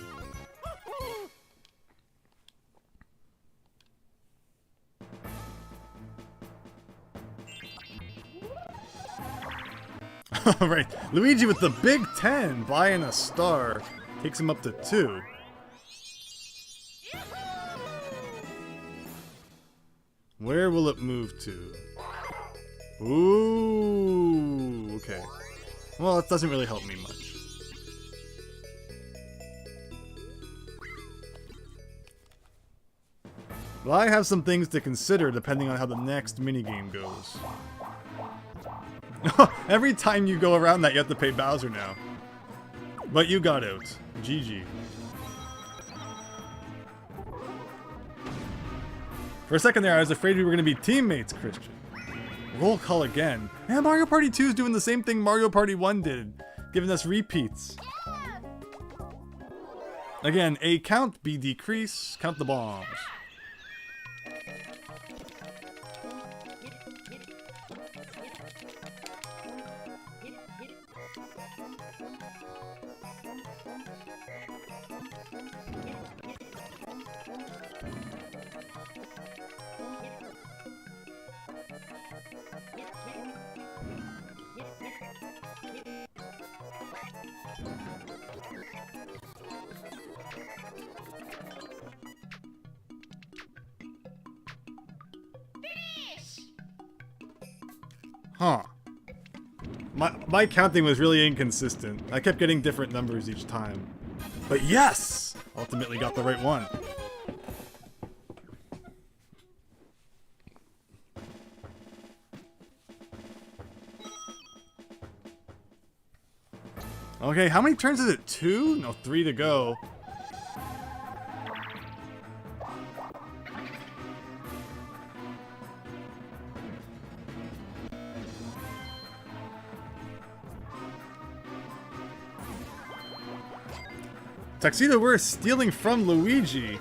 A: Alright, Luigi with the big 10, buying a star. Takes him up to 2. Where will it move to? Ooh, okay. Well, it doesn't really help me much. But I have some things to consider depending on how the next minigame goes. Every time you go around that, you have to pay Bowser now. But you got out. GG. For a second there, I was afraid we were going to be teammates, Christian. Roll call again. And Mario Party 2 is doing the same thing Mario Party 1 did, giving us repeats. Again, A count, B decrease, count the bombs. Huh. My counting was really inconsistent. I kept getting different numbers each time. But yes! Ultimately got the right one. Okay, how many turns is it? 2? No, 3 to go. Tuxedo Worth stealing from Luigi.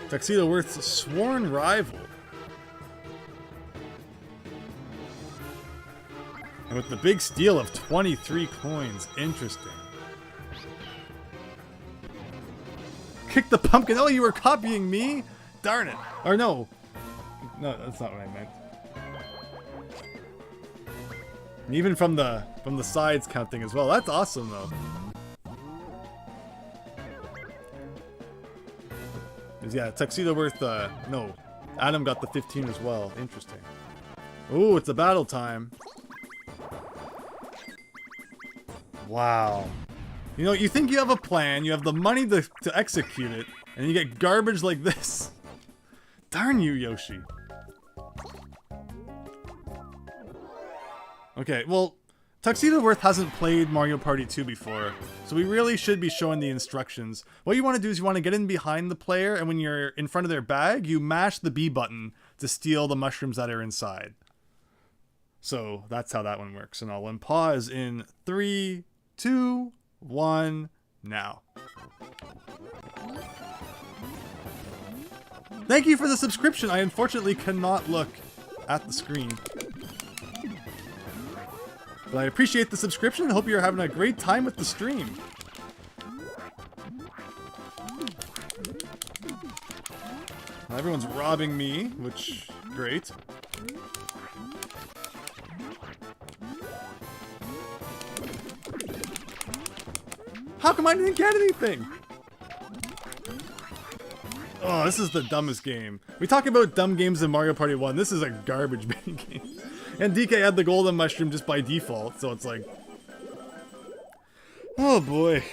A: Tuxedo Worth's sworn rival. And with the big steal of 23 coins. Interesting. Kick the pumpkin. Oh, you were copying me? Darn it. Or no. No, that's not what I meant. And even from the sides counting as well. That's awesome though. Yeah, Tuxedo Worth, no. Adam got the 15 as well. Interesting. Ooh, it's a battle time. Wow. You know, you think you have a plan, you have the money to execute it, and you get garbage like this. Darn you, Yoshi. Okay, well, Tuxedo Worth hasn't played Mario Party 2 before, so we really should be showing the instructions. What you want to do is you want to get in behind the player, and when you're in front of their bag, you mash the B button to steal the mushrooms that are inside. So that's how that one works. And I'll unpause in 3, 2, 1, now. Thank you for the subscription. I unfortunately cannot look at the screen. But I appreciate the subscription. I hope you're having a great time with the stream. Everyone's robbing me, which, great. How come I didn't get anything? Oh, this is the dumbest game. We talk about dumb games in Mario Party 1. This is a garbage game. And DK had the golden mushroom just by default, so it's like... Oh boy.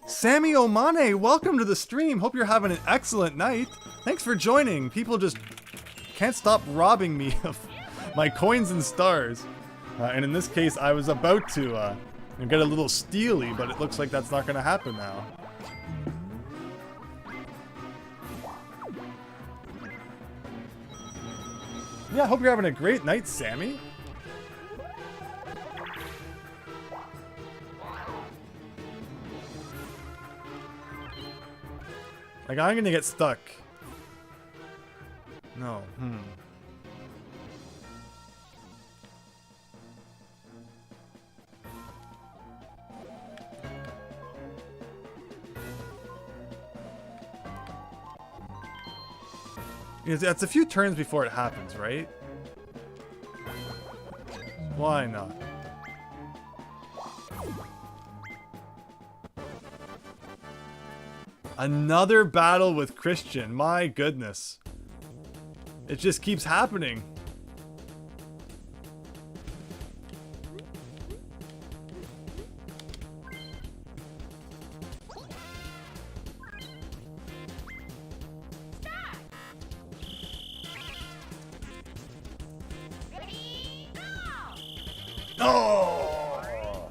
A: Sammy Omane, welcome to the stream. Hope you're having an excellent night. Thanks for joining. People just can't stop robbing me of my coins and stars. And in this case, I was about to get a little steely, but it looks like that's not going to happen now. Yeah, I hope you're having a great night, Sammy. Like, I'm going to get stuck. No, It's a few turns before it happens, right? Why not? Another battle with Christian. My goodness. It just keeps happening. Oh!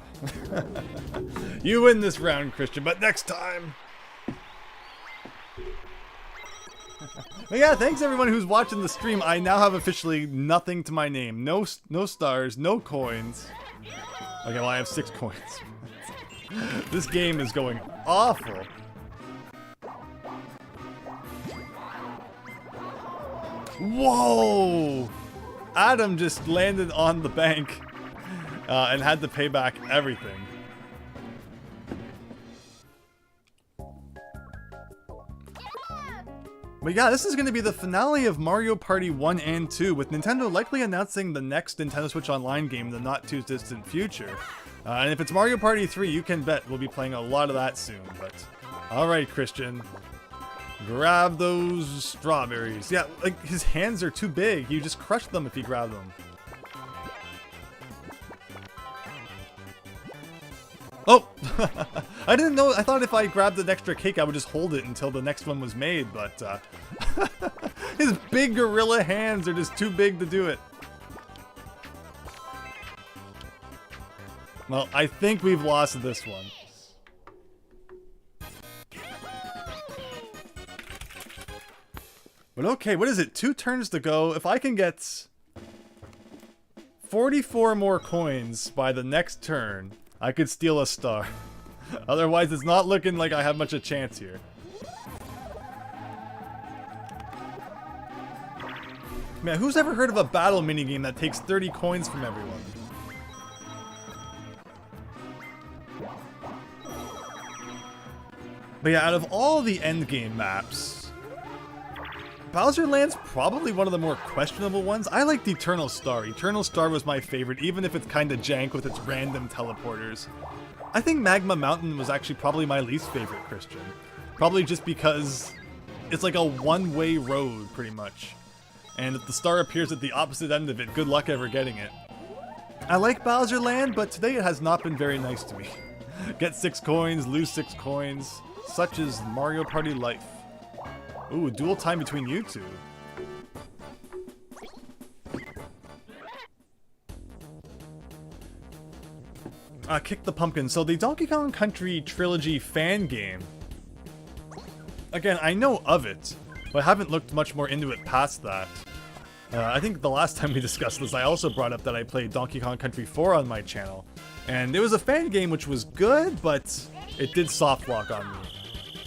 A: You win this round, Christian, but next time. But yeah, thanks everyone who's watching the stream. I now have officially nothing to my name. No stars, no coins. Okay, well I have 6 coins. This game is going awful. Whoa! Adam just landed on the bank and had to pay back everything. But yeah, this is going to be the finale of Mario Party 1 and 2, with Nintendo likely announcing the next Nintendo Switch Online game in the not too distant future. And if it's Mario Party 3, you can bet we'll be playing a lot of that soon. But alright, Christian. Grab those strawberries. Yeah, like, his hands are too big. You just crush them if you grab them. Oh! I didn't know. I thought if I grabbed an extra cake, I would just hold it until the next one was made, but his big gorilla hands are just too big to do it. Well, I think we've lost this one. But okay, what is it? 2 turns to go. If I can get 44 more coins by the next turn, I could steal a star. Otherwise, it's not looking like I have much a chance here. Man, who's ever heard of a battle minigame that takes 30 coins from everyone? But yeah, out of all the endgame maps, Bowser Land's probably one of the more questionable ones. I liked Eternal Star. Eternal Star was my favorite, even if it's kinda jank with its random teleporters. I think Magma Mountain was actually probably my least favorite, Christian. Probably just because it's like a one-way road, pretty much. And if the star appears at the opposite end of it, good luck ever getting it. I like Bowser Land, but today it has not been very nice to me. Get 6 coins, lose 6 coins. Such is Mario Party life. Ooh, duel time between you two. Kick the Pumpkin. So the Donkey Kong Country Trilogy fan game. Again, I know of it, but I haven't looked much more into it past that. I think the last time we discussed this, I also brought up that I played Donkey Kong Country 4 on my channel. And it was a fan game which was good, but it did soft lock on me.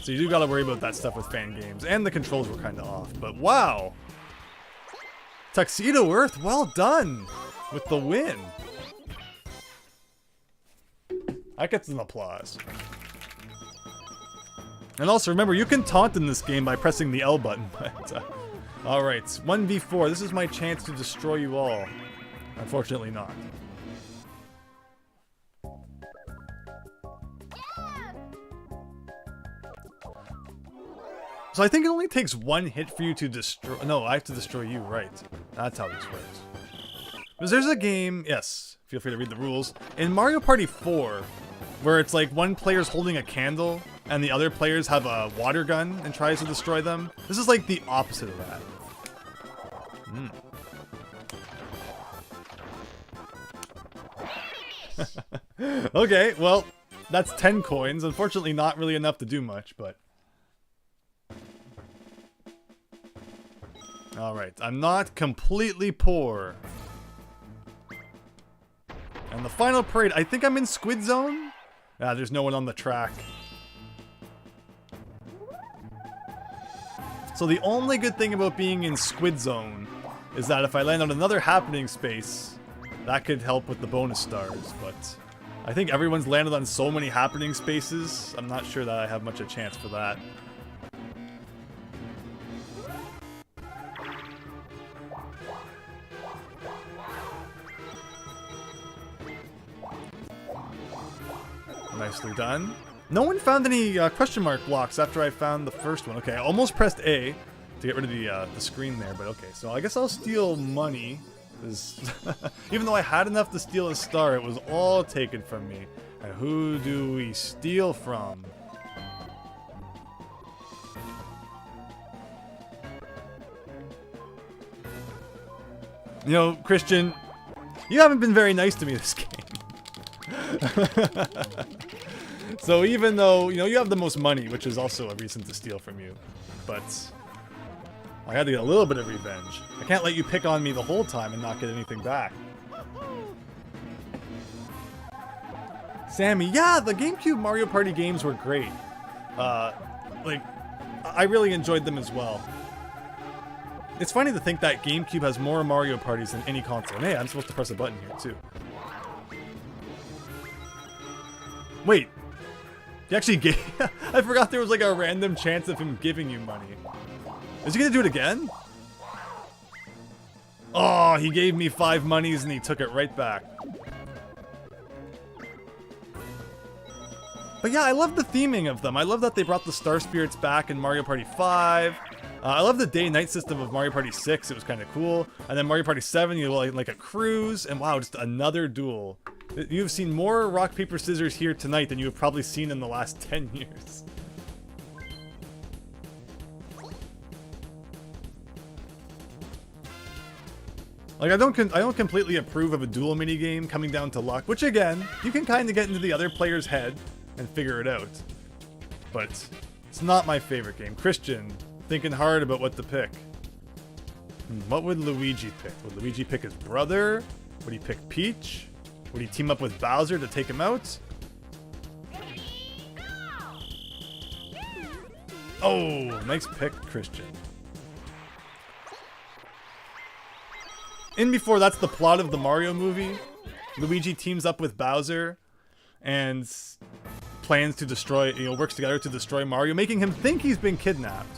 A: So you do gotta worry about that stuff with fan games. And the controls were kinda off, but wow! Tuxedo Earth, well done! With the win! That gets an applause. And also remember, you can taunt in this game by pressing the L button. But, alright, 1v4. This is my chance to destroy you all. Unfortunately not. So I think it only takes 1 hit for you to destroy... No, I have to destroy you, right. That's how this works. Because there's a game... Yes, feel free to read the rules. In Mario Party 4, where it's like one player's holding a candle, and the other players have a water gun and tries to destroy them. This is like the opposite of that. Okay, well, that's 10 coins. Unfortunately, not really enough to do much, but... Alright, I'm not completely poor. And the final parade, I think I'm in Squid Zone? Ah, there's no one on the track. So the only good thing about being in Squid Zone is that if I land on another happening space, that could help with the bonus stars, but I think everyone's landed on so many happening spaces, I'm not sure that I have much a chance for that. Nicely done. No one found any question mark blocks after I found the first one. Okay, I almost pressed A to get rid of the screen there, but okay. So I guess I'll steal money. Even though I had enough to steal a star, it was all taken from me. And who do we steal from? You know, Christian, you haven't been very nice to me this game. So even though, you know, you have the most money, which is also a reason to steal from you, but I had to get a little bit of revenge. I can't let you pick on me the whole time and not get anything back. Sammy, yeah, the GameCube Mario Party games were great. Like, I really enjoyed them as well. It's funny to think that GameCube has more Mario Parties than any console. And hey, I'm supposed to press a button here, too. Wait. He actually gave... I forgot there was like a random chance of him giving you money. Is he gonna do it again? Oh, he gave me 5 monies and he took it right back. But yeah, I love the theming of them. I love that they brought the Star Spirits back in Mario Party 5. I love the day-night system of Mario Party 6. It was kind of cool. And then Mario Party 7, you like a cruise. And wow, just another duel. You've seen more rock, paper, scissors here tonight than you have probably seen in the last 10 years. Like, I don't completely approve of a duel minigame coming down to luck, which again, you can kind of get into the other player's head and figure it out. But it's not my favorite game. Christian, thinking hard about what to pick. What would Luigi pick? Would Luigi pick his brother? Would he pick Peach? Would he team up with Bowser to take him out? Oh, nice pick, Christian. In before that's the plot of the Mario movie. Luigi teams up with Bowser and plans to destroy, works together to destroy Mario, making him think he's been kidnapped.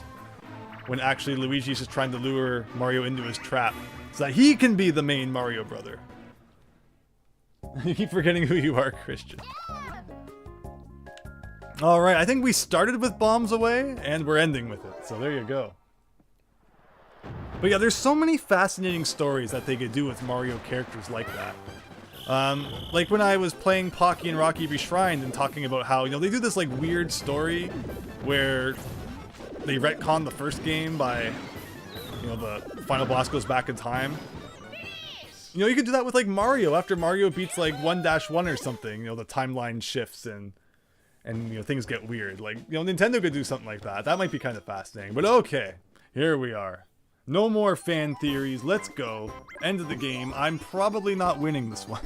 A: When actually Luigi's just trying to lure Mario into his trap so that he can be the main Mario brother. You keep forgetting who you are, Christian. Alright, I think we started with Bombs Away and we're ending with it, so there you go. But yeah, there's so many fascinating stories that they could do with Mario characters like that. Like when I was playing Pocky and Rocky Reshrined and talking about how, they do this like weird story where they retcon the first game by, the final boss goes back in time. You could do that with like Mario. After Mario beats like 1-1 or something, the timeline shifts and things get weird. Like, Nintendo could do something like that. That might be kind of fascinating. But okay, here we are. No more fan theories, let's go. End of the game. I'm probably not winning this one.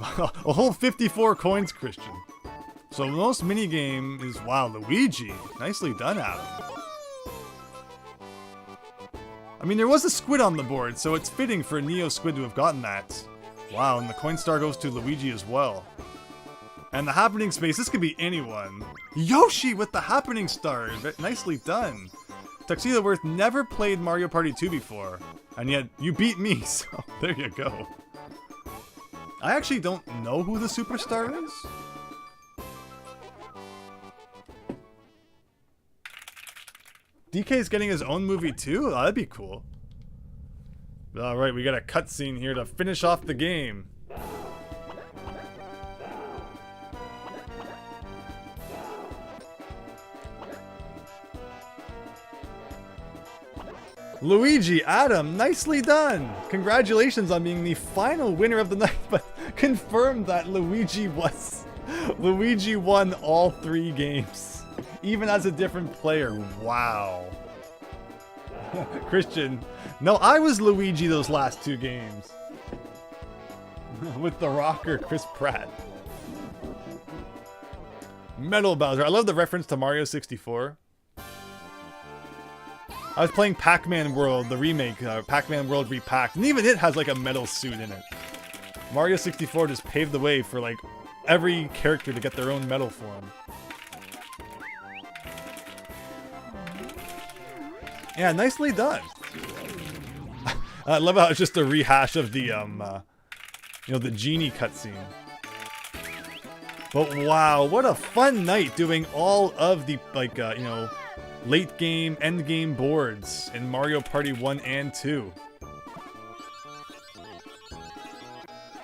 A: A whole 54 coins, Christian. So the most minigame is, wow, Luigi. Nicely done, Adam. I mean, there was a squid on the board, so it's fitting for a Neo Squid to have gotten that. Wow, and the coin star goes to Luigi as well. And the happening space, this could be anyone. Yoshi with the happening star. Nicely done. Tuxedo Worth never played Mario Party 2 before. And yet, you beat me, so there you go. I actually don't know who the superstar is. DK's getting his own movie too? Oh, that'd be cool. Alright, we got a cutscene here to finish off the game. Luigi, Adam, nicely done! Congratulations on being the final winner of the night, but confirmed that Luigi won all 3 games. Even as a different player. Wow. Christian, no, I was Luigi those last 2 games. With the rocker, Chris Pratt. Metal Bowser. I love the reference to Mario 64. I was playing Pac-Man World, the remake, Pac-Man World Repacked, and even it has like a metal suit in it. Mario 64 just paved the way for like every character to get their own metal form. Yeah, nicely done. I love how it's just a rehash of the, the genie cutscene. But wow, what a fun night doing all of the, late game, end game boards in Mario Party 1 and 2.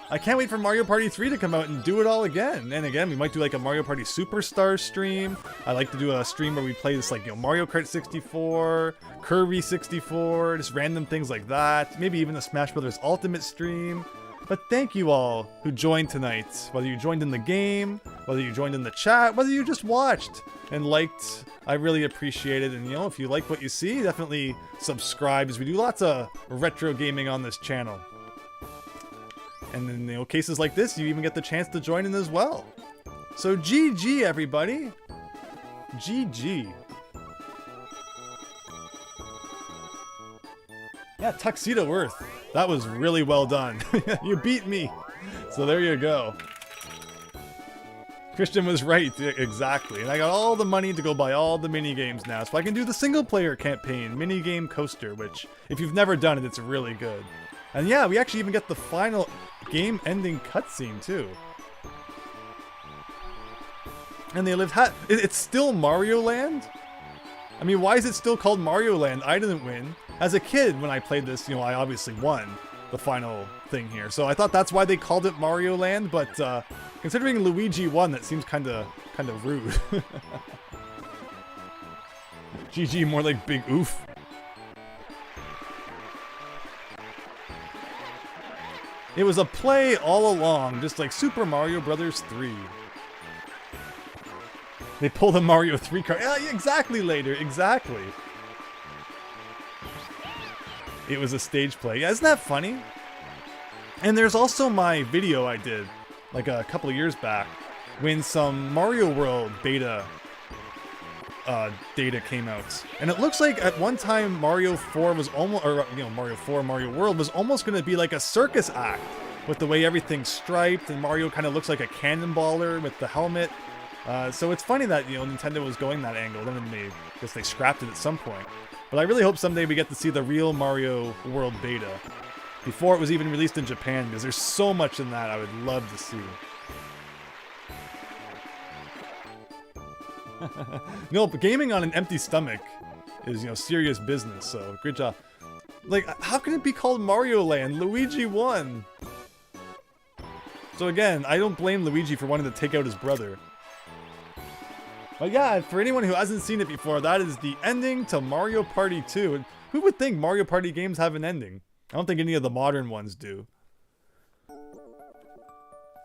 A: I can't wait for Mario Party 3 to come out and do it all again. And again, we might do like a Mario Party Superstars stream. I like to do a stream where we play this Mario Kart 64, Kirby 64, just random things like that. Maybe even a Smash Brothers Ultimate stream. But thank you all who joined tonight. Whether you joined in the game, whether you joined in the chat, whether you just watched and liked, I really appreciate it. And if you like what you see, definitely subscribe, as we do lots of retro gaming on this channel. And in cases like this, you even get the chance to join in as well. So GG, everybody. GG. Yeah, Tuxedo Worth. That was really well done. You beat me. So there you go. Christian was right, exactly. And I got all the money to go buy all the mini games now, so I can do the single player campaign, minigame coaster, which if you've never done it, it's really good. And yeah, we actually even get the final game-ending cutscene too. And they lived it's still Mario Land? I mean, why is it still called Mario Land? I didn't win. As a kid, when I played this, you know, I obviously won the final thing here. So I thought that's why they called it Mario Land, but considering Luigi won, that seems kind of rude. GG, more like big oof. It was a play all along, just like Super Mario Bros. 3. They pull the Mario 3 card. Yeah, exactly, later. Exactly. It was a stage play. Yeah, isn't that funny? And there's also my video I did, like a couple of years back, when some Mario World beta data came out. And it looks like at one time Mario 4 was almost, or you know, Mario 4, Mario World was almost going to be like a circus act with the way everything's striped, and Mario kind of looks like a cannonballer with the helmet. So it's funny that, you know, Nintendo was going that angle, then I guess they scrapped it at some point. But I really hope someday we get to see the real Mario World beta before it was even released in Japan, because there's so much in that I would love to see. No, but gaming on an empty stomach is, you know, serious business, so good job. Like, how can it be called Mario Land? Luigi won! So again, I don't blame Luigi for wanting to take out his brother. But yeah, for anyone who hasn't seen it before, that is the ending to Mario Party 2. And who would think Mario Party games have an ending? I don't think any of the modern ones do.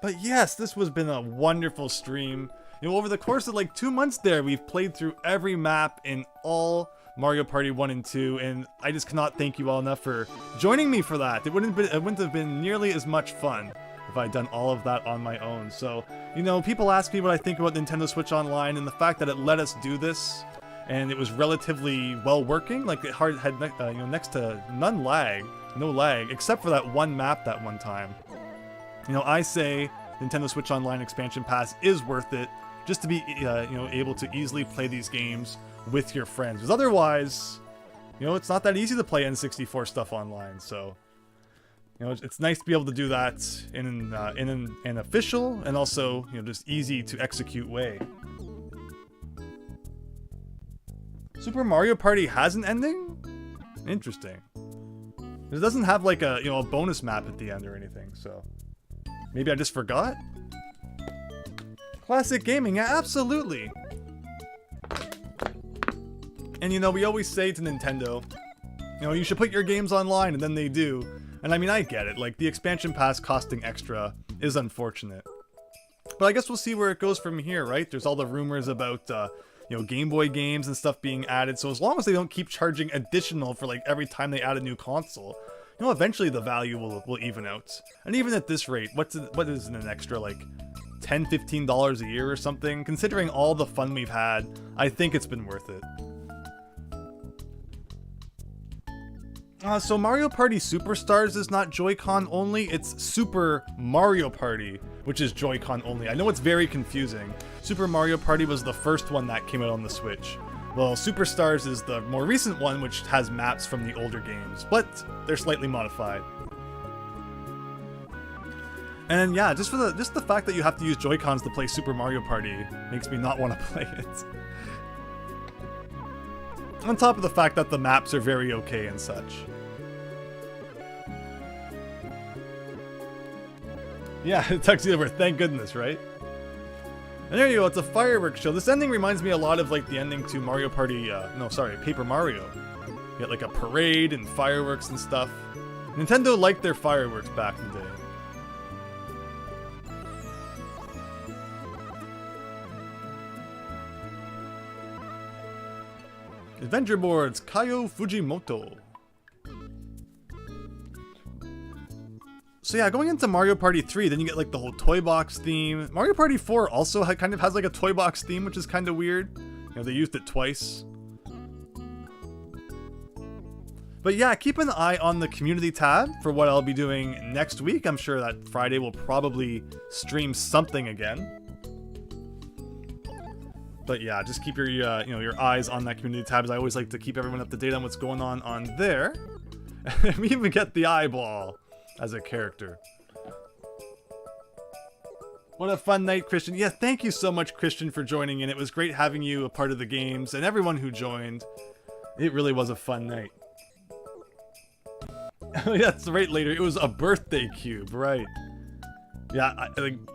A: But yes, this has been a wonderful stream. You know, over the course of like 2 months there, we've played through every map in all Mario Party 1 and 2, and I just cannot thank you all enough for joining me for that. It wouldn't have been nearly as much fun if I'd done all of that on my own. So, you know, people ask me what I think about Nintendo Switch Online, and the fact that it let us do this, and it was relatively well working. Like, it had you know, next to no lag, except for that one map that one time. You know, I say Nintendo Switch Online Expansion Pass is worth it, just to be you know, able to easily play these games with your friends. Because otherwise, you know, it's not that easy to play N64 stuff online. So, you know, it's nice to be able to do that in an official and also, you know, just easy to execute way. Super Mario Party has an ending? Interesting. It doesn't have like a, you know, a bonus map at the end or anything, so maybe I just forgot? Classic gaming, yeah, absolutely. And you know, we always say to Nintendo, you know, you should put your games online, and then they do. And I mean, I get it, like, the expansion pass costing extra is unfortunate. But I guess we'll see where it goes from here, right? There's all the rumors about, you know, Game Boy games and stuff being added, so as long as they don't keep charging additional for, like, every time they add a new console, you know, eventually the value will even out. And even at this rate, what is an extra, like, $10, $15 a year or something? Considering all the fun we've had, I think it's been worth it. So Mario Party Superstars is not Joy-Con only, it's Super Mario Party, which is Joy-Con only. I know it's very confusing. Super Mario Party was the first one that came out on the Switch. Well, Superstars is the more recent one, which has maps from the older games, but they're slightly modified. And yeah, just the fact that you have to use Joy-Cons to play Super Mario Party makes me not want to play it. On top of the fact that the maps are very okay and such. Yeah, Tuxedo Bird, thank goodness, right? And there you go, it's a fireworks show. This ending reminds me a lot of like the ending to Mario Party, Paper Mario. You get like a parade and fireworks and stuff. Nintendo liked their fireworks back in the day. Adventure Boards, Kaio Fujimoto. So yeah, going into Mario Party 3, then you get like the whole toy box theme. Mario Party 4 also kind of has like a toy box theme, which is kind of weird. You know, they used it twice. But yeah, keep an eye on the community tab for what I'll be doing next week. I'm sure that Friday will probably stream something again. But yeah, just keep your your eyes on that community tab, as I always like to keep everyone up to date on what's going on there. We even get the eyeball as a character. What a fun night, Christian. Yeah, thank you so much, Christian, for joining in. It was great having you a part of the games, and everyone who joined. It really was a fun night. Oh, yeah, that's right, later. It was a birthday cube, right. Yeah,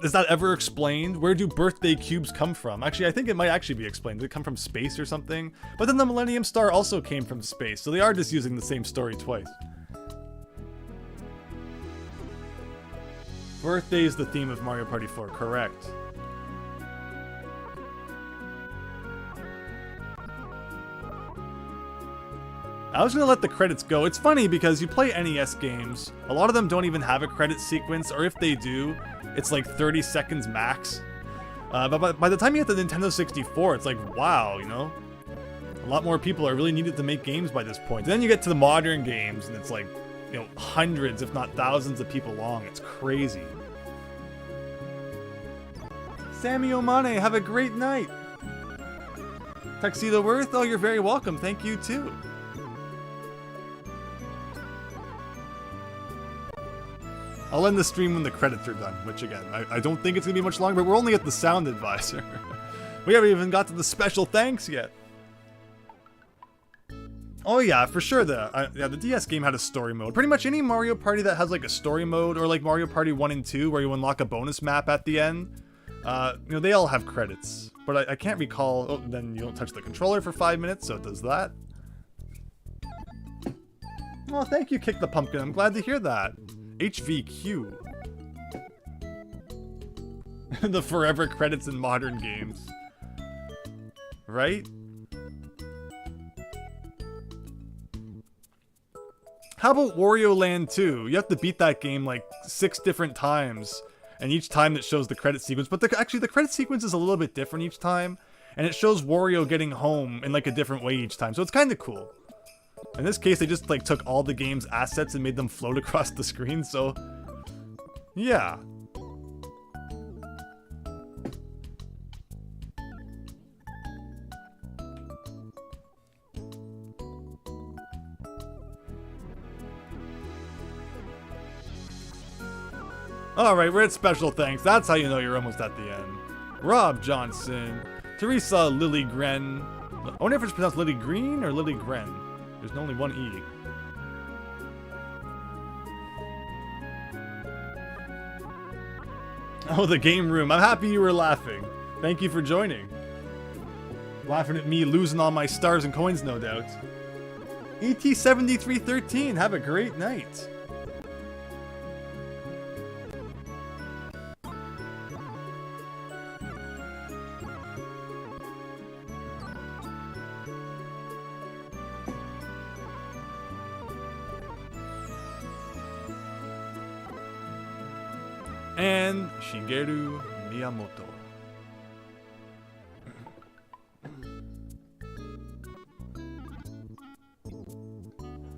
A: is that ever explained? Where do birthday cubes come from? Actually, I think it might actually be explained. Did it come from space or something? But then the Millennium Star also came from space, so they are just using the same story twice. Birthday is the theme of Mario Party 4, correct. I was gonna let the credits go. It's funny because you play NES games, a lot of them don't even have a credit sequence, or if they do, it's like 30 seconds max. But by the time you get the Nintendo 64, it's like, wow, you know? A lot more people are really needed to make games by this point. And then you get to the modern games, and it's like, you know, hundreds, if not thousands of people long. It's crazy. Sammy Omane, have a great night. Tuxedo Worth, oh, you're very welcome. Thank you, too. I'll end the stream when the credits are done, which again, I don't think it's going to be much longer, but we're only at the sound advisor. We haven't even got to the special thanks yet. Oh yeah, for sure, the DS game had a story mode. Pretty much any Mario Party that has like a story mode, or like Mario Party 1 and 2 where you unlock a bonus map at the end, you know, they all have credits. But I can't recall, oh, then you don't touch the controller for 5 minutes, so it does that. Oh, thank you, Kick the Pumpkin, I'm glad to hear that. HVQ. The forever credits in modern games. Right? How about Wario Land 2? You have to beat that game like 6 different times, and each time it shows the credit sequence. But actually, the credit sequence is a little bit different each time, and it shows Wario getting home in like a different way each time, so it's kind of cool. In this case, they just like took all the game's assets and made them float across the screen, so yeah. Alright, we're at special thanks. That's how you know you're almost at the end. Rob Johnson, Teresa Lily Gren. I wonder if it's pronounced Lily Green or Lily Gren. There's only one E. Oh, the game room. I'm happy you were laughing. Thank you for joining. Laughing at me losing all my stars and coins, no doubt. ET7313, have a great night. And Shigeru Miyamoto.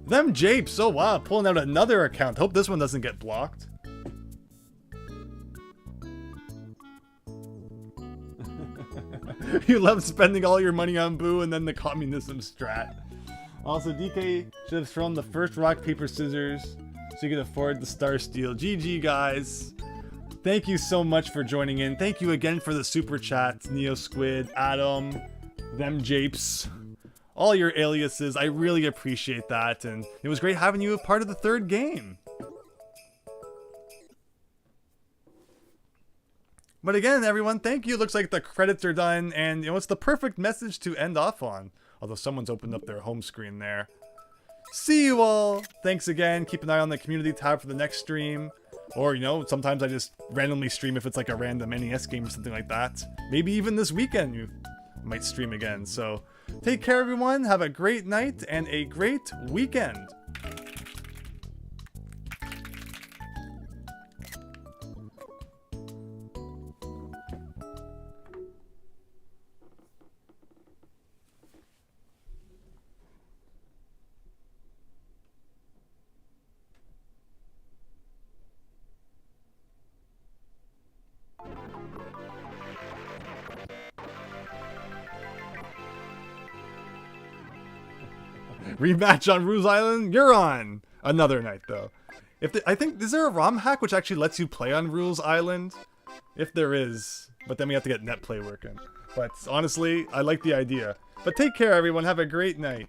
A: Them japes, oh wow, pulling out another account. Hope this one doesn't get blocked. You love spending all your money on Boo and then the communism strat. Also, DK should have thrown the first rock, paper, scissors so you can afford the Star Steel. GG, guys. Thank you so much for joining in. Thank you again for the super chats, Neo Squid, Adam, them japes, all your aliases. I really appreciate that, and it was great having you a part of the third game. But again, everyone, thank you. Looks like the credits are done, and you know, it's the perfect message to end off on. Although someone's opened up their home screen there. See you all. Thanks again. Keep an eye on the community tab for the next stream. Or, you know, sometimes I just randomly stream if it's like a random NES game or something like that. Maybe even this weekend you might stream again. So, take care, everyone. Have a great night and a great weekend. Rematch on Ruse Island? You're on! Another night, though. I think, is there a ROM hack which actually lets you play on Rules Island? If there is, but then we have to get net play working. But honestly, I like the idea. But take care, everyone. Have a great night.